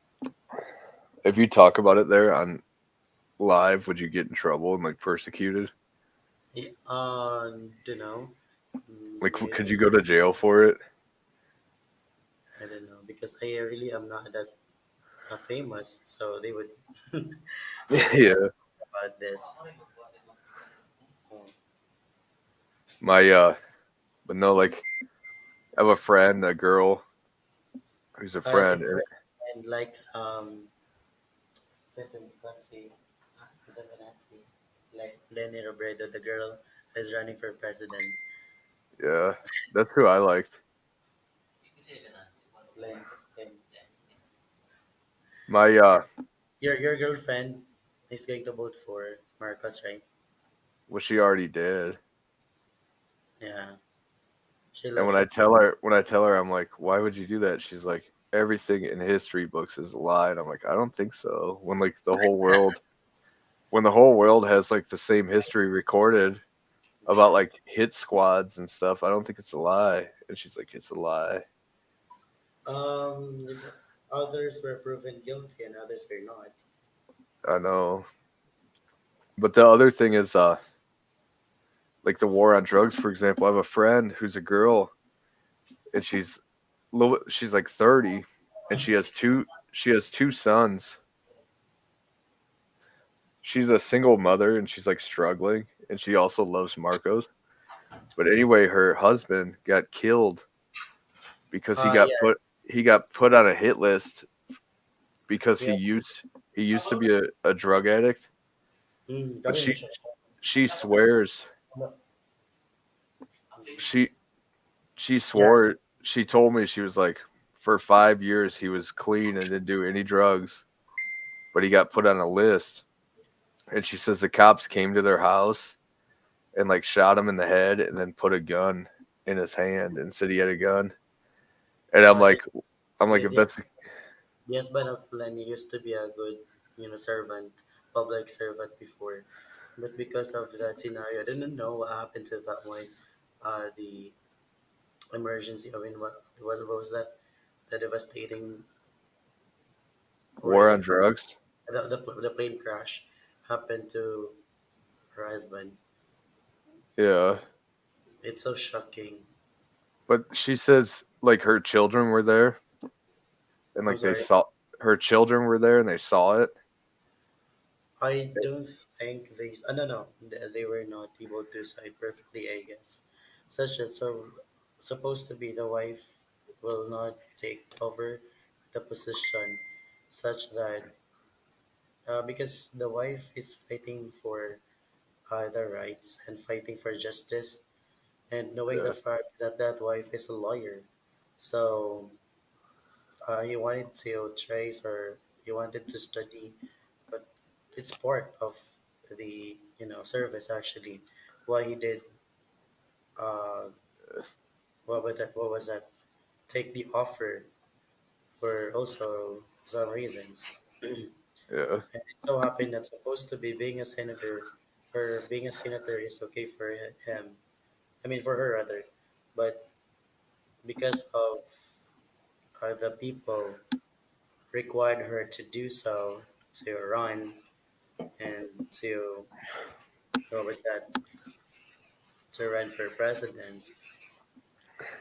If you talk about it there on live, would you get in trouble and like persecuted? you know, Like, maybe could you go to jail for it? I don't know because I really am not that famous, so they would they would not Yeah. know about this. My but no, like I have a friend, a girl who's a friend. This friend likes let's see, like Lenny Robredo, the girl who's running for president. Yeah, that's who I liked. Len, Len. My Your girlfriend is going to vote for Marcos, right? well, she already did. Yeah, she And loves. when I tell her, I'm like, why would you do that? She's like, everything in history books is a lie. And I'm like, I don't think so. When the whole world has like the same history recorded about like hit squads and stuff, I don't think it's a lie. And she's like, it's a lie. Others were proven guilty and others were not. I know. But the other thing is, like the war on drugs, for example. I have a friend who's a girl, and she's like 30, and she has two sons. She's a single mother, and she's like struggling, and she also loves Marcos. But anyway, her husband got killed because Yeah, he got put on a hit list because yeah. he used to be a drug addict. But Gawin mo siya. she swears she she Yeah. swore she told me, she was like, for 5 years he was clean and didn't do any drugs, but he got put on a list. And she says the cops came to their house and like shot him in the head and then put a gun in his hand and said he had a gun. And The, I'm like, the, if the, that's the husband of Lenny used to be a good, servant, public servant before. But because of that scenario, I didn't know what happened to that one. The emergency, I mean, what was that? The devastating, war where on drugs. the plane crash happened to her husband. Yeah. It's so shocking. But she says like her children were there and I'm like they sorry. saw her children were there and they saw it. I don't think they. No, no, they were not able to decide perfectly. I guess, such that supposed to be the wife will not take over the position, such that because the wife is fighting for the rights and fighting for justice, and knowing the Yeah. fact that that wife is a lawyer, so he wanted to trace or he wanted to study, but it's part of the service actually. Why he did uh what was that? Take the offer for also some reasons. Yeah, And it so happened that supposed to be being a senator or being a senator is okay for him. I mean for her rather, but because of the people required her to do so to run and to what was that to run for president.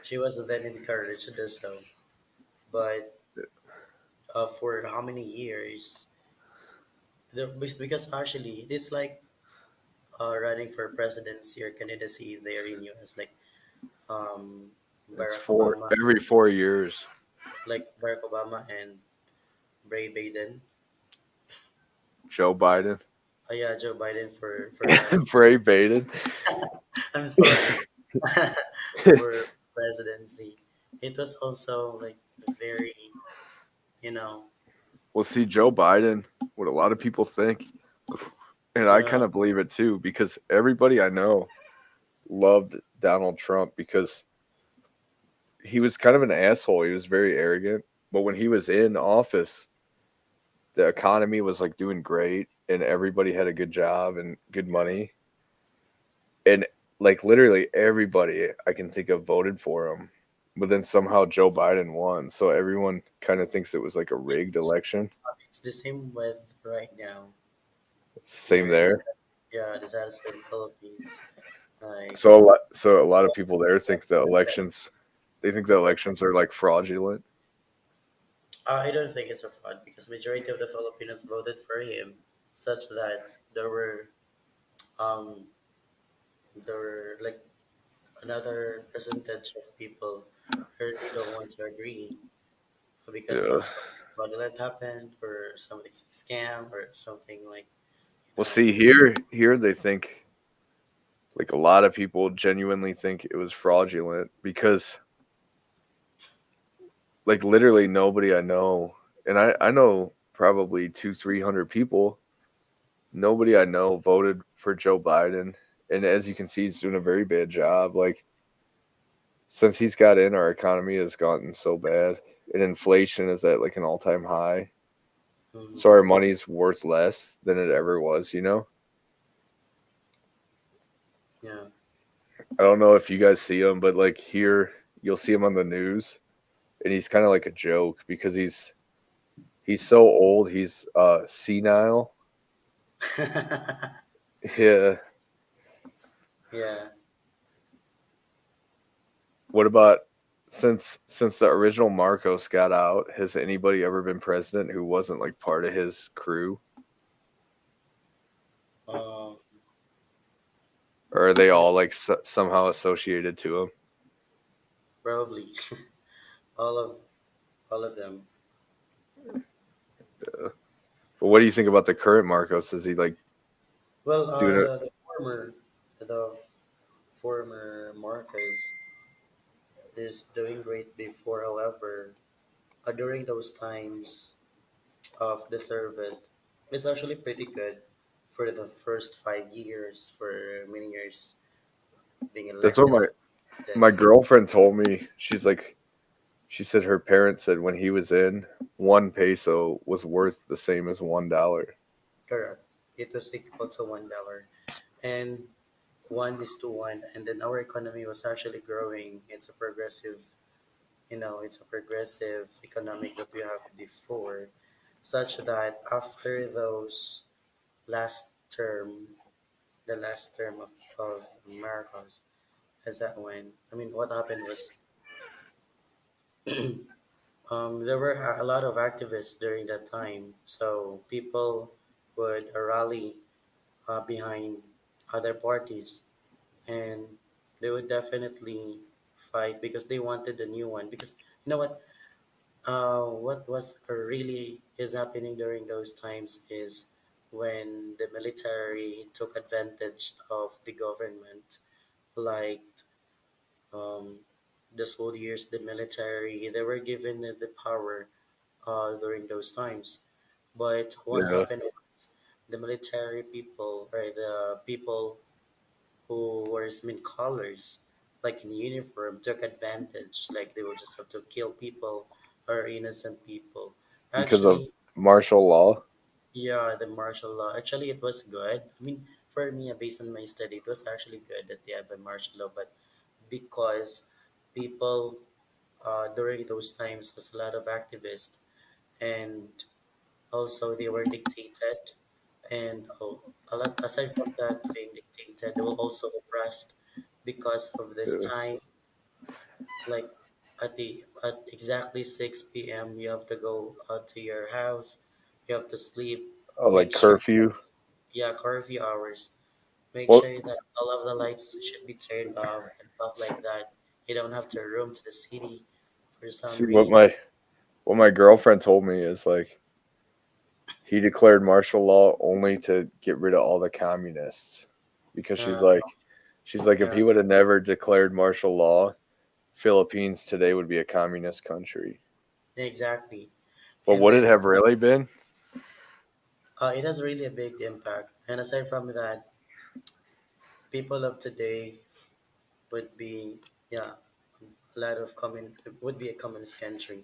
She was then encouraged to do so, but for how many years? Because actually, it's like running for presidency or candidacy there in US, it's Barack four Obama, every 4 years. And Bray Biden. Joe Biden, Oh yeah, Joe Biden for running. Bray Biden. I'm sorry, for presidency. It was also like very, you know, Well, see, Joe Biden, what a lot of people think, and I yeah, kind of believe it too, because everybody I know loved Donald Trump because he was kind of an asshole. He was very arrogant, but when he was in office, the economy was like doing great, and everybody had a good job and good money, and like literally everybody I can think of voted for him. But then somehow Joe Biden won, so everyone kind of thinks it was like a rigged it's election. it's the same with right now Same here in there. the status in Philippines. Like So a lot of people there think the elections they think the elections are like fraudulent. I don't think it's a fraud because majority of the Filipinos voted for him, such that um there were like another percentage of people who really don't want to agree because Yeah. of something fraudulent happened or something scam or something like you Well, know see here they think like a lot of people genuinely think it was fraudulent because like literally nobody I know, and I know probably 200-300 people. Nobody I know voted for Joe Biden, and as you can see, he's doing a very bad job. Like since he's got in, our economy has gotten so bad, and inflation is at like an all-time high. mm, So our money's worth less than it ever was. yeah. I don't know if you guys see him, but like here, you'll see him on the news, and he's kind of like a joke because he's so old. He's senile. Yeah. Yeah. What about since the original Marcos got out? Has anybody ever been president who wasn't like part of his crew, um or are they yeah, all like somehow associated to him? probably all of all of them. But what do you think about the current Marcos? Is he like Well, doing it? the former Marcus is doing great before. However, during those times of the service, it's actually pretty good for the first 5 years, for many years being That's what elected my as my president. girlfriend told me. She said her parents said when he was in, 1 peso was worth the same as $1. Correct. It was equal to $1, and 1:1, and then our economy was actually growing. It's a progressive economic that we have before, such that after those last term, the last term of Marcos, is that when I mean what happened was there were a lot of activists during that time, so people would rally behind other parties, and they would definitely fight because they wanted a new one. Because you know what was really is happening during those times is when the military took advantage of the government, like um, the soldiers, the military, they were given the power during those times. But what Yeah, happened was the military people or the people who were in colors, like in uniform, took advantage. Like they will just have to kill people or innocent people. because of Actually, martial law. yeah, the martial law. Actually, it was good. I mean, for me, based on my study, it was actually good that they have a martial law. But because people during those times was a lot of activists, and also they were dictated, and a lot aside from that being dictated, they were also oppressed because of this Yeah. time. Like at exactly 6 p.m., you have to go out to your house. You have to sleep. Oh, like Make sure, curfew. yeah, curfew hours. Make What? sure that all of the lights should be turned off and stuff like that. You don't have to roam to the city for some See what reason. my girlfriend told me is like he declared martial law only to get rid of all the communists because Uh, she's like if yeah, he would have never declared martial law, Philippines today would be a communist country. exactly. But And would it then have really been? it has really a big impact. And aside from that, people of today would be, yeah, a lot of would be a communist country,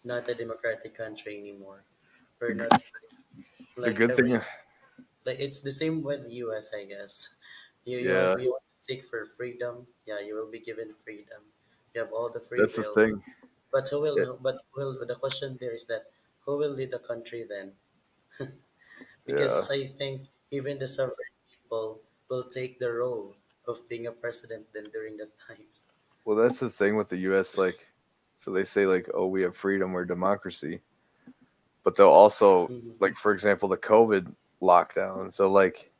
not a democratic country anymore. We're The, not free. the Like good thing, every like it's the same with U.S. I guess. yeah, You want to seek for freedom. Yeah, you will be given freedom. You have all the free that's the will. thing. But Yeah, the question there is that who will lead the country then? yeah. Because I think even the sovereign people will take the role of being a president then during those times. Well, that's the thing with the U.S. Like, so they say like, oh, we have freedom, we're democracy, but they'll also Mhm. like, for example, the COVID lockdown. So like,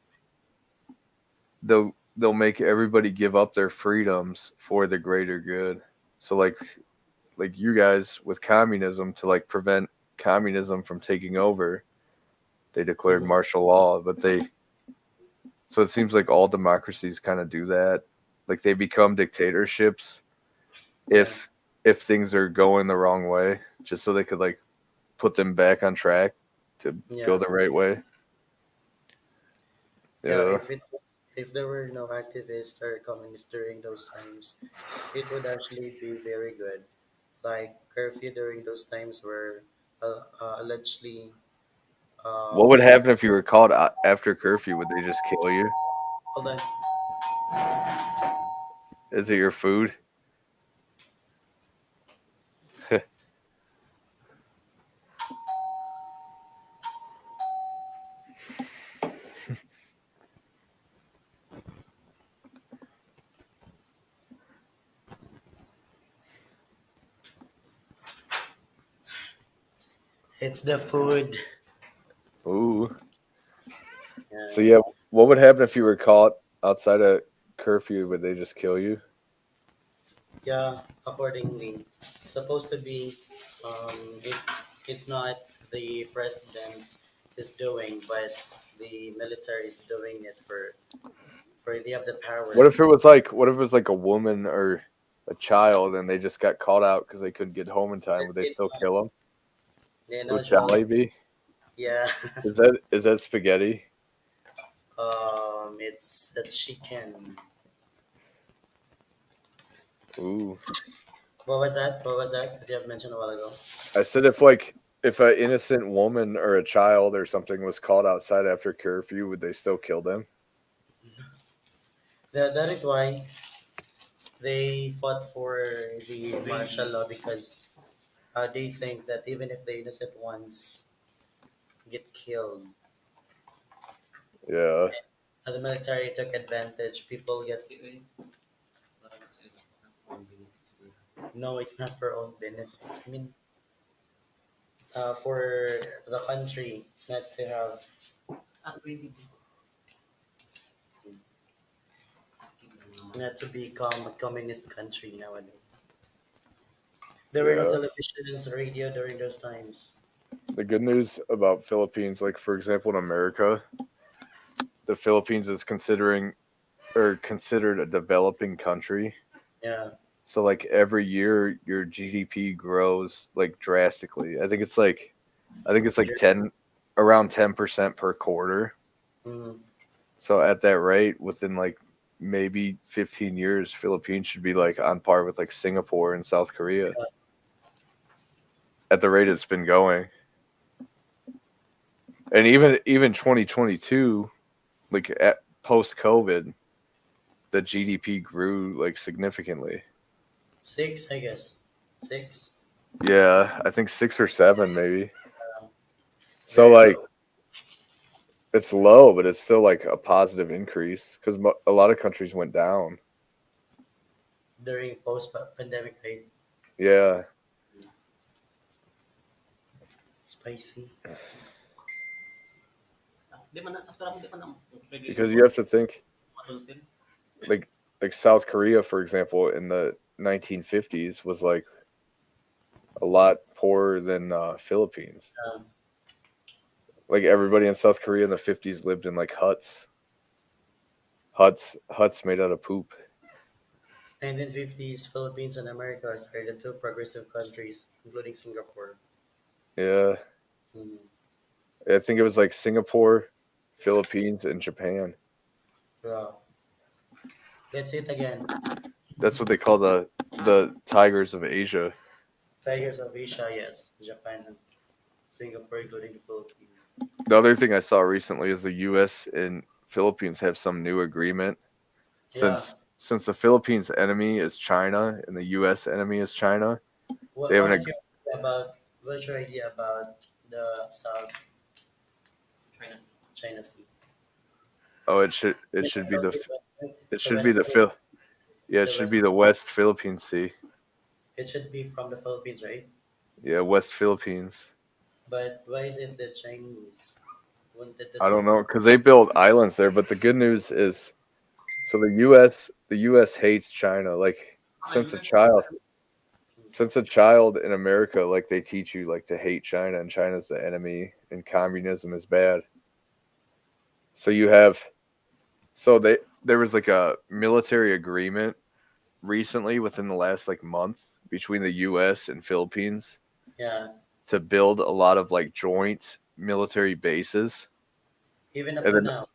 they'll make everybody give up their freedoms for the greater good. So like you guys with communism to like prevent communism from taking over, they declared Mhm. martial law, but they so it seems like all democracies kind of do that. Like they become dictatorships Yeah, if things are going the wrong way, just so they could like put them back on track to go yeah, the right way. yeah. Yeah. If there were no activists or communists during those times, it would actually be very good. Like curfew during those times were allegedly What would um happen if you were called after curfew? Would they just kill you? hold on. Is it your food? It's the food. Ooh. So Yeah, yeah, what would happen if you were caught outside of curfew? Would they just kill you? yeah. Accordingly, supposed to be um it, it's not the president is doing, but the military is doing it for they have the power. What if it was like a woman or a child and they just got caught out because they couldn't get home in time? Would they It's still not, kill them? you Would know, Joel. Jollibee? Yeah. Is that spaghetti? It's a chicken. Ooh. What was that? What was that you have mentioned a while ago? I said if an innocent woman or a child or something was caught outside after curfew, would they still kill them? That is why they fought for the martial law because they think that even if the innocent ones get killed, Yeah. the military took advantage. People get no, it's not for own benefit. I mean, for the country not to have not to become a communist country nowadays. There were no Yeah. televisions, radio during those times. The good news about Philippines, like for example in America, the Philippines is considered a developing country. Yeah. So like every year your GDP grows like drastically. I think it's like Ger- 10 around 10% per quarter. mm, So at that rate, within like maybe 15 years, Philippines should be like on par with like Singapore and South Korea yeah, at the rate it's been going. And even 2022, like at post COVID, the GDP grew like significantly. six, I guess. Six. Yeah, I think 6 or 7 maybe. Um, So very like low it's low, but it's still like a positive increase because a lot of countries went down. during post pandemic, right? Yeah, Spicy. because you have to think like South Korea, for example, in the 1950s was like a lot poorer than Philippines. Um, Like everybody in South Korea in the 50s lived in like huts made out of poop. 1950s, Philippines and America are the two progressive countries, including Singapore. Yeah, Mm. I think it was like Singapore, Philippines, and Japan. Wow. Let's it again. That's what they call the tigers of Asia. Tigers of Asia, yes. Japan and Singapore, including the Philippines. The other thing I saw recently is the U.S. and Philippines have some new agreement Yeah. since the Philippines enemy is China and the U.S. enemy is China. They What have an What's your idea about what's your idea about the South China Sea? oh it should be it The should be West the Phil yeah it the should West be the West Philippine Sea. it should be from the Philippines, right? Yeah, West Philippines. But why is it the Chinese wanted the I don't two? know because they built islands there, but the good news is so the U.S. hates China. Like since a child since a child in America, like they teach you like to hate China and China's the enemy and communism is bad. So you have so they there was like a military agreement recently within the last like month between the US and Philippines Yeah. to build a lot of like joint military bases. Even up And to then now,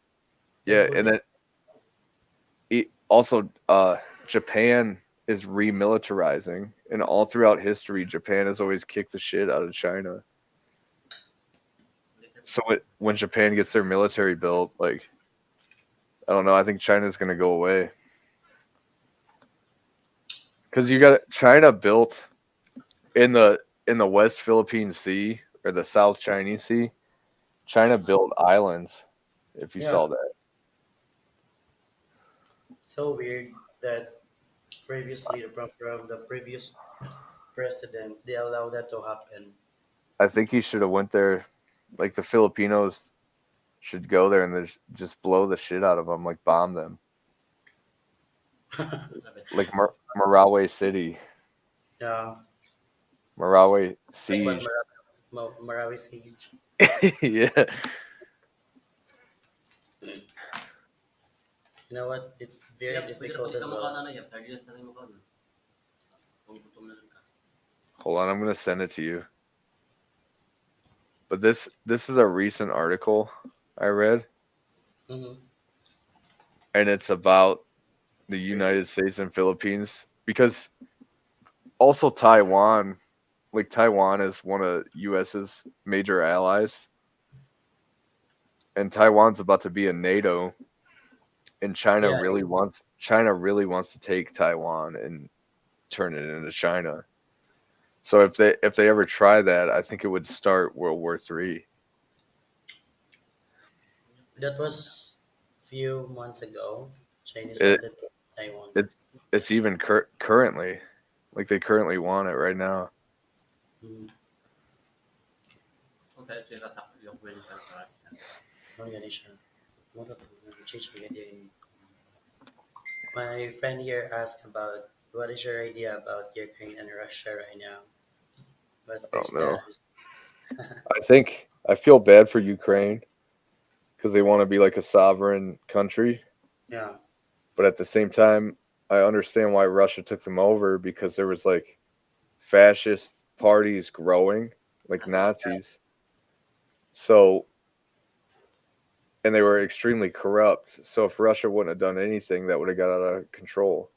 they yeah, put and it. then also Japan is remilitarizing and all throughout history Japan has always kicked the shit out of China. So when Japan gets their military built, like I don't know, I think China's going to go away cuz you got China built in the West Philippine Sea or the South Chinese Sea. China built islands if you Yeah. saw that. So weird that previously from the previous president they allowed that to happen. I think he should have went there like the Filipinos should go there and just blow the shit out of them, like bomb them, like Marawi City, Yeah. Marawi Like what siege. Marawi Siege. Yeah, You know what? It's very difficult as well. hold on, I'm gonna send it to you. But this is a recent article I read, Mm-hmm. and it's about the United States and Philippines because also Taiwan, like Taiwan is one of US's major allies, and Taiwan's about to be in NATO, and Yeah. China really wants to take Taiwan and turn it into China. So if they ever try that, I think it would start World War III. That was few months ago. Chinese It wanted Taiwan. it it's even currently, like they currently want it right now. Mm. Ano yan siya? Mura to. Change maganda. My friend here asked about what is your idea about Ukraine and Russia right now? What's I their don't know. status? I feel bad for Ukraine because they want to be like a sovereign country, Yeah. but at the same time, I understand why Russia took them over because there was like fascist parties growing, like Nazis. So, and they were extremely corrupt. So if Russia wouldn't have done anything, that would have got out of control.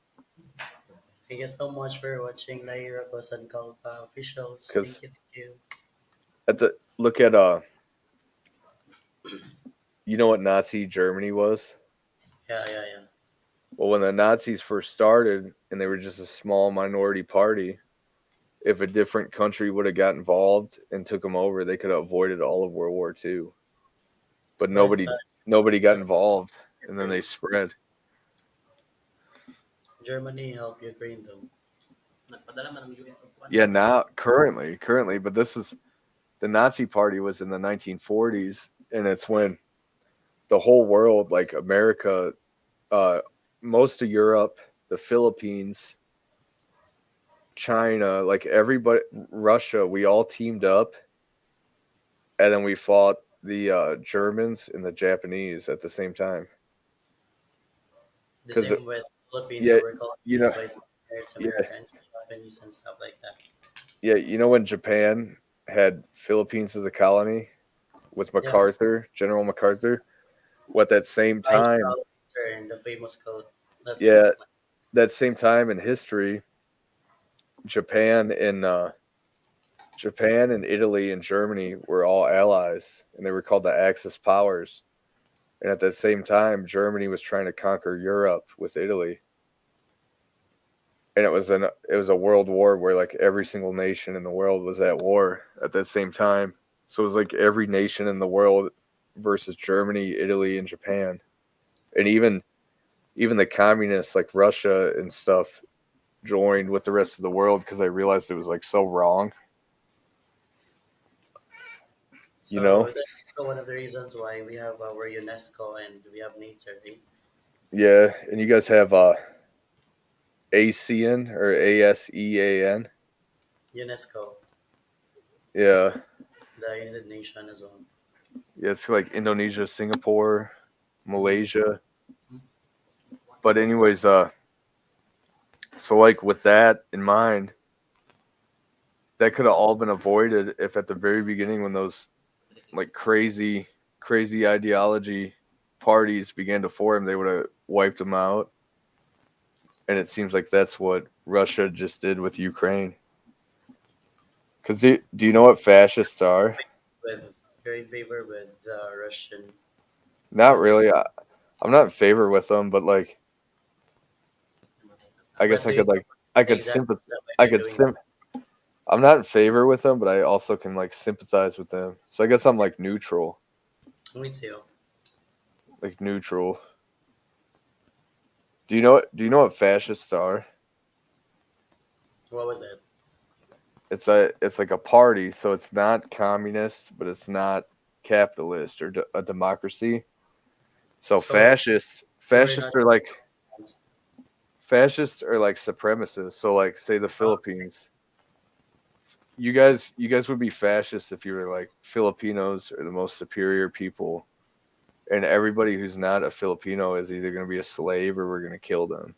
Thank you so much for watching Naira Kosan Kalpa officials. Because Thank you, thank you. at the look at you know what Nazi Germany was? Yeah, yeah, yeah. Well, when the Nazis first started and they were just a small minority party, if a different country would have got involved and took them over, they could have avoided all of World War II. But But nobody got but involved, and then they Ukraine, spread. Germany helped Ukraine though. Nagpadala man ang US of Yeah, one. now currently, but this is the Nazi Party was in the 1940s, and it's when the whole world, like America, uh, most of Europe, the Philippines, China, like everybody, Russia, we all teamed up, and then we fought the Germans and the Japanese at the same time. The Because same with Philippines, yeah, who were you colonized know, by Spaniards, yeah, Americans, Japanese, and stuff like that. yeah, you know when Japan had Philippines as a colony with Yeah, MacArthur, General MacArthur. What that same I time, shall return the famous code, the yeah, famous line. that same time in history, Japan and Japan and Italy and Germany were all allies, and they were called the Axis powers. And at that same time, Germany was trying to conquer Europe with Italy, and it was a world war where like every single nation in the world was at war at that same time. So it was like every nation in the world versus Germany, Italy, and Japan, and even the communists like Russia and stuff joined with the rest of the world because I realized it was like so wrong, you know? So that's also one of the reasons why we have our UNESCO and we have NATO, right? Yeah, and you guys have ASEAN or ASEAN. UNESCO, Yeah, the United Nations as well. yeah, it's like Indonesia, Singapore, Mm-hmm. Malaysia. But anyways, so like with that in mind, that could have all been avoided if at the very beginning when those like crazy ideology parties began to form, they would have wiped them out. And it seems like that's what Russia just did with Ukraine. Because do you know what fascists are? With You're in favor with the Russian Not government. really. I'm not in favor with them, but like I guess But I do you could know like I the could exact sympathize. reason why I they're could doing that? sim. I'm not in favor with them, but I also can like sympathize with them. So I guess I'm like neutral, Me too. like neutral. Do you know what fascists are? What was that? It's like a party, so it's not communist, but it's not capitalist or a democracy. So So you were fascists not are like fascists are like supremacists. So like say the oh, Philippines. You guys would be fascists if you were like Filipinos are the most superior people, and everybody who's not a Filipino is either going to be a slave or we're going to kill them.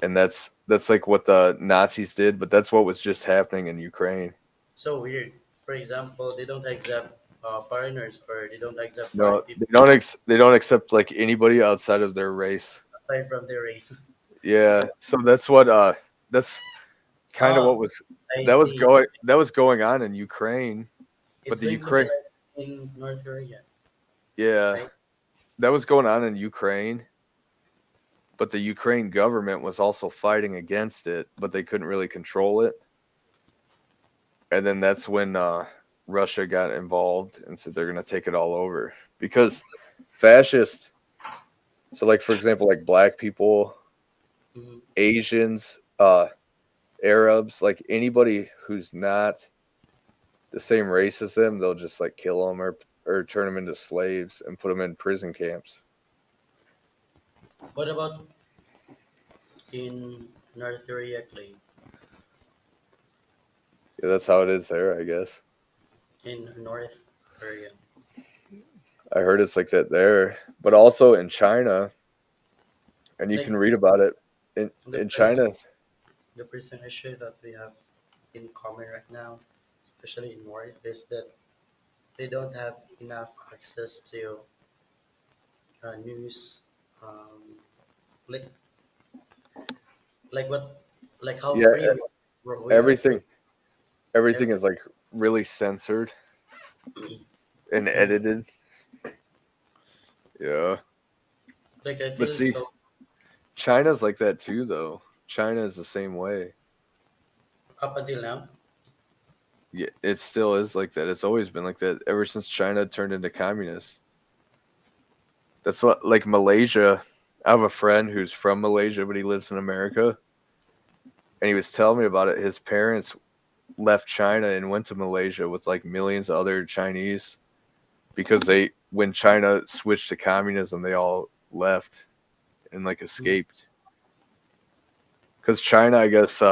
And that's like what the Nazis did, but that's what was just happening in Ukraine. so weird. For example, they don't accept foreigners or they don't accept foreign No, people they don't accept like anybody outside of their race. aside from their race. Yeah, So so that's kind of ah, what was I see. that was going on in Ukraine, but It's the going to be Ukraine like in North Korea, yeah, right? that was going on in Ukraine, but the Ukraine government was also fighting against it, but they couldn't really control it. And then that's when Russia got involved and said they're going to take it all over because fascists. So, like for example, like black people, Mhm. Asians, Arabs, like anybody who's not the same race as them, they'll just like kill them or turn them into slaves and put them in prison camps. What about in North Korea, Clay? Yeah, that's how it is there, I guess. In North Korea. I heard it's like that there, but also in China, and you Like can read about it the in present China. the present issue that we have in common right now, especially in North, is that they don't have enough access to news, um, like like what like how Yeah, free we are free. everything everything Every is like really censored and Mhm. edited. Yeah, Like I but feel see, so China's like that too, though. China is the same way. up until now. Yeah, it still is like that. It's always been like that ever since China turned into communist. That's like Malaysia. I have a friend who's from Malaysia, but he lives in America, and he was telling me about it. His parents left China and went to Malaysia with like millions of other Chinese because when China switched to communism, they all left and like Mhm. escaped. Because China, I guess,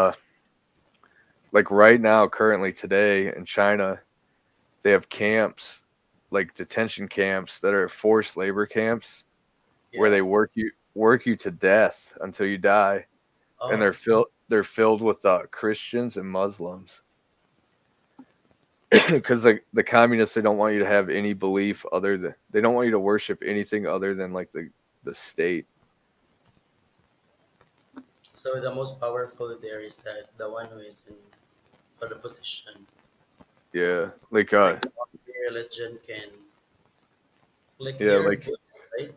like right now, currently today in China, they have camps, like detention camps that are forced labor camps where Yeah. they work you to death until you die, and Oh, they're filled with Christians and Muslims because the communists, they don't want you to have any belief other than, they don't want you to worship anything other than like the state. so the most powerful there is that the one who is in the position, Yeah, like like the religion can, like yeah, they're like Buddhist, right?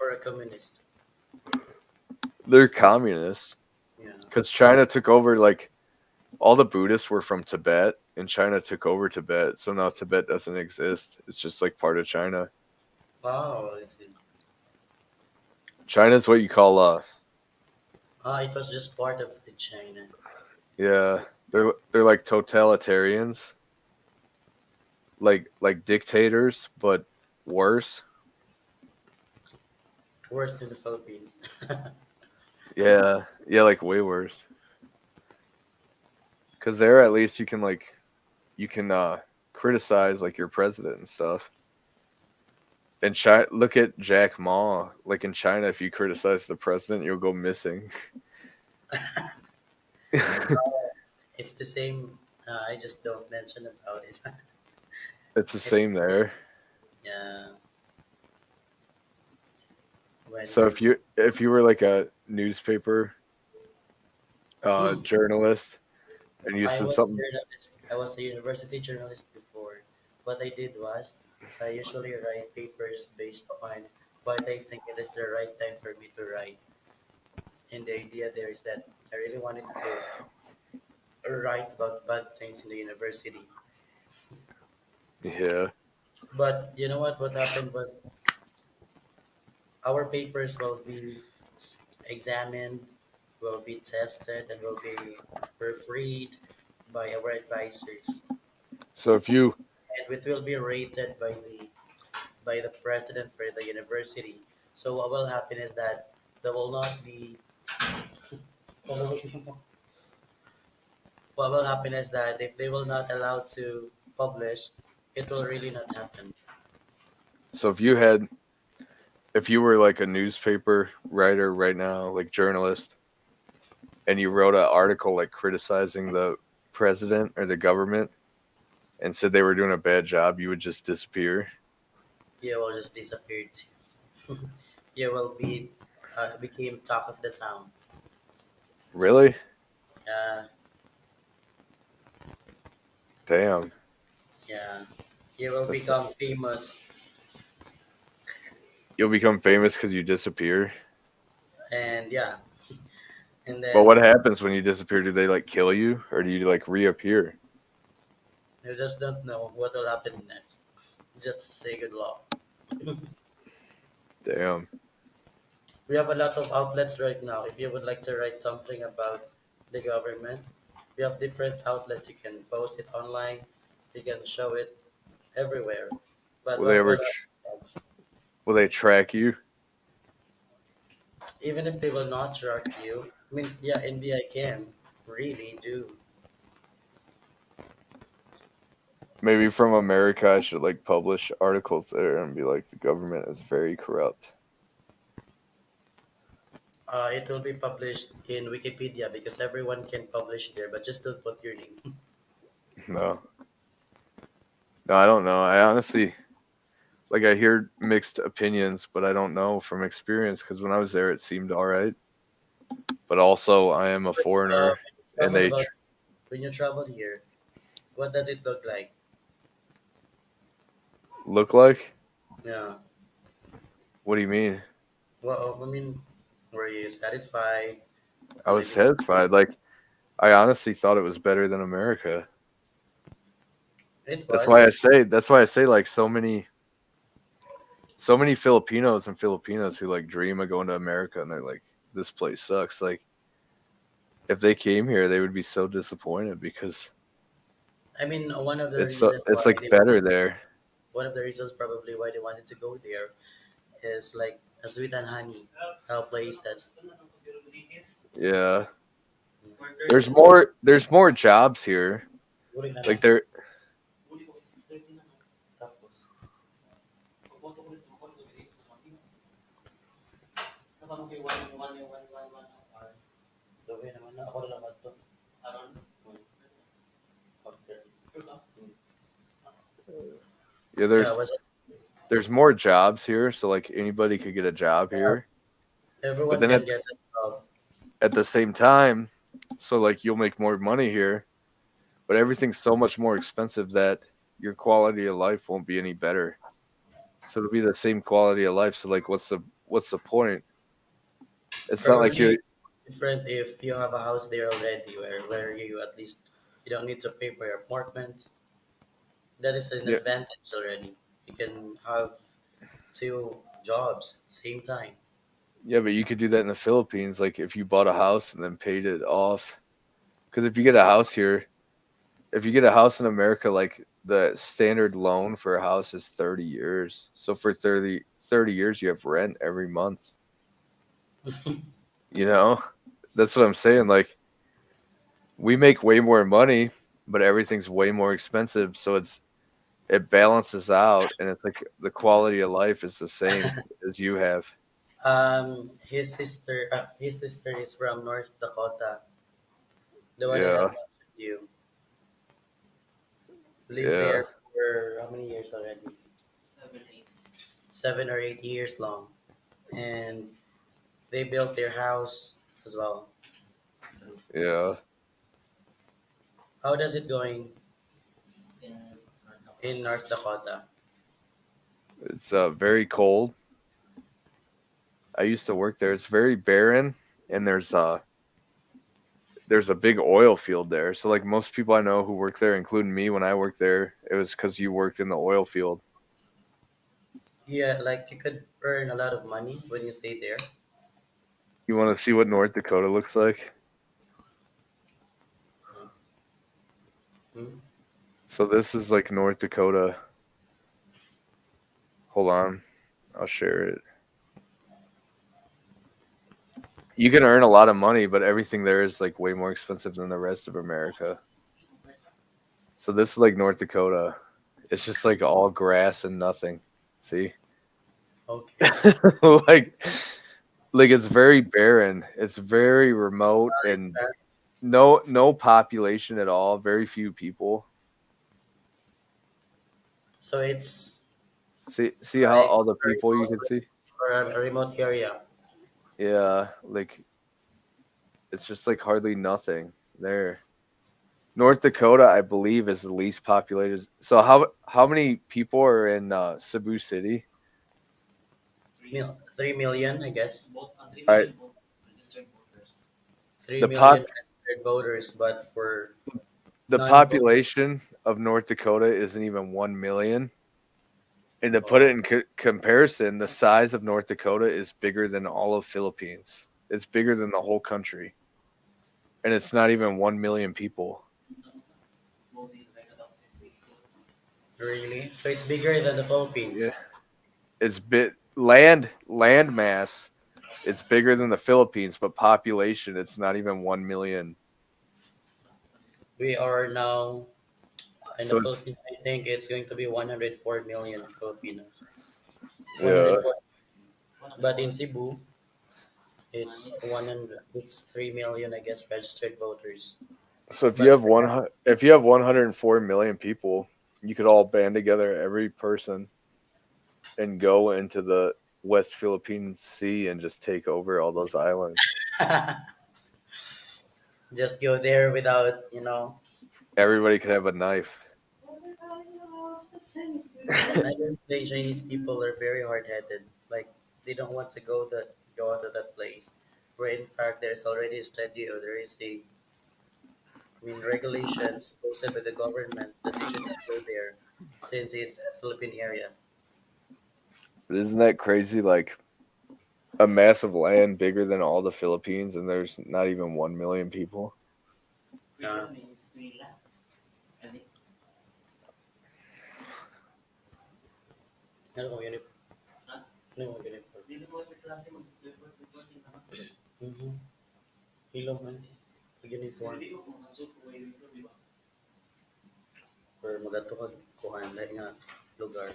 Or a communist. they're communists Yeah. because China took over, like all the Buddhists were from Tibet, and China took over Tibet, so now Tibet doesn't exist. It's just like part of China. Wow, I see. China's what you call Ah, it was just part of the China. yeah, they're like totalitarians, like dictators, but worse. Worse than the Philippines. Yeah, yeah, like way worse. Cause there at least you can criticize like your president and stuff. And China, look at Jack Ma. Like in China, if you criticize the president, you'll go missing. It's the same. I just don't mention about it. It's the It's same there. yeah. When So if you were like a newspaper hmm, journalist and you I said was something, journalist. I was a university journalist before. What I did was I usually write papers based on what I think it is the right time for me to write. And the idea there is that I really wanted to write about bad things in the university. yeah. But you know what? What happened was our papers will be examined, will be tested, and will be proofread by our advisors, So if you and it will be rated by the president for the university. So what will happen is that there will not be what will happen is that if they will not allow to publish, it will really not happen. so if you were like a newspaper writer right now, like journalist, and you wrote an article like criticizing the president or the government and said they were doing a bad job, you would just disappear. You will just disappear too. You will be became talk of the town. Really? Uh, Damn. yeah, you will That's become famous, You'll become famous because you disappear. and yeah, and But then what happens when you disappear? Do they like kill you or do you like reappear? you just don't know what will happen next. Just say good luck. Damn. We have a lot of outlets right now. If you would like to write something about the government, we have different outlets. You can post it online. You can show it everywhere. But Will they what ever will happen is, will they track you? even if they will not track you, I mean, yeah, NBA can really do. Maybe from America I should like publish articles there and be like the government is very corrupt. It will be published in Wikipedia because everyone can publish there, but just don't put your name. No, no, I don't know. I honestly like I hear mixed opinions, but I don't know from experience because when I was there, it seemed all right. But also, I am a foreigner, When you and travel they about when you travel here, what does it look like? look like. Yeah. What do you mean? Well, I mean, were you satisfied I was living? satisfied. Like I honestly thought it was better than America. It That's why was. I say. That's why I say like so many Filipinos and Filipinas who like dream of going to America, and they're like, this place sucks. Like if they came here, they would be so disappointed because I mean, one of the reasons it's why like they better there. one of the reasons probably why they wanted to go there is like a sweet and honey places. Yeah, there's more jobs here. Like there, yeah, Yeah, was it? there's more jobs here, so like anybody could get a job here. But Everyone then can get a job. at the same time, so like you'll make more money here, but everything's so much more expensive that your quality of life won't be any better. So it'll be the same quality of life. So like what's the point? It's not like Probably you different if you have a house there already, where you at least you don't need to pay for your apartment. That is an yeah, advantage already. You can have two jobs at the same time. yeah, but you could do that in the Philippines, like if you bought a house and then paid it off. Because if you get a house here, if you get a house in America, like the standard loan for a house is 30 years. So for 30 years, you have rent every month. You know, that's what I'm saying. Like we make way more money, but everything's way more expensive. So it balances out, and it's like the quality of life is the same as you have. His sister is from North Dakota. The one I have Yeah, mentioned you lived yeah, there for how many years already? 7 or 8 years long, and they built their house as well. yeah. How does it going in North Dakota? It's very cold. I used to work there. It's very barren, and there's a big oil field there. So like most people I know who work there, including me when I worked there, it was because you worked in the oil field. Yeah, like you could earn a lot of money when you stay there. You want to see what North Dakota looks like? Hmm. So this is like North Dakota. Hold on, I'll share it. You can earn a lot of money, but everything there is like way more expensive than the rest of America. So this is like North Dakota. It's just like all grass and nothing. See? Okay. like like it's very barren. It's very remote and Uh, no population at all, very few people. So it's See how like all the people you can see? a remote area. Yeah, like it's just like hardly nothing there. North Dakota, I believe, is the least populated. So how many people are in Cebu City? 3 million, I guess. All right, 3 the million pop registered voters, but for the non-vote. population of North Dakota isn't even 1 million. And to put it Oh, in comparison, the size of North Dakota is bigger than all of Philippines. It's bigger than the whole country, and it's not even 1 million people. really? So it's bigger than the Philippines. Yeah, it's land mass. It's bigger than the Philippines, but population, it's not even 1 million. We are now in the So it's Philippines. I think it's going to be 104 million Filipinos. yeah, 104. But in Cebu, It's 3 million, I guess, registered voters. So if you But have for that, if you have 104 million people, you could all band together, every person, and go into the West Philippine Sea and just take over all those islands. just go there without, Everybody could have a knife. and I don't think Chinese people are very hard-headed. Like they don't want to go to that place, where in fact there's already a study or there is regulations posted by the government that they should not go there, since it's a Philippine area. But isn't that crazy? Like a massive land bigger than all the Philippines, and there's not even 1 million people. Uh, ano mo uniform? Ano mo uniform? Mhm. Ilong man. Uniform. Or magato ka kuhan lahi nga lugar.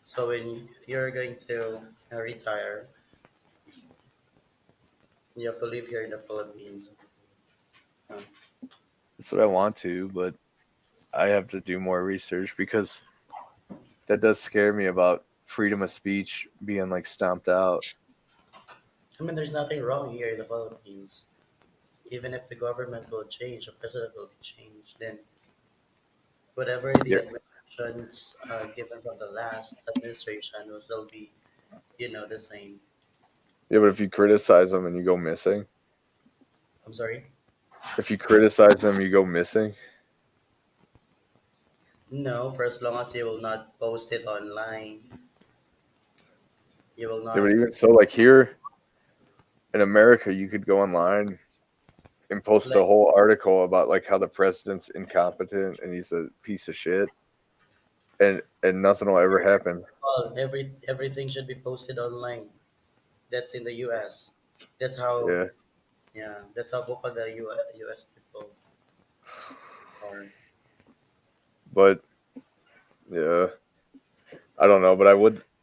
So when you're going to retire, you have to live here in the Philippines. Uh, That's what I want to, but I have to do more research because that does scare me about freedom of speech being like stomped out. I mean, there's nothing wrong here in the Philippines. Even if the government will change, the president will be changed, then whatever the Yeah, administrations given from the last administration will still be, the same. yeah, but if you criticize them and you go missing, I'm sorry. if you criticize them, you go missing. No, for as long as you will not post it online, you will Yeah, but not even so, like here in America, you could go online and post a like whole article about like how the president's incompetent and he's a piece of shit, and nothing will ever happen. everything should be posted online. That's in the U.S. That's how Yeah, that's how vocal the U.S. people are. but yeah, I don't know, but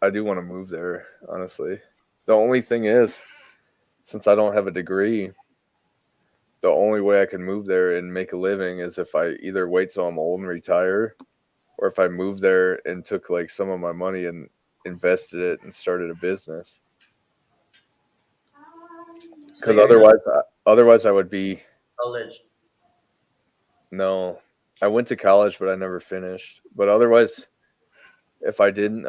I do want to move there, honestly. The only thing is, since I don't have a degree, the only way I can move there and make a living is if I either wait till I'm old and retire, or if I moved there and took like some of my money and invested it and started a business. So Because you're not otherwise I would be college. no. I went to college, but I never finished. But otherwise, if I didn't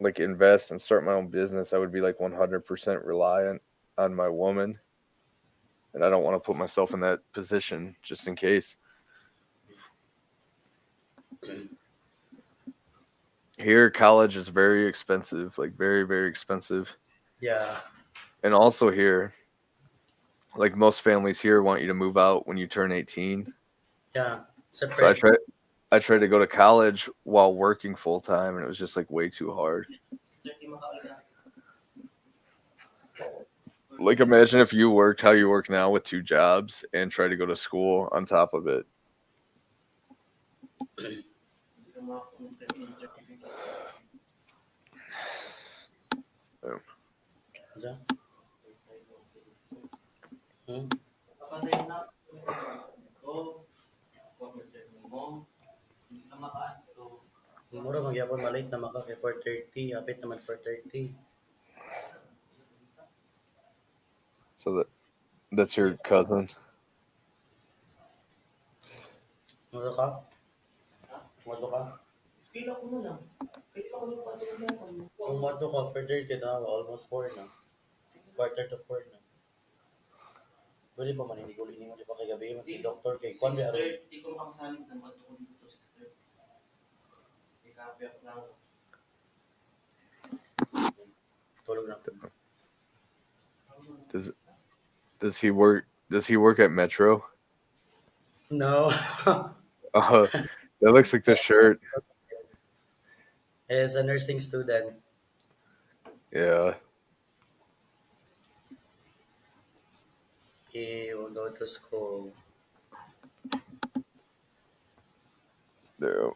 like invest and start my own business, I would be like 100% reliant on my woman, and I don't want to put myself in that position just in case. Here, college is very expensive, like very, very expensive. Yeah, And also here, like most families here want you to move out when you turn 18. yeah. So Separate. I tried to go to college while working full time, and it was just like way too hard. Like imagine if you worked how you work now with two jobs and try to go to school on top of it. So, Diyan. Hmm? Mura magyapon malate na maka kay 4:30, hapit naman 4:30. so that's your cousin. Mura ka? Mura ka? Kung mato ka 4:30 na almost 4 na. Quarter to 4 na. Pwede pa man hindi ko lingon di pa kay gabi man si doctor kay kwan bi aron. Tulog na. Does does he work at Metro? No. Uh, that looks like the shirt. As a nursing student, Yeah. he will go to school. No.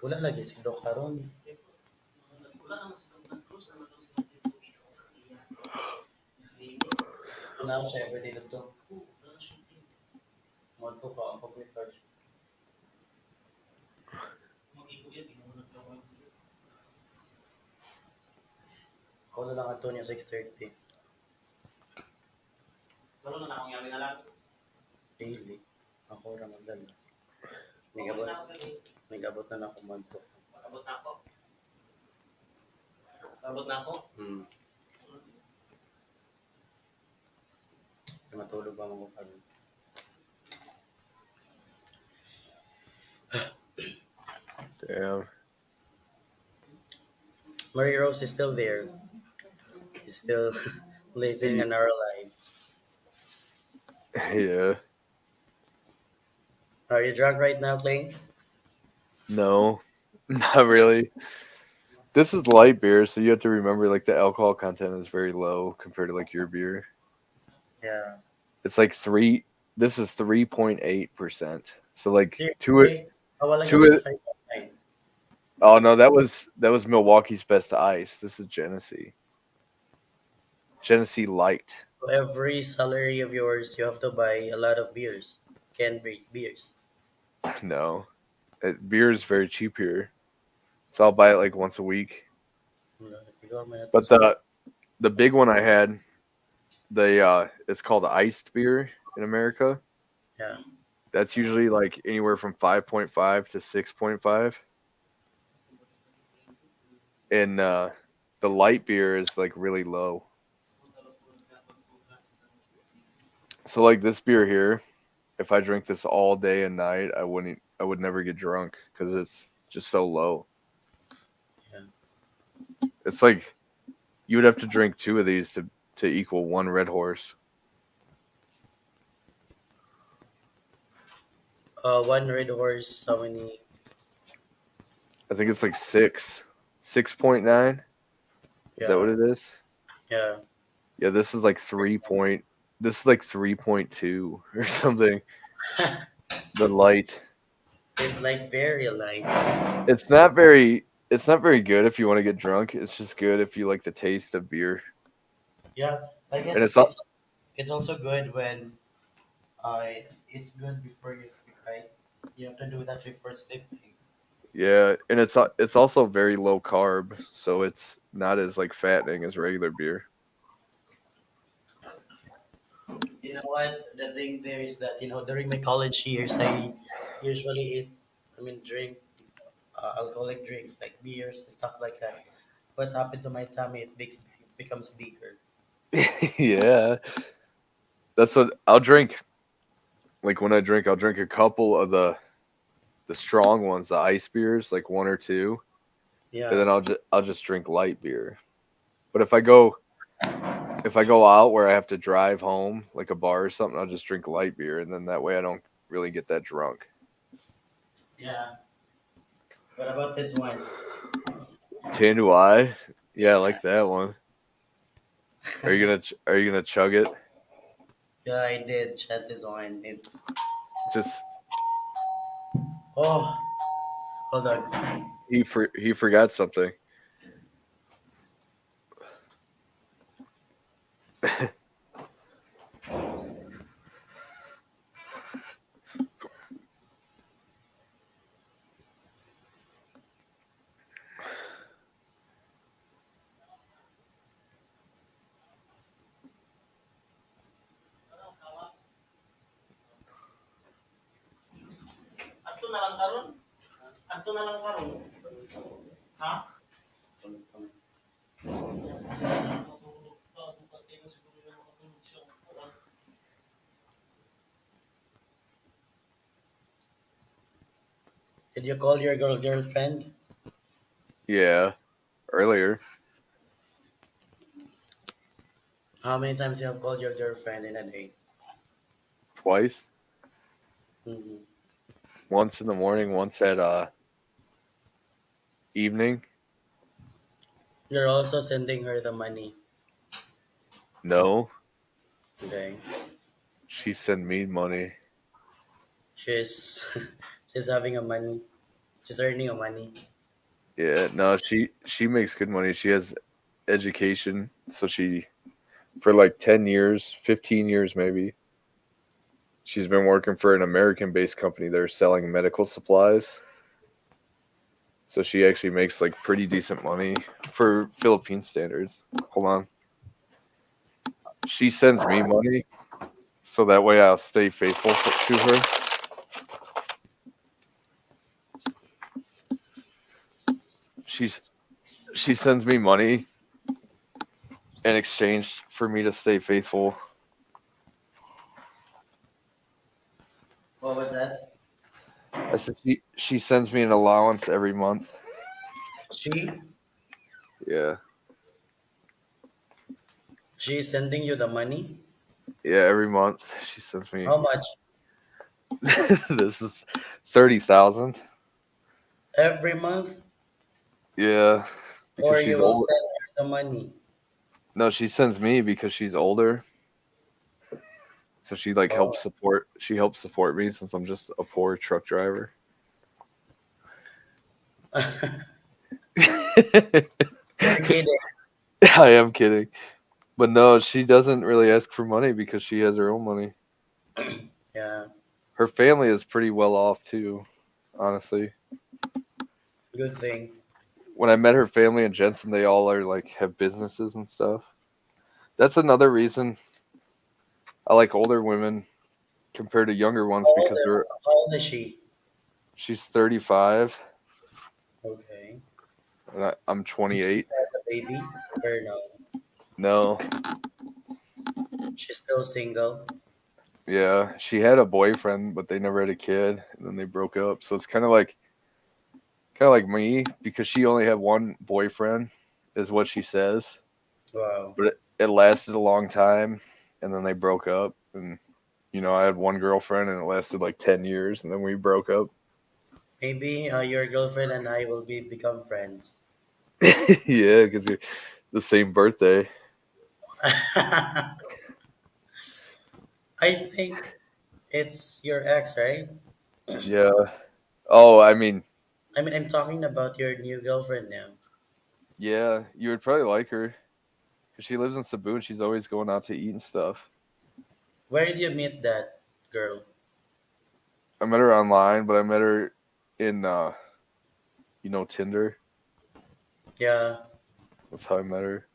Wala lagi si Doc karon. Una ako siya everyday dito. Monto ka ang pag-recharge. Ako na lang ato niya 6:30. Daily. Ako ra magdala. May gabot na ako monto. Hmm. Matulog ba mo karon? Damn. Mary Rose is still there. He's still blazing Ye- an our life. Yeah. Are you drunk right now, Clay? No. Not really. This is light beer, so you have to remember like the alcohol content is very low compared to like your beer. Yeah. It's like three. This is 3.8%. So like Seriously? A while ago, it's two. 5.9. Oh no, that was Milwaukee's best ice. This is Genesee. Genesee Light. So every salary of yours, you have to buy a lot of beers, canned beers. No, beer is very cheap here, so I'll buy it like once a week. Ikaw man ato But sa the big one I had, it's called iced beer in America. yeah. That's usually like anywhere from 5.5 to 6.5, and the light beer is like really low. So like this beer here, if I drink this all day and night, I would never get drunk because it's just so low. Yeah. It's like you would have to drink two of these to equal one Red Horse. One red horse. How many? I think it's like 6.9. Is that Yeah. what it is? Yeah. Yeah, this is like 3 point. This is like 3.2 or something. The light. It's like very light. It's not very. It's not very good if you want to get drunk. It's just good if you like the taste of beer. Yeah. I And guess it's all, it's also good when it's good before you sleep, right? You have to do that before sleeping. yeah, and it's also very low carb, so it's not as like fattening as regular beer. You know what? The thing there is that during my college years, I usually drink alcoholic drinks like beers and stuff like that. What happened to my tummy? Becomes bigger. Yeah, that's what I'll drink. Like when I drink, I'll drink a couple of the strong ones, the ice beers, like one or two, and Yeah, then I'll just drink light beer. But if I go out where I have to drive home, like a bar or something, I'll just drink light beer, and then that way I don't really get that drunk. yeah. What about this one? Tanduai, yeah, I Yeah, like that one. Are you gonna chug it? yeah. I did chat this one. If Just oh, hold on. he forgot something. Ato na lang karon. Ato na lang karon. Ha? Did you call your girlfriend? Yeah, earlier How many times you have called your girlfriend in a day? twice. Mm-hmm. Once in the morning, once at evening. You're also sending her the money. No, Okay. she send me money. She's she's having a money. She's earning a money. Yeah, no, she makes good money. She has education, so she for like 10 years, 15 years maybe. She's been working for an American-based company. They're selling medical supplies. So she actually makes like pretty decent money for Philippine standards. Hold on. She sends me money so that way I'll stay faithful to her. She's she sends me money in exchange for me to stay faithful. What was that? I said she sends me an allowance every month. She Yeah. she's sending you the money. Yeah, every month she sends me How much? this is 30,000. Every month, Yeah, because or you she's will old. send her the money? No, she sends me because she's older. So Oh, she helps support me since I'm just a poor truck driver. I you're kidding. am kidding. But no, she doesn't really ask for money because she has her own money. Yeah, Her family is pretty well off too, honestly. good thing. When I met her family in Jensen, they all are like have businesses and stuff. That's another reason I like older women compared to younger ones because How old is she? she's 35 Okay. and I'm Did she 28. has a baby or no? No, She's still single. yeah, she had a boyfriend, but they never had a kid, and then they broke up. So it's kind of like me because she only had one boyfriend, is what she says. Wow. But it lasted a long time, and then they broke up. And I had one girlfriend, and it lasted like 10 years, and then we broke up. Maybe your girlfriend and I will become friends. Yeah, because you're the same birthday. I think it's your ex, right? Yeah. Oh, I mean, I mean, I'm talking about your new girlfriend now. yeah, you would probably like her because she lives in Cebu and she's always going out to eat and stuff. Where did you meet that girl? I met her online, but I met her in Tinder. Yeah. That's how I met her.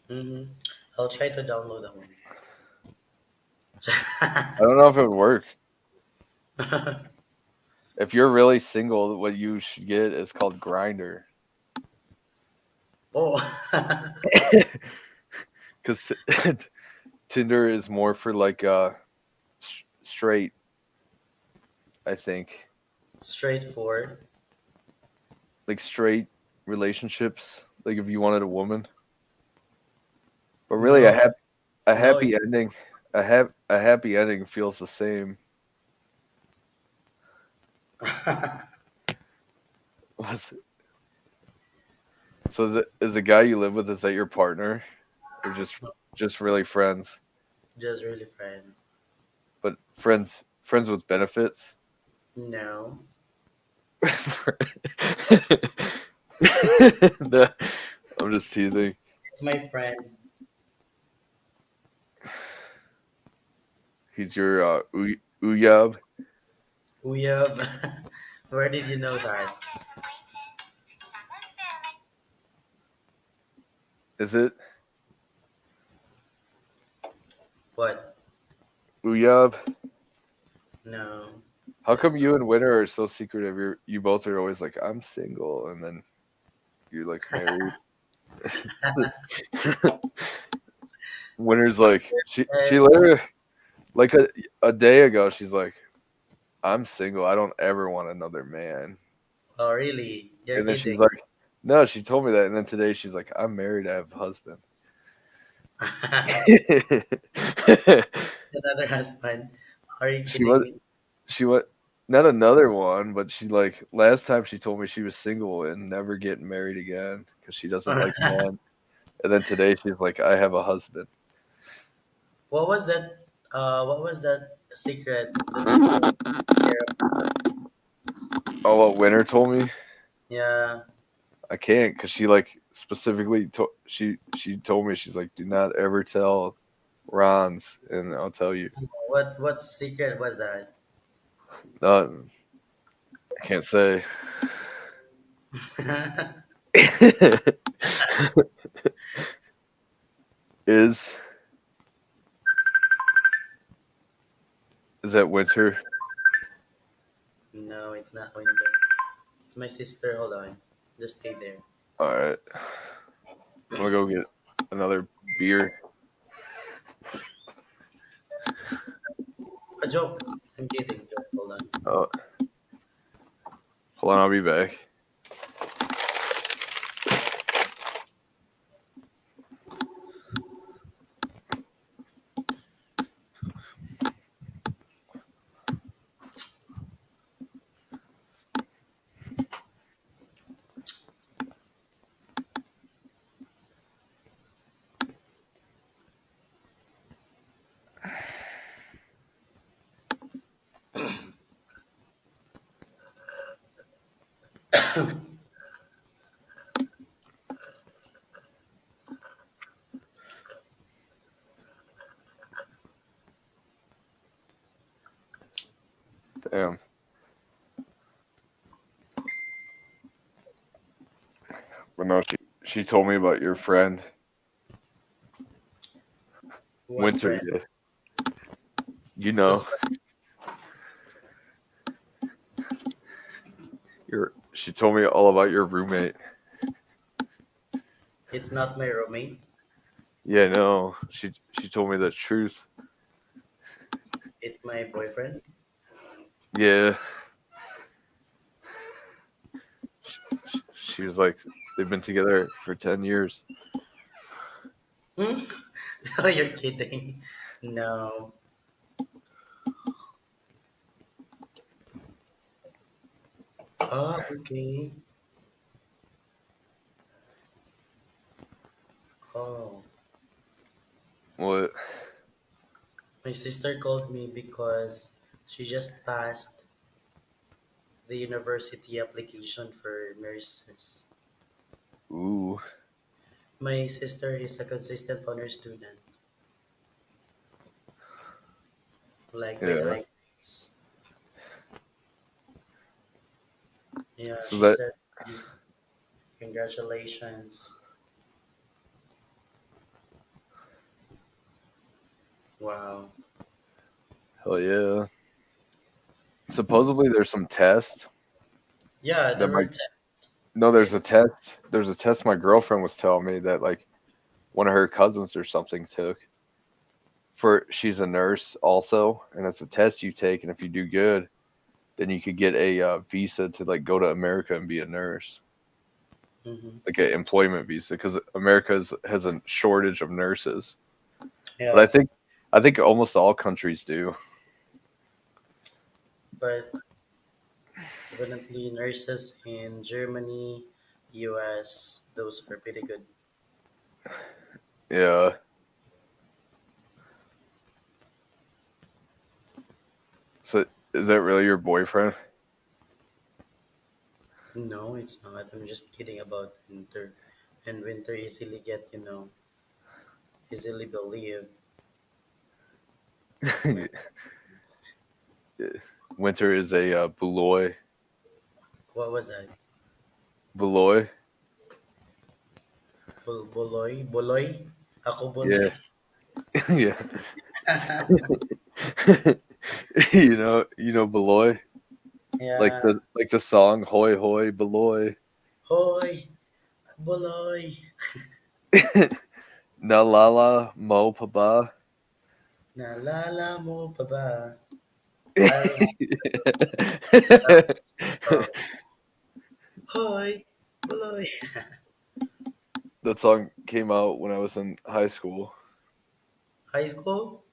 Mm-hmm. I'll try to download that one. I don't know if it would work. If you're really single, what you should get is called Grinder. Oh, Because Tinder is more for like straight, I think, straightforward. like straight relationships. Like if you wanted a woman, but really No, a no, happy it's ending, a happy ending feels the same. So is the guy you live with, is that your partner, or just really friends? just really friends. But friends with benefits. No, No, I'm just teasing. it's my friend. He's your uyab. Uyab. Where did you know that? Is it What? uyab? No, How it's come not. you and Winter are so secretive? You both are always like, I'm single, and then you're like married. Winter's like she Yes. literally like a day ago she's like, I'm single. I don't ever want another man. Oh, really? You're And then she's kidding. like, no, she told me that. And then today she's like, I'm married. I have a husband. Another husband. Are you she kidding was me? she was not another one, but she like last time she told me she was single and never getting married again because she doesn't like men. And then today she's like, I have a husband. What was that What was that secret that you don't care about? Oh, what Winter told me? Yeah. I can't because she like specifically she told me she's like, do not ever tell Ron's, and I'll tell you. What secret was that? I can't say. is is that Winter? No, it's not winter. It's my sister. Hold on. Just stay there. All right, I'm gonna go get another beer. A joke. I'm kidding. Joke. Hold on. Oh, hold on, I'll be back. Damn, but no, she told me about your friend What Winter. friend? Yeah, you What's know, friend? your she told me all about your roommate. It's not my roommate. Yeah, no, she told me the truth. It's my boyfriend. Yeah, she was like, they've been together for 10 years. Hmm? No, you're kidding. No. Oh, okay. Oh, What? my sister called me because she just passed the university application for nurses. Ooh, My sister is a consistent honor student, like with yeah. high grades. Yeah, So she that said, congratulations. Wow. hell yeah. Supposedly there's some test Yeah, that there my were tests. no, Yeah. there's a test my girlfriend was telling me that like one of her cousins or something took for she's a nurse also, and it's a test you take, and if you do good, then you could get a visa to like go to America and be a nurse, Hmm. like an employment visa, because has a shortage of nurses. But Yeah, I think almost all countries do. but definitely nurses in Germany, US, those are pretty good. Yeah. So is that really your boyfriend? No, it's not. I'm just kidding about winter. And winter easily get, easily believe it's my Winter is a Buloy. what was that? Buloy? Boloy? Boloy? Ako boloy. Yeah. Yeah. You know Beloy, Yeah. like the song "Hoy Hoy Beloy." Hoy, boloy. Nalala Mo Paba. Naalala mo pa ba? I remember that song. Hoy, boloy. That song came out when I was in high school. High school?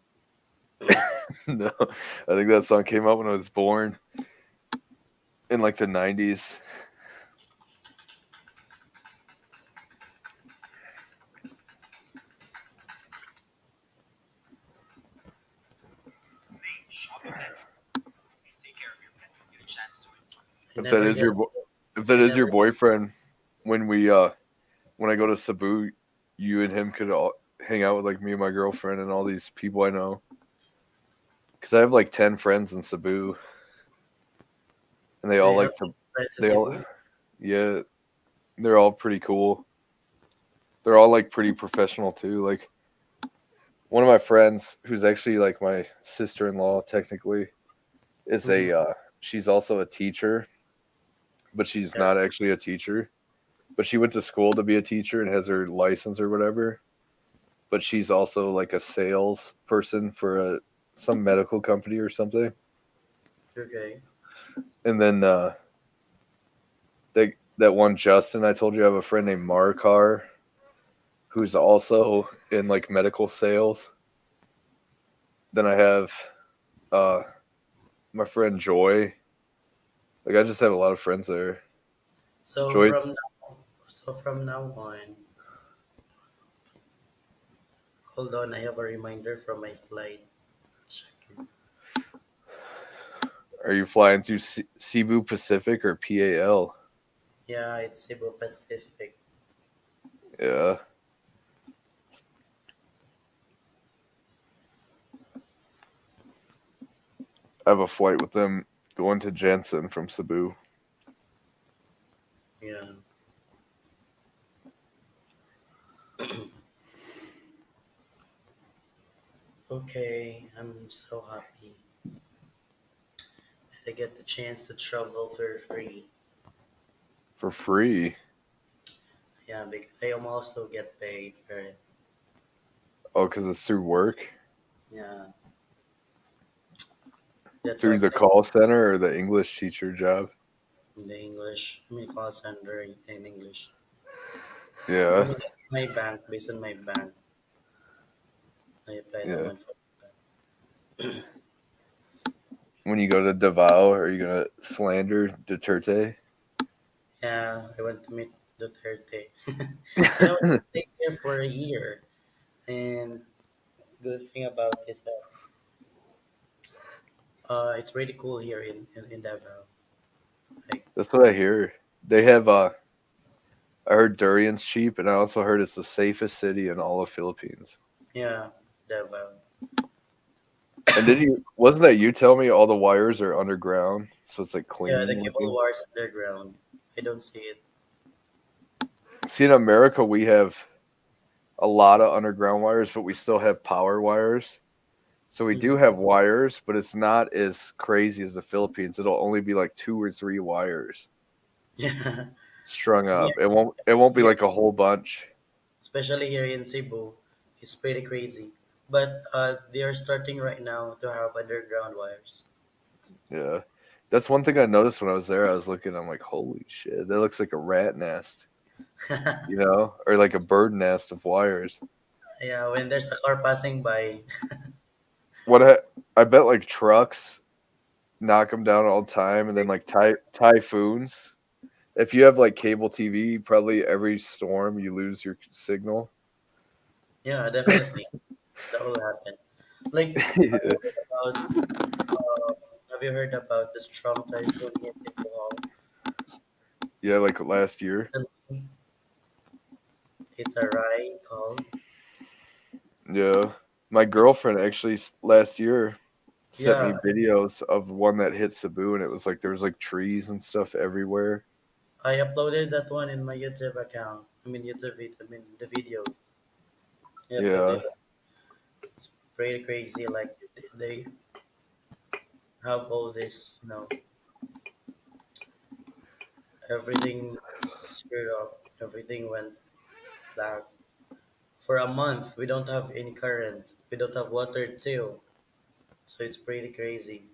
No, I think that song came out when I was born in like the 90s. Nice. I If that never is get. your if that I is never. your boyfriend, when we when I go to Cebu, you and him could all hang out with like me and my girlfriend and all these people I know. Cause I have like 10 friends in Cebu, and they Do all you have like to friends in they all Cebu? yeah, they're all pretty cool. They're all like pretty professional too. Like one of my friends, who's actually like my sister-in-law technically, is Mm-hmm. a she's also a teacher, but she's Yeah. not actually a teacher. But she went to school to be a teacher and has her license or whatever. But she's also like a sales person for some medical company or something. Okay. And then that one Justin I told you, I have a friend named Markar who's also in like medical sales. Then I have uh my friend Joy. Like I just have a lot of friends there. So Joy, from so from now on, hold on. I have a reminder from my flight. Check. are you flying through Cebu Pacific or PAL? Yeah, it's Cebu Pacific. Yeah, I have a flight with them going to Jensen from Cebu. Yeah. Okay, I'm so happy that I get the chance to travel for free. For free. Yeah, because I also get paid for it. Oh, because it's through work? Yeah, that's Through what the I call center or the English teacher job? in the English. I mean, call center in English. I Yeah, mean, it's my bank, based on my bank. I apply that yeah. one for. When you go to Davao, are you gonna slander Duterte? Yeah, I went to meet Duterte. You know, I stayed there for a year, and good thing about is that it's really cool here in Davao. Like, That's what I hear. They have I heard durian's cheap, and I also heard it's the safest city in all of Philippines. yeah, Davao. And did you wasn't that you tell me all the wires are underground, so it's like Yeah, the clean cable looking? wires underground. I don't see it. See, in America we have a lot of underground wires, but we still have power wires. So we do Hmm. have wires, but it's not as crazy as the Philippines. It'll only be like two or three wires Yeah, strung here, up. It won't be here, like a whole bunch. especially here in Cebu, it's pretty crazy. But they are starting right now to have underground wires. Yeah. That's one thing I noticed when I was there. I was looking, I'm like, holy shit, that looks like a rat nest, or like a bird nest of wires. Yeah, when there's a car passing by, What I bet like trucks knock them down all the time, and then like typhoons. If you have like cable TV, probably every storm you lose your signal. yeah, definitely that will happen. Like, Yeah, about, uh, have you heard about the strong typhoon hit in Bohol? yeah, like last year. Recently, it's a Rai called. Yeah, my It's girlfriend actually last year sent me yeah. videos of one that hit Cebu, and it was like there was like trees and stuff everywhere. I uploaded that one in my YouTube account. I mean I mean the videos. I uploaded Yeah, it. It's pretty crazy. Like they have all this, everything screwed up. Everything went black. For a month, we don't have any current. We don't have water too. So it's pretty crazy.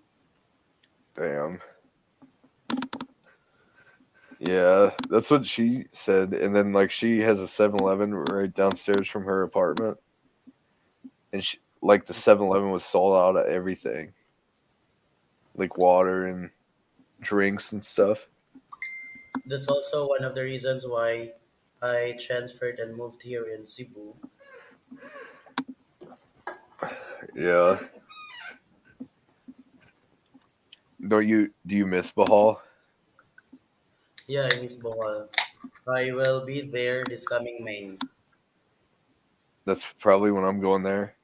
damn. Yeah, that's what she said. And then like she has a 7-Eleven right downstairs from her apartment, and like the 7-Eleven was sold out of everything, like water and drinks and stuff. That's also one of the reasons why I transferred and moved here in Cebu. Yeah. Don't you do you miss Bahal? Yeah, I miss Bohol. I will be there this coming May. That's probably when I'm going there.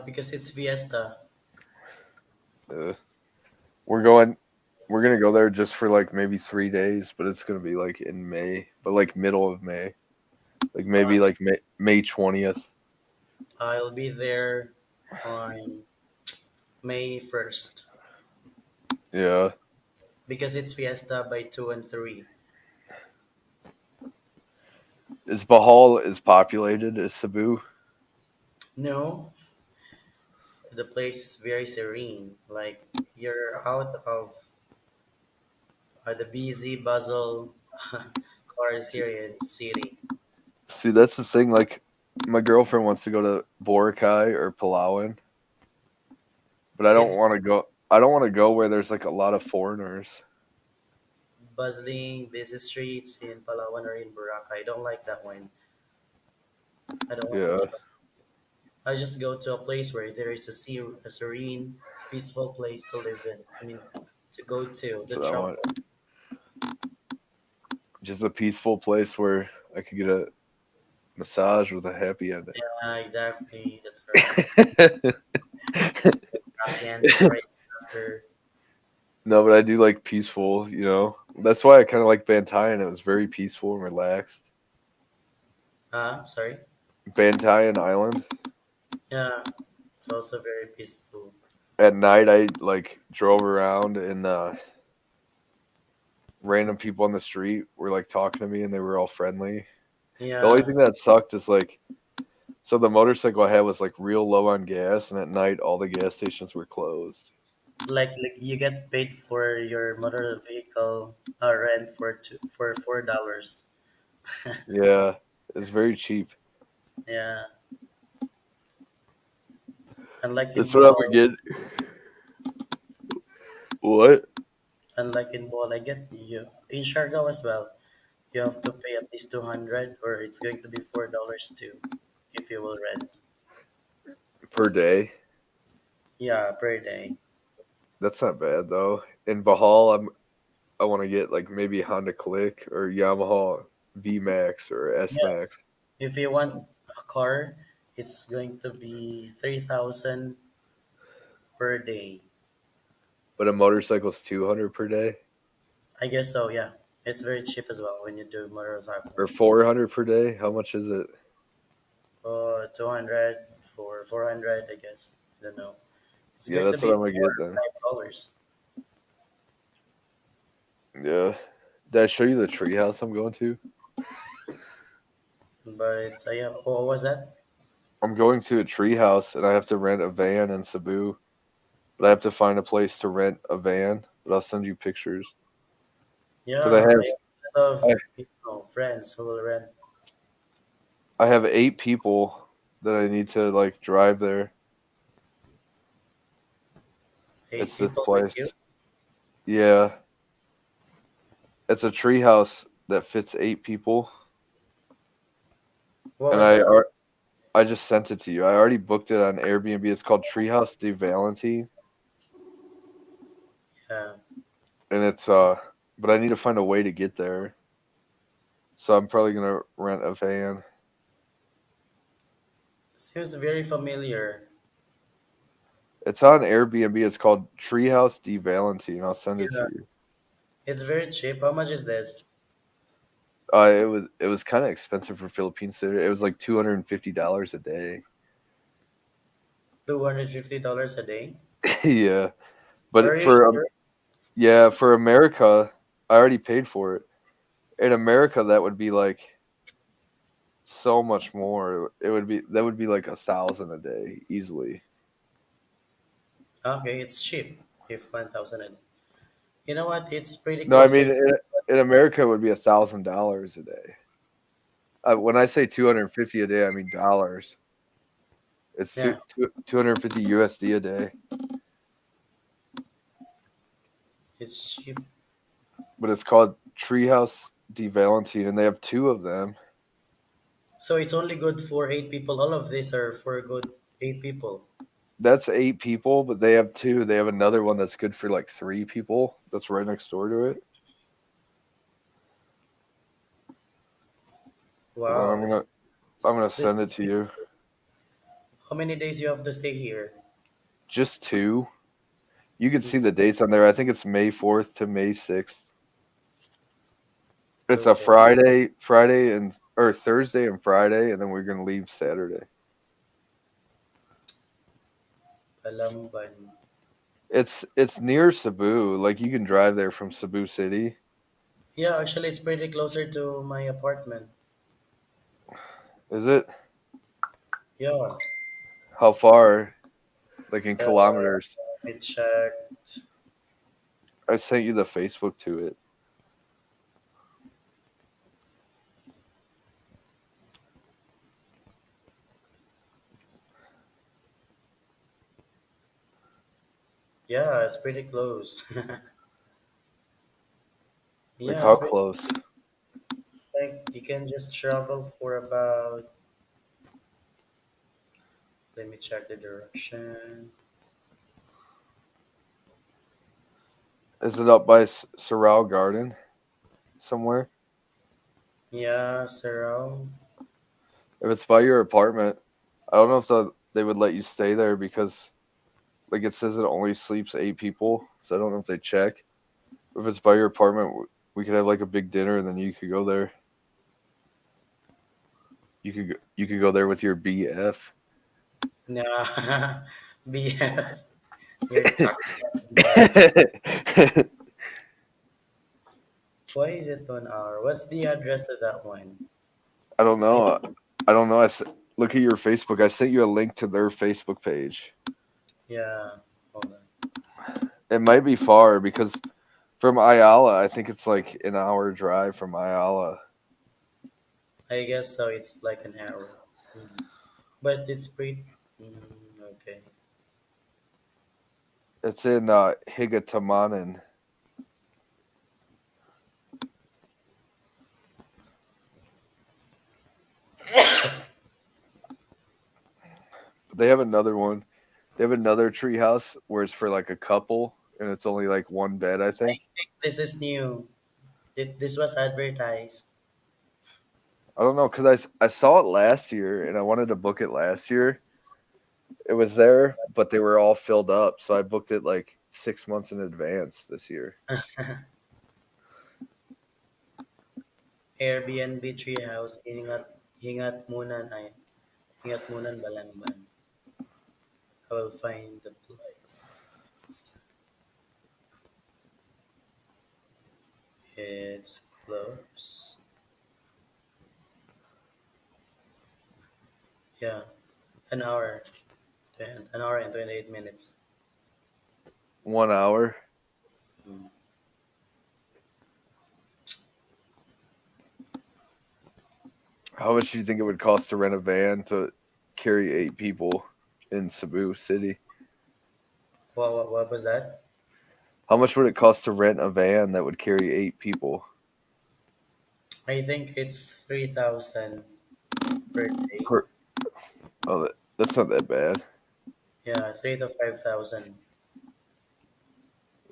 Because it's Fiesta. Uh, we're going. We're gonna go there just for like maybe 3 days, but it's gonna be like in May, but like middle of May, like Uh, maybe like May 20th. I'll be there on May 1st Yeah. because it's Fiesta by 2 and 3. Is Bahal as populated as Cebu? No, the place is very serene. Like you're out of the busy bustle cars See, here in city. see, that's the thing. Like, my girlfriend wants to go to Boracay or Palawan, but I don't It's want to go. I don't want to go where there's like a lot of foreigners. bustling, busy streets in Palawan or in Boracay. I don't like that one. I don't want to Yeah, try. I just go to a place where there is a serene, peaceful place to live in. I mean, to go to, that's the what I want. travel. Just a peaceful place where I could get a massage with a happy ending. Yeah, exactly. That's correct. Happy ending right after. No, but I do like peaceful. That's why I kind of like Bantayan. It was very peaceful and relaxed. Sorry. Bantayan Island. Yeah, it's also very peaceful. At night, I like drove around and random people on the street were like talking to me and they were all friendly. The only Yeah, thing that sucked is like, so the motorcycle I had was like real low on gas, and at night all the gas stations were closed. like you get paid for your motor vehicle rent for $4. Yeah, it's very cheap. Yeah, unlike in That's what I'm Bohol, gonna get. What? I get you in Siargao as well. You have to pay at least 200, or it's going to be $4 too, if you will rent. Per day? Yeah, per day. That's not bad though. In Bahal, I want to get like maybe Honda Click or Yamaha V Max or S Yeah, Max, if you want a car, it's going to be 3,000 per day. but a motorcycle's 200 per day I guess so. Yeah, it's very cheap as well when you do motorcycle. or 400 per day. How much is it? 200 for 400, I guess. I don't know. It's Yeah, going to that's what be I'm gonna four get then. $5. Yeah. Did I show you the treehouse I'm going to? But yeah, what was that? I'm going to a treehouse and I have to rent a van in Cebu, but I have to find a place to rent a van. But I'll send you pictures because Yeah, I have a lot of friends who will rent I have 8 people that I need to like drive there. eight It's this people with place. you. Yeah, it's a treehouse that fits 8 people, What and was that? I just sent it to you. I already booked it on Airbnb. It's called Treehouse de Valentine, Yeah, and it's but I need to find a way to get there. So I'm probably gonna rent a van. seems very familiar. It's on Airbnb. It's called Treehouse de Valentine. I'll send it to Yeah, you. it's very cheap. How much is this? It was kind of expensive for Philippines. It was like $250 a day. $250 a day. Yeah, Are but you for sure? yeah, for America, I already paid for it. In America, that would be like so much more. That would be like 1,000 a day easily. Okay, it's cheap. If 1,000 a day. You know what? It's pretty No, I closer mean to. in America it would be $1,000 a day. When I say 250 a day, I mean dollars. It's Yeah, 250 USD a day, it's cheap. but it's called Treehouse de Valentine, and they have 2 of them. So it's only good for 8 people. All of these are for good 8 people. that's 8 people, but they have two. They have another one that's good for like 3 people. That's right next door to it. Hold on, Wow. I'm gonna This send it to you. how many days you have to stay here? Just two. You can see Okay. the dates on there. I think it's May 4th to May 6th. It's a Okay. Friday and or Thursday and Friday, and then we're gonna leave Saturday. Palamban. It's near Cebu. Like you can drive there from Cebu City. Yeah, actually, it's pretty closer to my apartment. Is it? Yeah. How far? Like in Uh, kilometers. I checked. I sent you the Facebook to it. Yeah, it's pretty close. Like Yeah, how it's pretty close? like you can just travel for about. Let me check the direction. Is it up by Sorrel Garden somewhere? Yeah, Sarah. If it's by your apartment, I don't know if they would let you stay there because like it says it only sleeps 8 people. So I don't know if they check. If it's by your apartment, we could have like a big dinner and then you could go there. You could go there with your BF. Nah, BF. You're talking about BF. Why is it 1 hour? What's the address of that one? I don't I, know. I don't know. Look at your Facebook. I sent you a link to their Facebook page. yeah, hold on. It might be far because from Ayala, I think it's like an hour drive from Ayala. I guess so. It's like an hour. But it's pretty. Okay. It's in Higatamanan. But they have another one. They have another treehouse where it's for like a couple and it's only like one bed, I I think. think this is new. This was advertised. I don't know because I saw it last year and I wanted to book it last year. It was there, but they were all filled up. So I booked it like 6 months in advance this year. Airbnb treehouse. Hingat munan Balamban. I will find the place. It's close. Yeah, an hour. An hour and 28 minutes. 1 hour. Mm. How much do you think it would cost to rent a van to carry 8 people in Cebu City? What was that? How much would it cost to rent a van that would carry 8 people? I think it's 3,000 per day. Per, oh, that's not that bad. Yeah, 3 to 5,000.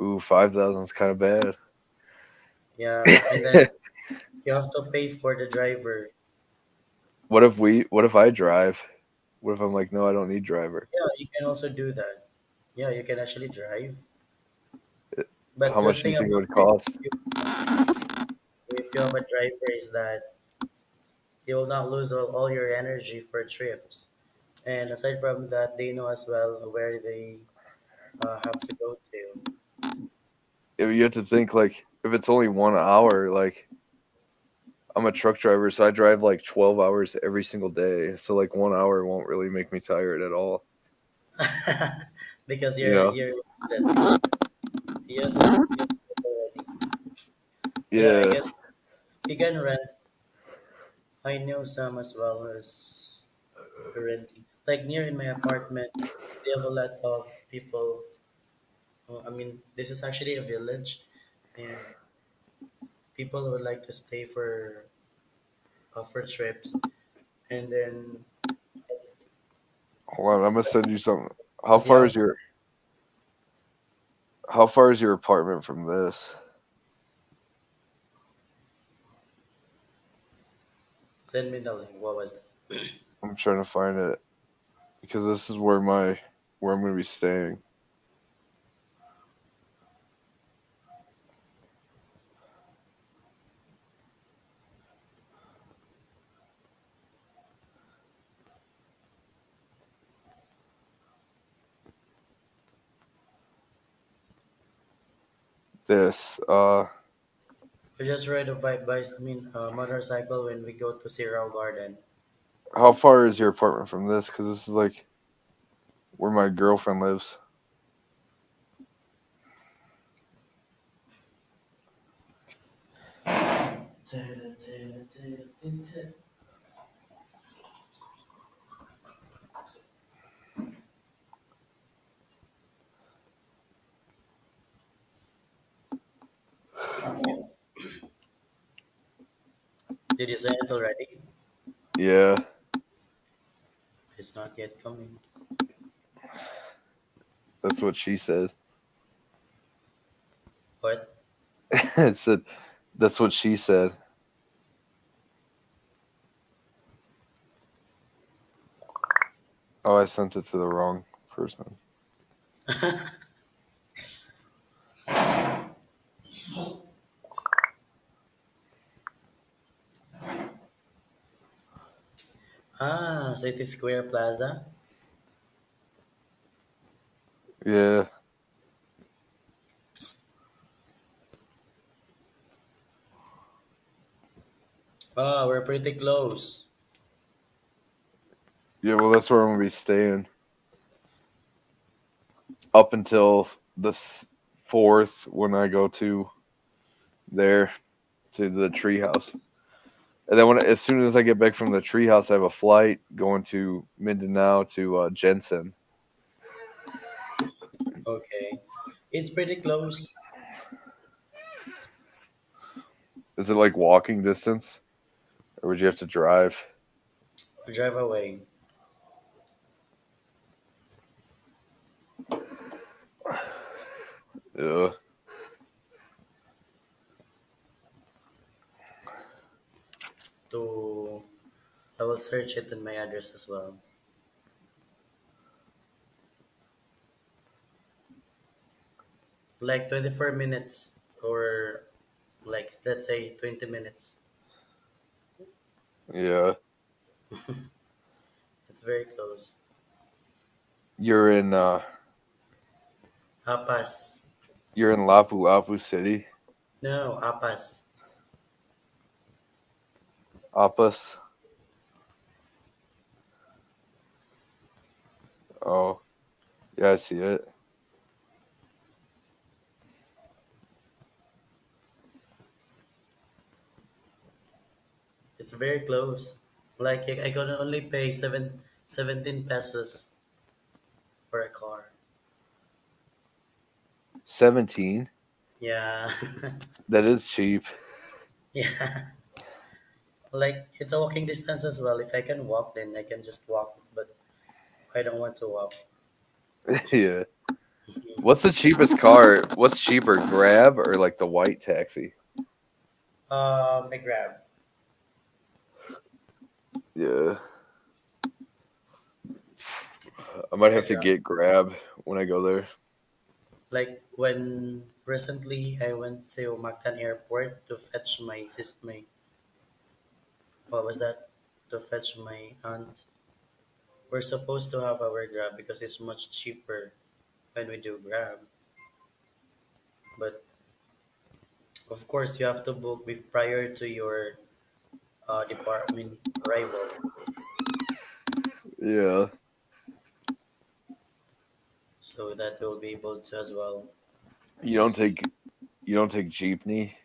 Ooh, 5,000 is kind of bad. Yeah, and then you have to pay for the driver. What if I drive? What if I'm like, no, I don't need driver? Yeah, you can also do that. Yeah, you can actually drive. But How good much do you thing think it about would it, cost? if you have a driver, is that you will not lose all your energy for trips. And aside from that, they know as well where they have to go to. If you have to think like if it's only 1 hour, like I'm a truck driver, so I drive like 12 hours every single day. So like 1 hour won't really make me tired at all. Because You know? you're used it already. Yeah, I Yeah. guess you can rent. I know some as well as renting. Like near in my apartment, they have a lot of people. I mean, this is actually a village, and people would like to stay for trips, and then Hold on, I'm gonna send you something. How But yeah, far is your how far is your apartment from this? send me the link. What was it? I'm trying to find it because this is where I'm gonna be staying. This We just ride a bike, I mean, motorcycle when we go to Sirao Garden. how far is your apartment from this? Because this is like where my girlfriend lives. Did you send it already? Yeah, It's not yet coming. that's what she said. What? It said that's what she said. Oh, I sent it to the wrong person. Ah, City Square Plaza. Yeah, Ah, we're pretty close. yeah. Well, that's where I'm gonna be staying up until fourth when I go to there to the treehouse. And then as soon as I get back from the treehouse, I have a flight going to Mindanao to Jensen. Okay. It's pretty close. Is it like walking distance, or would you have to drive? Drive away Yeah, to. I will search it in my address as well. Like 24 minutes or like let's say 20 minutes. yeah. It's very close. You're in Apas. you're in Lapu Lapu City, No, Apas. Appas. Oh, yeah, I see it. It's very close. Like I can only pay 17 pesos for a car. 17. Yeah. That is cheap. Yeah. Like it's a walking distance as well. If I can walk, then I can just walk. But I don't want to walk. Yeah. What's the cheapest car? What's cheaper, Grab or like the white taxi? I grab. Yeah, I might It's a have to grab. get Grab when I go there. Like when recently I went to Mactan Airport to fetch my what was that? To fetch my aunt. We're supposed to have our grab because it's much cheaper when we do grab. But of course, you have to book prior to your department arrival, Yeah. so that you'll be able to as well You don't see. take you don't take Jeepney.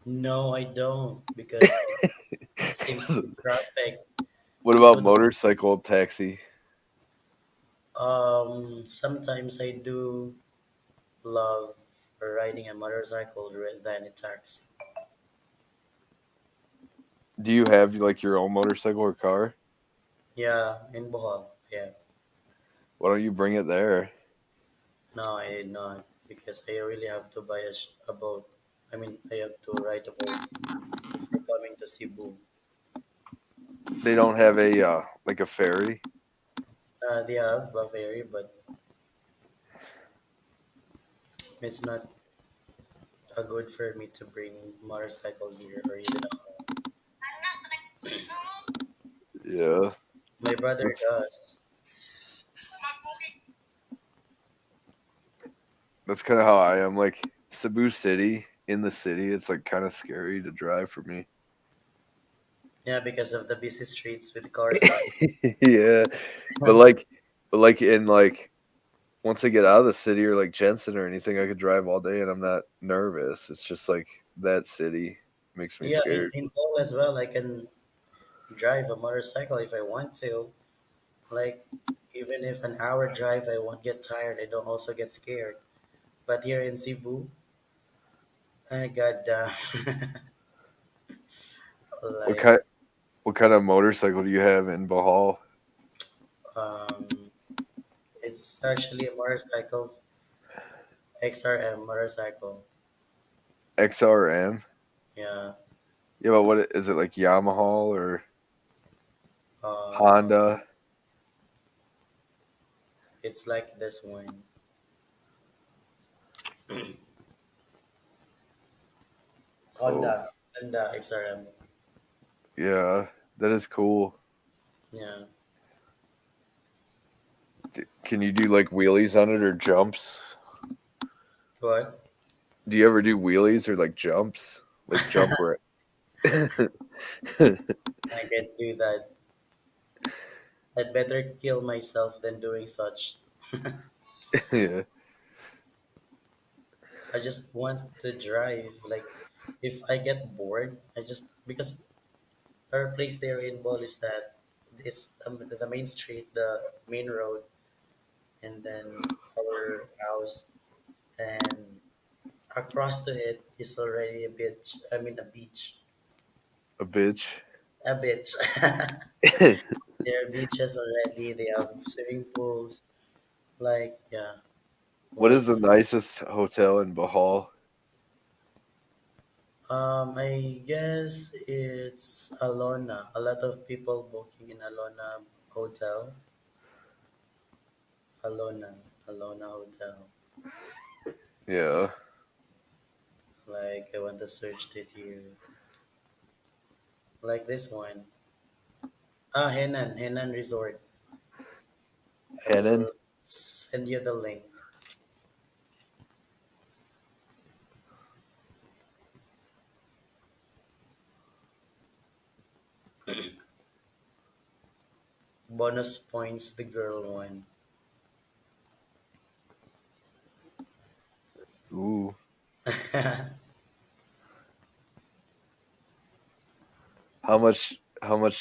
No, I don't because it seems to be traffic. What It about would. motorcycle taxi? Sometimes I do love riding a motorcycle than a taxi. Do you have like your own motorcycle or car? Yeah, in Bohol. Yeah, Why don't you bring it there? No, I did not because I really have to buy a boat. I mean, I have to ride a boat before coming to Cebu. They don't have a like a ferry. They have a ferry, but it's not good for me to bring motorcycle here or even a car. Yeah, My brother that's does. that's kind of how I am. Like Cebu City in the city, it's like kind of scary to drive for me. Yeah, because of the busy streets with cars on. Yeah, but like, but like in like once I get out of the city or like Jensen or anything, I could drive all day and I'm not nervous. It's just like that city makes me Yeah, scared. in Paul as well, I can drive a motorcycle if I want to. Like, even if an hour drive, I won't get tired. I don't also get scared. But here in Cebu, I got What like kind what kind of motorcycle do you have in Bohol? um, it's actually a motorcycle, XRM motorcycle. XRM? Yeah, Yeah, but what is it like Yamaha or uh, Honda? it's like this one, Oh, Honda XRM. yeah, that is cool. Yeah, Can you do like wheelies on it or jumps? what? Do you ever do wheelies or like jumps? Like jump right? I can do that. I'd better kill myself than doing such. Yeah, I just want to drive. Like, if I get bored, I just because our place there in Bol is that it's the main street, the main road, and then our house, and across to it is already a beach. I mean, a beach, a bitch. a beach. There are beaches already. They have swimming pools. Like, yeah, What is the once. nicest hotel in Bohol? I guess it's Alona. A lot of people booking in Alona Hotel. Alona, Alona Hotel. Yeah, Like, I want to search it here. Like this one. Henan Resort. I Henan. will send you the link. Bonus points, the girl one. Ooh, how much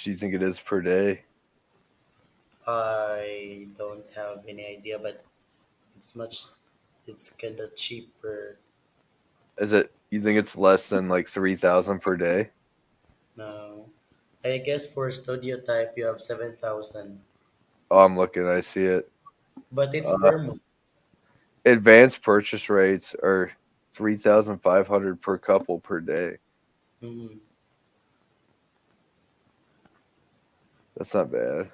do you think it is per day? I don't have any idea, but it's much, it's kind of cheaper. Is it you think it's less than like 3,000 per day? No. I guess for studio type, you have 7,000. Oh, I'm looking, I see it. But it's Uh, per month. advanced purchase rates are 3,500 per couple per day. Mhm. That's not bad.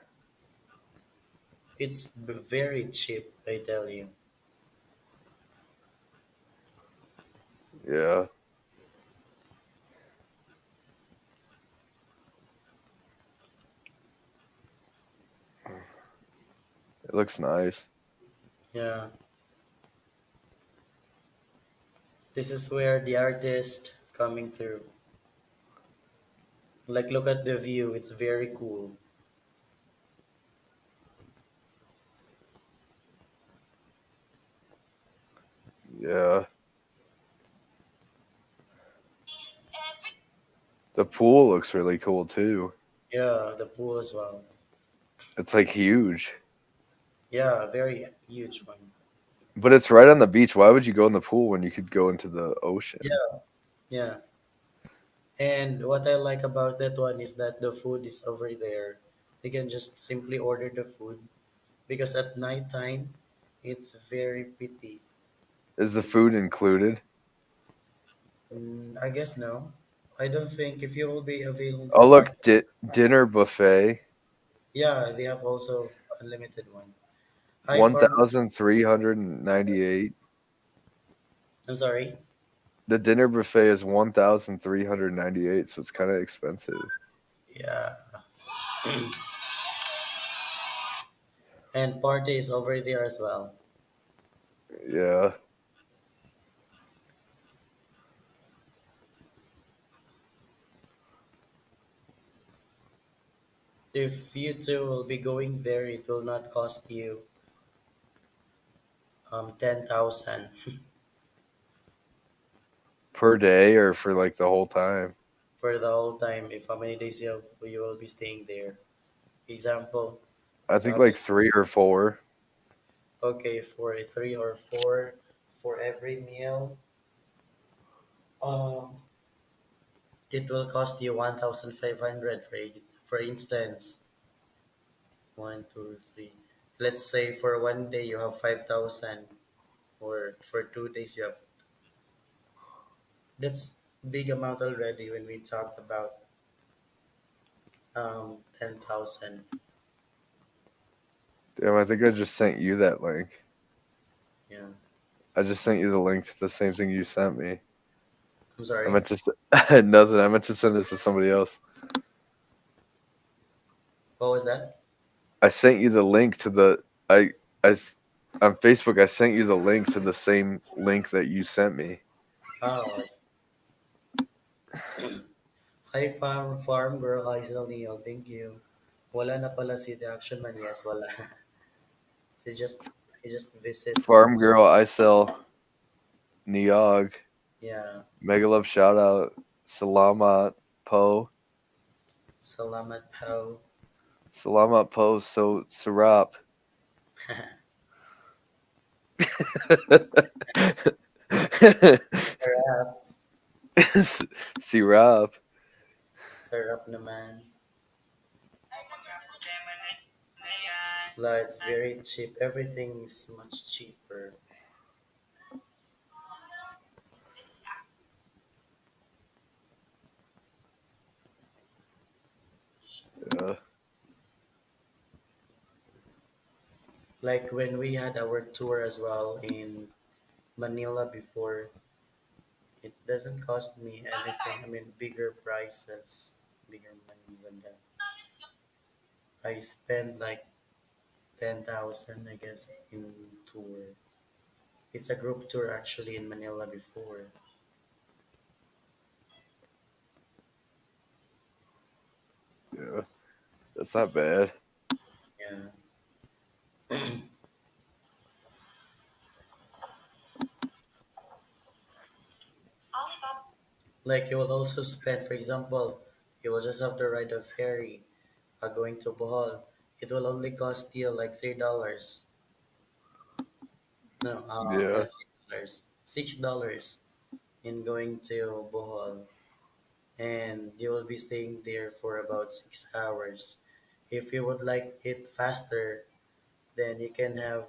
It's very cheap, I tell you. Yeah, it looks nice. Yeah. This is where the artist coming through. Like, look at the view. It's very cool. Yeah, the pool looks really cool too. Yeah, the pool as well. It's like huge, Yeah, a very huge one. but it's right on the beach. Why would you go in the pool when you could go into the ocean? Yeah, yeah. And what I like about that one is that the food is over there. You can just simply order the food because at nighttime it's very pretty. Is the food included? I guess no. I don't think if you will be available Oh, for look, that. dinner buffet, Yeah, they have also unlimited one. Hi, one farm. thousand three hundred and ninety-eight. I'm sorry. The dinner buffet is 1,398, so it's kind of expensive. Yeah, and party is over there as well. Yeah, If you two will be going there, it will not cost you 10,000 per day or for like the whole time. for the whole time. If how many days you will be staying there. Example, I you think have to like 3 or 4. okay for a 3 or 4 for every meal. Um, it will cost you 1,500 for instance. One, two, three. Let's say for one day you have 5,000, or for 2 days you have. That's big amount already when we talked about 10,000. Damn, I think I just sent you that link. Yeah. I just sent you the link to the same thing you sent me. I'm I sorry. meant to nothing. I meant to send this to somebody else. What was that? I sent you the link to the I on Facebook. I sent you the link to the same link that you sent me. Oh, I see. Hi, farm girl. Hi, Neil. Thank you. Wala na pala si the action man. Yes, wala. He just he just visit. Farm girl, I sell Niog. Yeah. Mega love shout out. Salamat Po. Salamat po. Salamat Po. So Sarap. Sarap. Sirap. Sarap naman. Like, it's very cheap. Everything is much cheaper. Yeah. Like when we had our tour as well in Manila before, it doesn't cost me anything. I mean, bigger prices, bigger money than that. I spent like 10,000, I guess, in tour. It's a group tour actually in Manila before. Yeah. That's not bad. Yeah. Like you will also spend, for example, you will just have to ride a ferry going to Bohol. It will only cost you like $3. No, Yeah. not $3. $6 in going to Bohol, and you will be staying there for about 6 hours. If you would like it faster, then you can have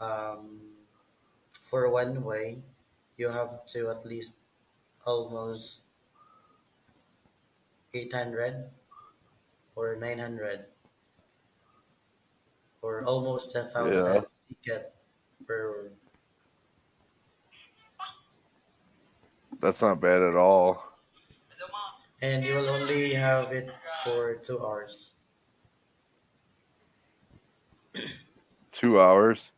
um, for one way, you have to at least almost 800 or 900 or almost a Yeah. thousand ticket per, That's not bad at all. and you will only have it for 2 hours. 2 hours.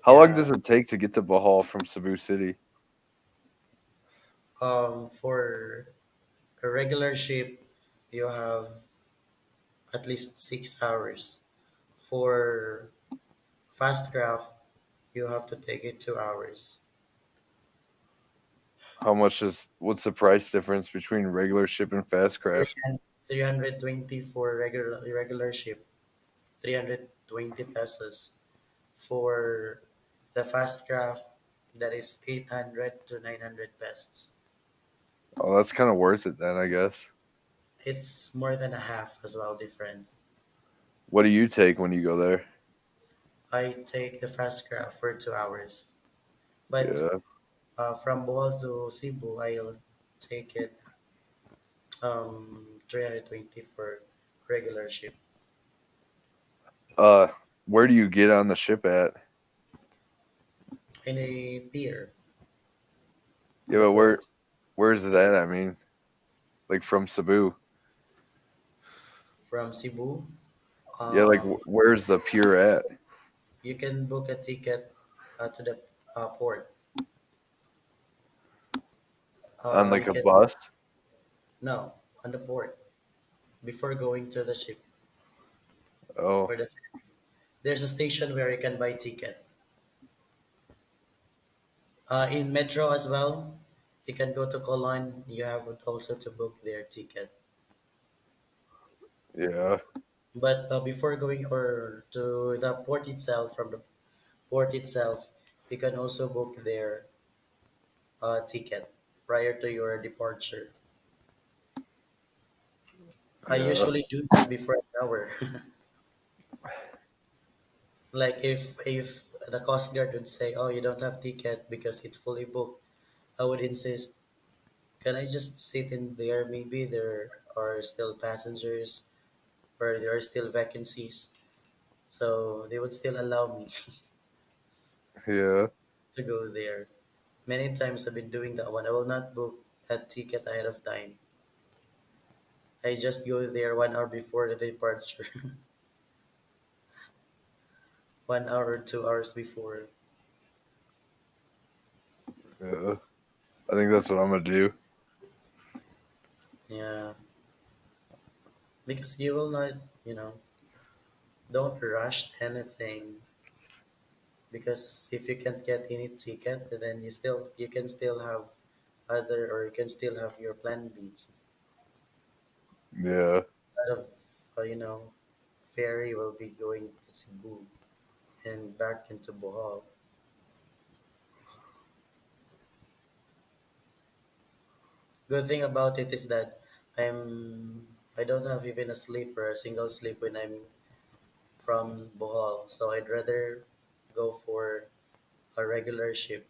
How long Yeah. does it take to get to Bohol from Cebu City? For a regular ship, you have at least 6 hours. For fast craft, you have to take it 2 hours. What's the price difference between regular ship and fast craft? 320 for regular ship, 320 pesos. For the fast craft, that is 800 to 900 pesos. Oh, that's kind of worth it then, I guess. It's more than a half as well difference. What do you take when you go there? I take the fast craft for 2 hours. But Yeah. from Bohol to Cebu, I'll take it 320 for regular ship Uh, where do you get on the ship at? in a pier in Yeah, the but port where is it at? I mean, like from Cebu. from Cebu. Yeah, like Um, where's the pier at? you can book a ticket to the port. On You like a can bus? no on the port before going to the ship Oh, or the there's a station where you can buy ticket. In metro as well, you can go to Colon. You have also to book their ticket. yeah, But before going or to the port itself, from the port itself, you can also book their ticket prior to your departure. I yeah, usually do that before an hour. Like if the coast guard would say, "Oh, you don't have ticket because it's fully booked," I would insist, "Can I just sit in there? Maybe there are still passengers or there are still vacancies." So they would still allow me yeah, to go there. Many times I've been doing that one. I will not book a ticket ahead of time. I just go there 1 hour before the departure, 1 hour or 2 hours before. yeah. I think that's what I'm gonna do. Yeah, because you will not, you know, don't rush anything. Because if you can't get any ticket, then you can still have other or you can still have your plan B. Yeah. Out of ferry will be going to Cebu and back into Bohol. Good thing about it is that I don't have even a sleeper, a single sleep when I'm from Bohol. So I'd rather go for a regular ship,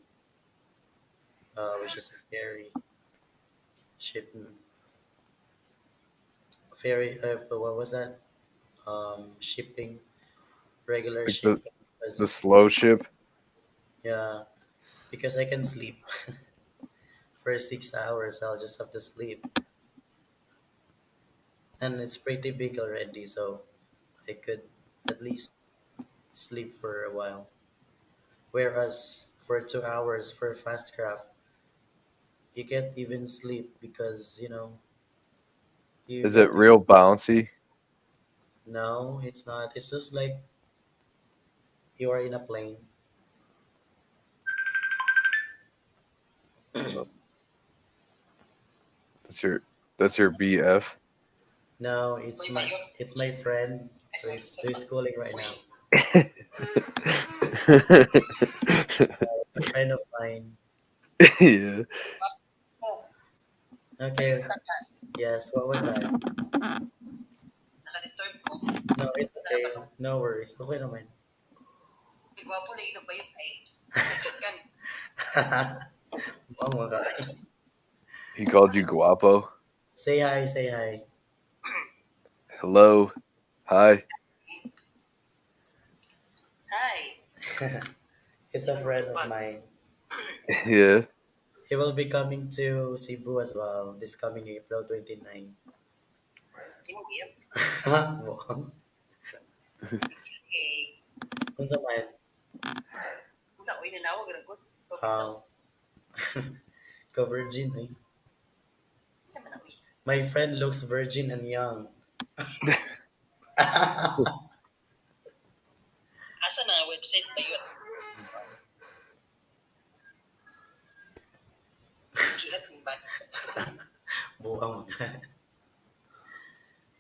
which is a ship, ferry. What was that? Shipping, regular Like ship. the Because slow ship. yeah, because I can sleep for 6 hours. I'll just have to sleep, and it's pretty big already, so I could at least sleep for a while. Whereas for 2 hours for fast craft, you can't even sleep because you Is it get real bouncy? no, it's not. It's just like you are in a plane. Oh, that's your BF. No, it's my friend who is calling right now. It's a friend of mine. Yeah. Okay. Yes. What was that? No, it's okay. No worries. Okay naman. Mukhang makain. He called you guapo. Say hi. Say hi. Hello. Hi. It's a friend of mine. Yeah. He will be coming to Cebu as well this coming April 29. Mukhang. Unsa man? Um, ka-virgin eh. My friend looks virgin and young. Buang.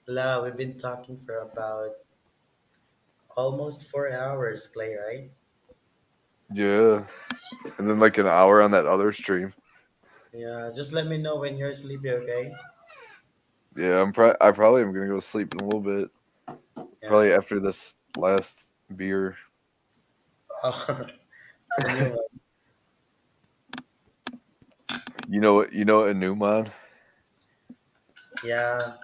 La, we've been talking for about almost 4 hours, Clay, right? Yeah. And then like an hour on that other stream. Yeah, just let me know when you're sleepy, okay? Yeah, I probably am gonna go sleep in a little bit. Probably Yeah. after this last beer. Oh, a new one. You know what a Newman? Yeah.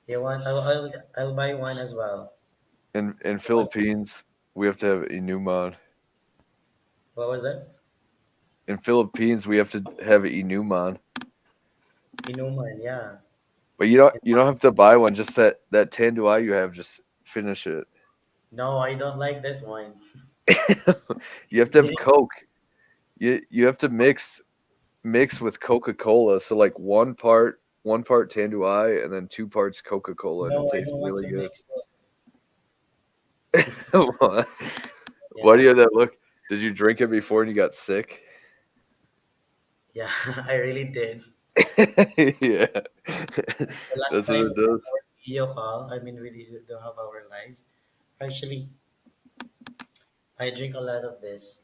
You want? I'll buy one as well. In You want? Philippines, we have to have a Newman. What was that? In Philippines, we have to have a Newman. Inuman. Yeah. But In- you don't have to buy one. Just that tanduay you have, just finish it. No, I don't like this one. You have to have Coke. You have to mix with Coca Cola. So like one part tanduay and then two parts Coca Cola, and it No, I tastes don't want really to good. mix it. Why Why do you Yeah. have that look? Did you drink it before and you got sick? Yeah. I really did. Yeah, The last that's what time it we had does. our video call, I mean, we do have our live. Actually, I drink a lot of this.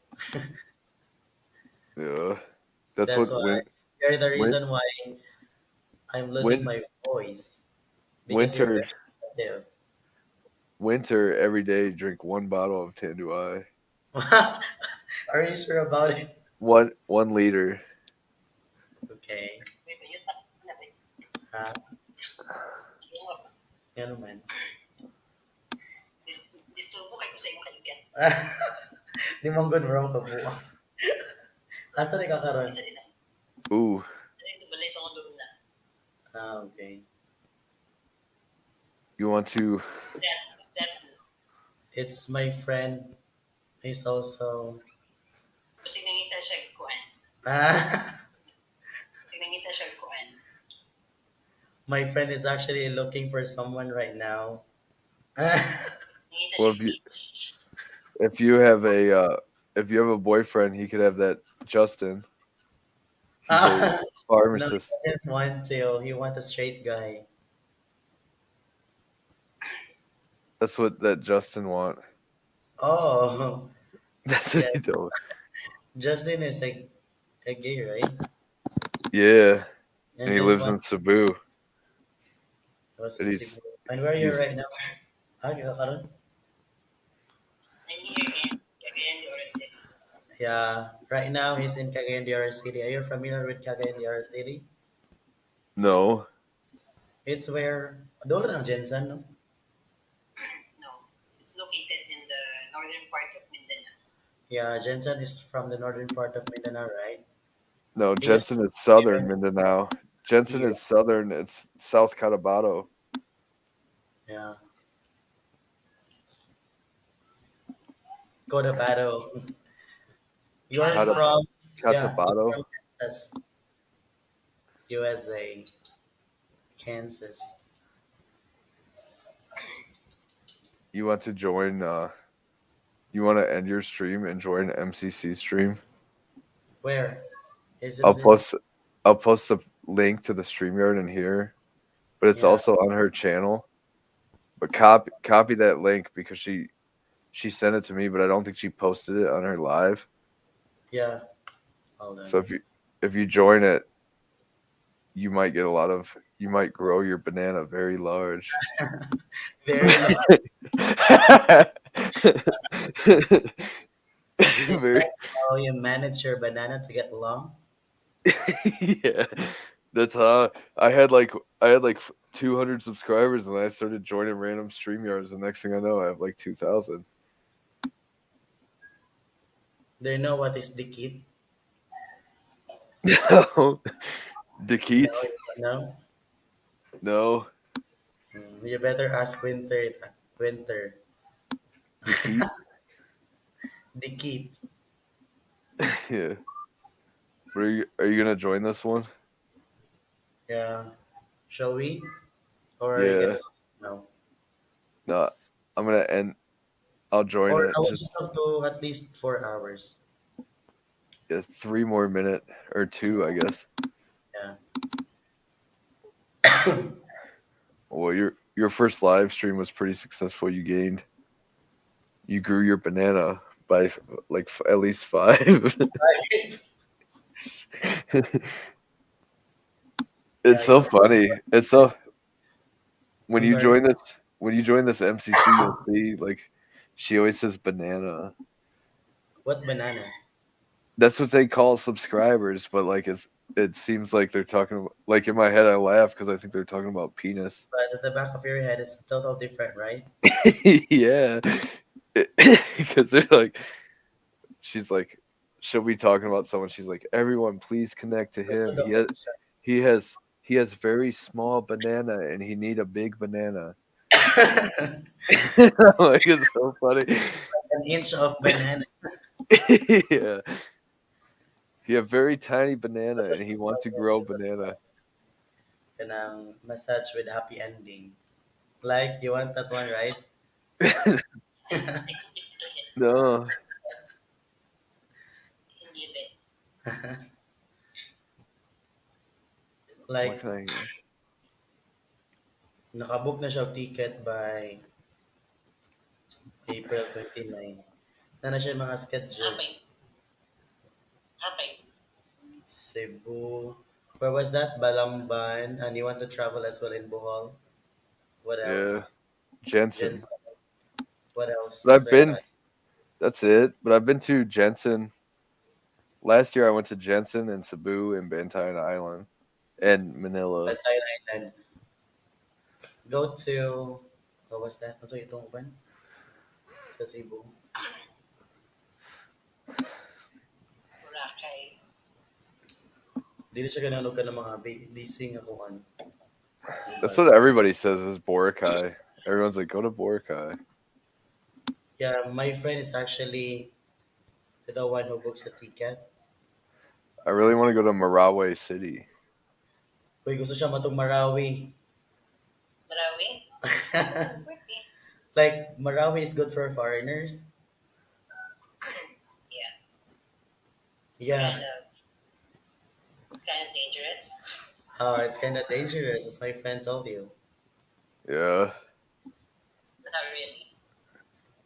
Yeah, that's That's what why you're the win, reason why I'm losing win, my voice because you're winter very active. winter every day. Drink one bottle of tanduay. Are you sure about it? One liter. Okay. Ah, yan naman. Di man good bro kabuang. Asa ni kakaron? Ooh, Ah, okay. you want to? It's my friend. He's also ah, my friend is actually looking for someone right now. Well, if you have a if you have a boyfriend, he could have that Justin. He's a Ah, no, pharmacist. he doesn't want to. He wants a straight guy. That's what that Justin want. Oh, That's what yeah. he told Justin is a gay, right? me. Yeah, and And he this lives one in Cebu. was And in Cebu. And where are you he's right now? Ah, kakaroon? Yeah, right now he's in Cagayan de Oro City. Are you familiar with Cagayan de Oro City? no, It's where Dolo ng Jensen, no? Yeah, Jensen is from the northern part of Mindanao, right? no. He used Jensen is to southern live Mindanao. Jensen here. is southern. It's South Cotabato. Yeah, Cotabato. You're Cota, from, yeah, he's Cotabato. from Kansas, USA, Kansas. You want to join? You want to end your stream and join MCC stream? Where? Is I'll it in? post I'll post the link to the StreamYard in here, but it's Yeah, also on her channel. But copy that link because she sent it to me, but I don't think she posted it on her live. yeah. Hold on. So if you join it, you might grow your banana very large. Very low. Is Very that how you manage your banana to get long? yeah. That's how I had like 200 subscribers and I started joining random StreamYards. The next thing I know, I have like 2,000. Do you know what is dikit? No, No, Dekit. you don't know. No, You better ask Winter. Winter. Dekit. Dikit. Yeah. But are you gonna join this one? Yeah. Shall we? Or are you Yeah. gonna say no? No, I'm gonna end. I'll join Or it. I will Just just have to at least 4 hours. yeah, 3 more minute or two, I guess. Yeah. Well, your first live stream was pretty successful. You grew your banana by like at least five. Yeah, It's so funny. It's so it's, when I'm you sorry. join this MCC, you'll see like she always says banana. What banana? That's what they call subscribers, but like it seems like they're talking about, like in my head I laugh because I think they're talking about penis. But at the back of your head is total different, right? Yeah. Because they're like, she's like, she'll be talking about someone. She's like, everyone, please connect to Gusto him. the He has he has very small banana and he need a big banana. Photoshop. Like it's so funny. An inch of banana. Yeah, he have very tiny banana and he Photoshop want to lang grow yan sa banana. kanang massage with happy ending. Like you want that one, right? No, what Like can I hear? nakabook na siya og ticket by April 29. Na siya mga schedule. Cebu. Where was that? Balamban. And you want to travel as well in Bohol? What Yeah, else? Jensen. Jensen. What else? But I I've been. forgot. That's it. But I've been to Jensen. Last year I went to Jensen and Cebu and Bantayan Island and Manila. Bantayan Island. Go to, what was that? Ano itong uban? Sa Cebu. Dili siya ganun ka ng mga leasing ako an. That's what everybody says is Boracay. Everyone's like, go to Boracay. Yeah, my friend is actually the one who books the ticket. I really want to go to Marawi City. Uy, gusto siya matong Marawi. Like, Marawi is good for foreigners. Yeah. It's kind of dangerous, as my friend told you. Yeah.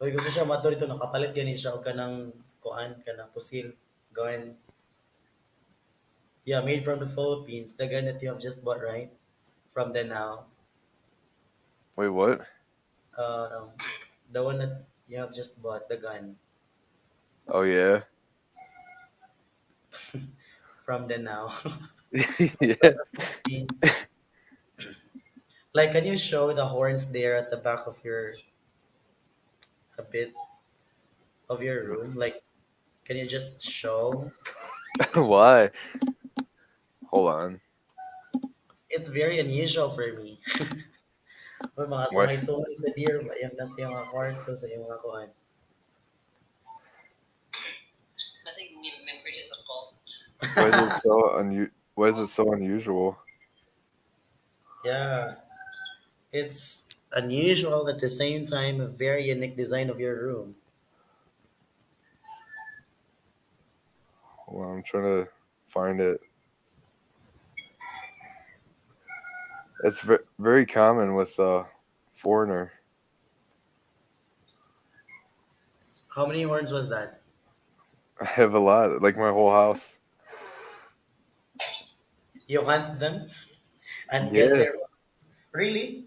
Uy, gusto siya mato dito, nakapalit ganin siya o kanang kuan, kanang pusil. Going, yeah, made from the Philippines. The gun that you have just bought, right? From the now. Wait, what? Um, the one that you have just bought, the gun. Oh yeah. From the now. Yeah. Philippines. Like, can you show the horns there at the back of your, a bit of your room? Like, can you just show? Why? Hold on. It's very unusual for me. May mga Why? sungay-sungay sa deer, ayan na sa iyong mga kwarto, sa iyong mga kuhan. Why is it so Why is it so unusual? Yeah, it's unusual at the same time, a very unique design of your room. Hold on, I'm trying to find it. It's very common with foreigner. How many horns was that? I have a lot, like my whole house. You hunt them and get Yeah. their really?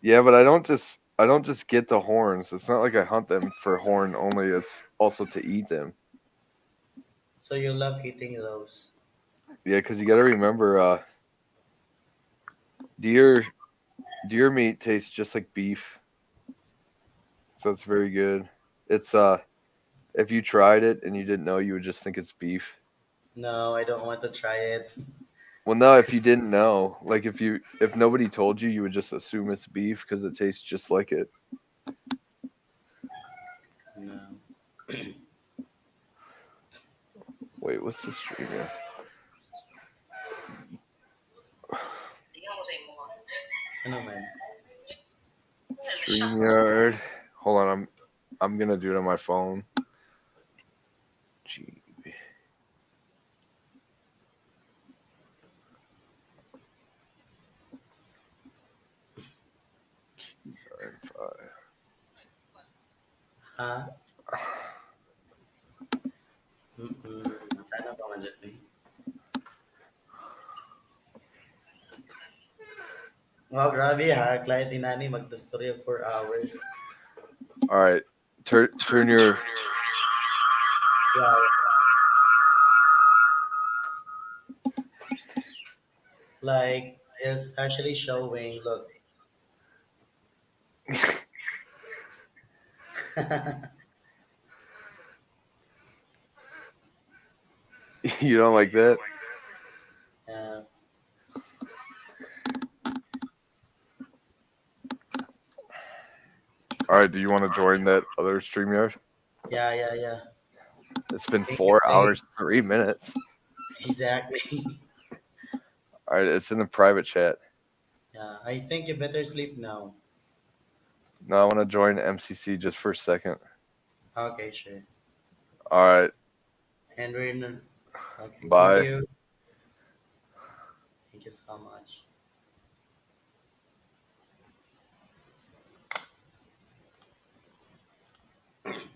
Yeah, but I don't just get the horns. It's not like I hunt them for horn only. It's also to eat them. So you love eating those. Yeah, because you got to remember, deer deer meat tastes just like beef, so it's very good. It's if you tried it and you didn't know, you would just think it's beef. No, I don't want to try it. Well, no, if you didn't know, like if nobody told you, you would just assume it's beef because it tastes just like it. No. Wait, what's the stream here? Ano man? StreamYard. Hold on, I'm gonna do it on my phone. Gee. Ha? Mm-mm. Ano pa man dyan, eh? Wow, grabe ha. Client ni Nani magdastorya 4 hours. All right, turn your Yeah, like it's actually showing. Look, You don't like that? uh, All right. Do you want to join that other StreamYard? yeah, yeah, yeah. It's been Thank you, 4 hours, 3 minutes. exactly. All right. It's in the private chat. Yeah, I think you better sleep now. No, I want to join MCC just for a second. Okay, sure. All right. And we're in. Okay, thank Bye. you. Thank you so much.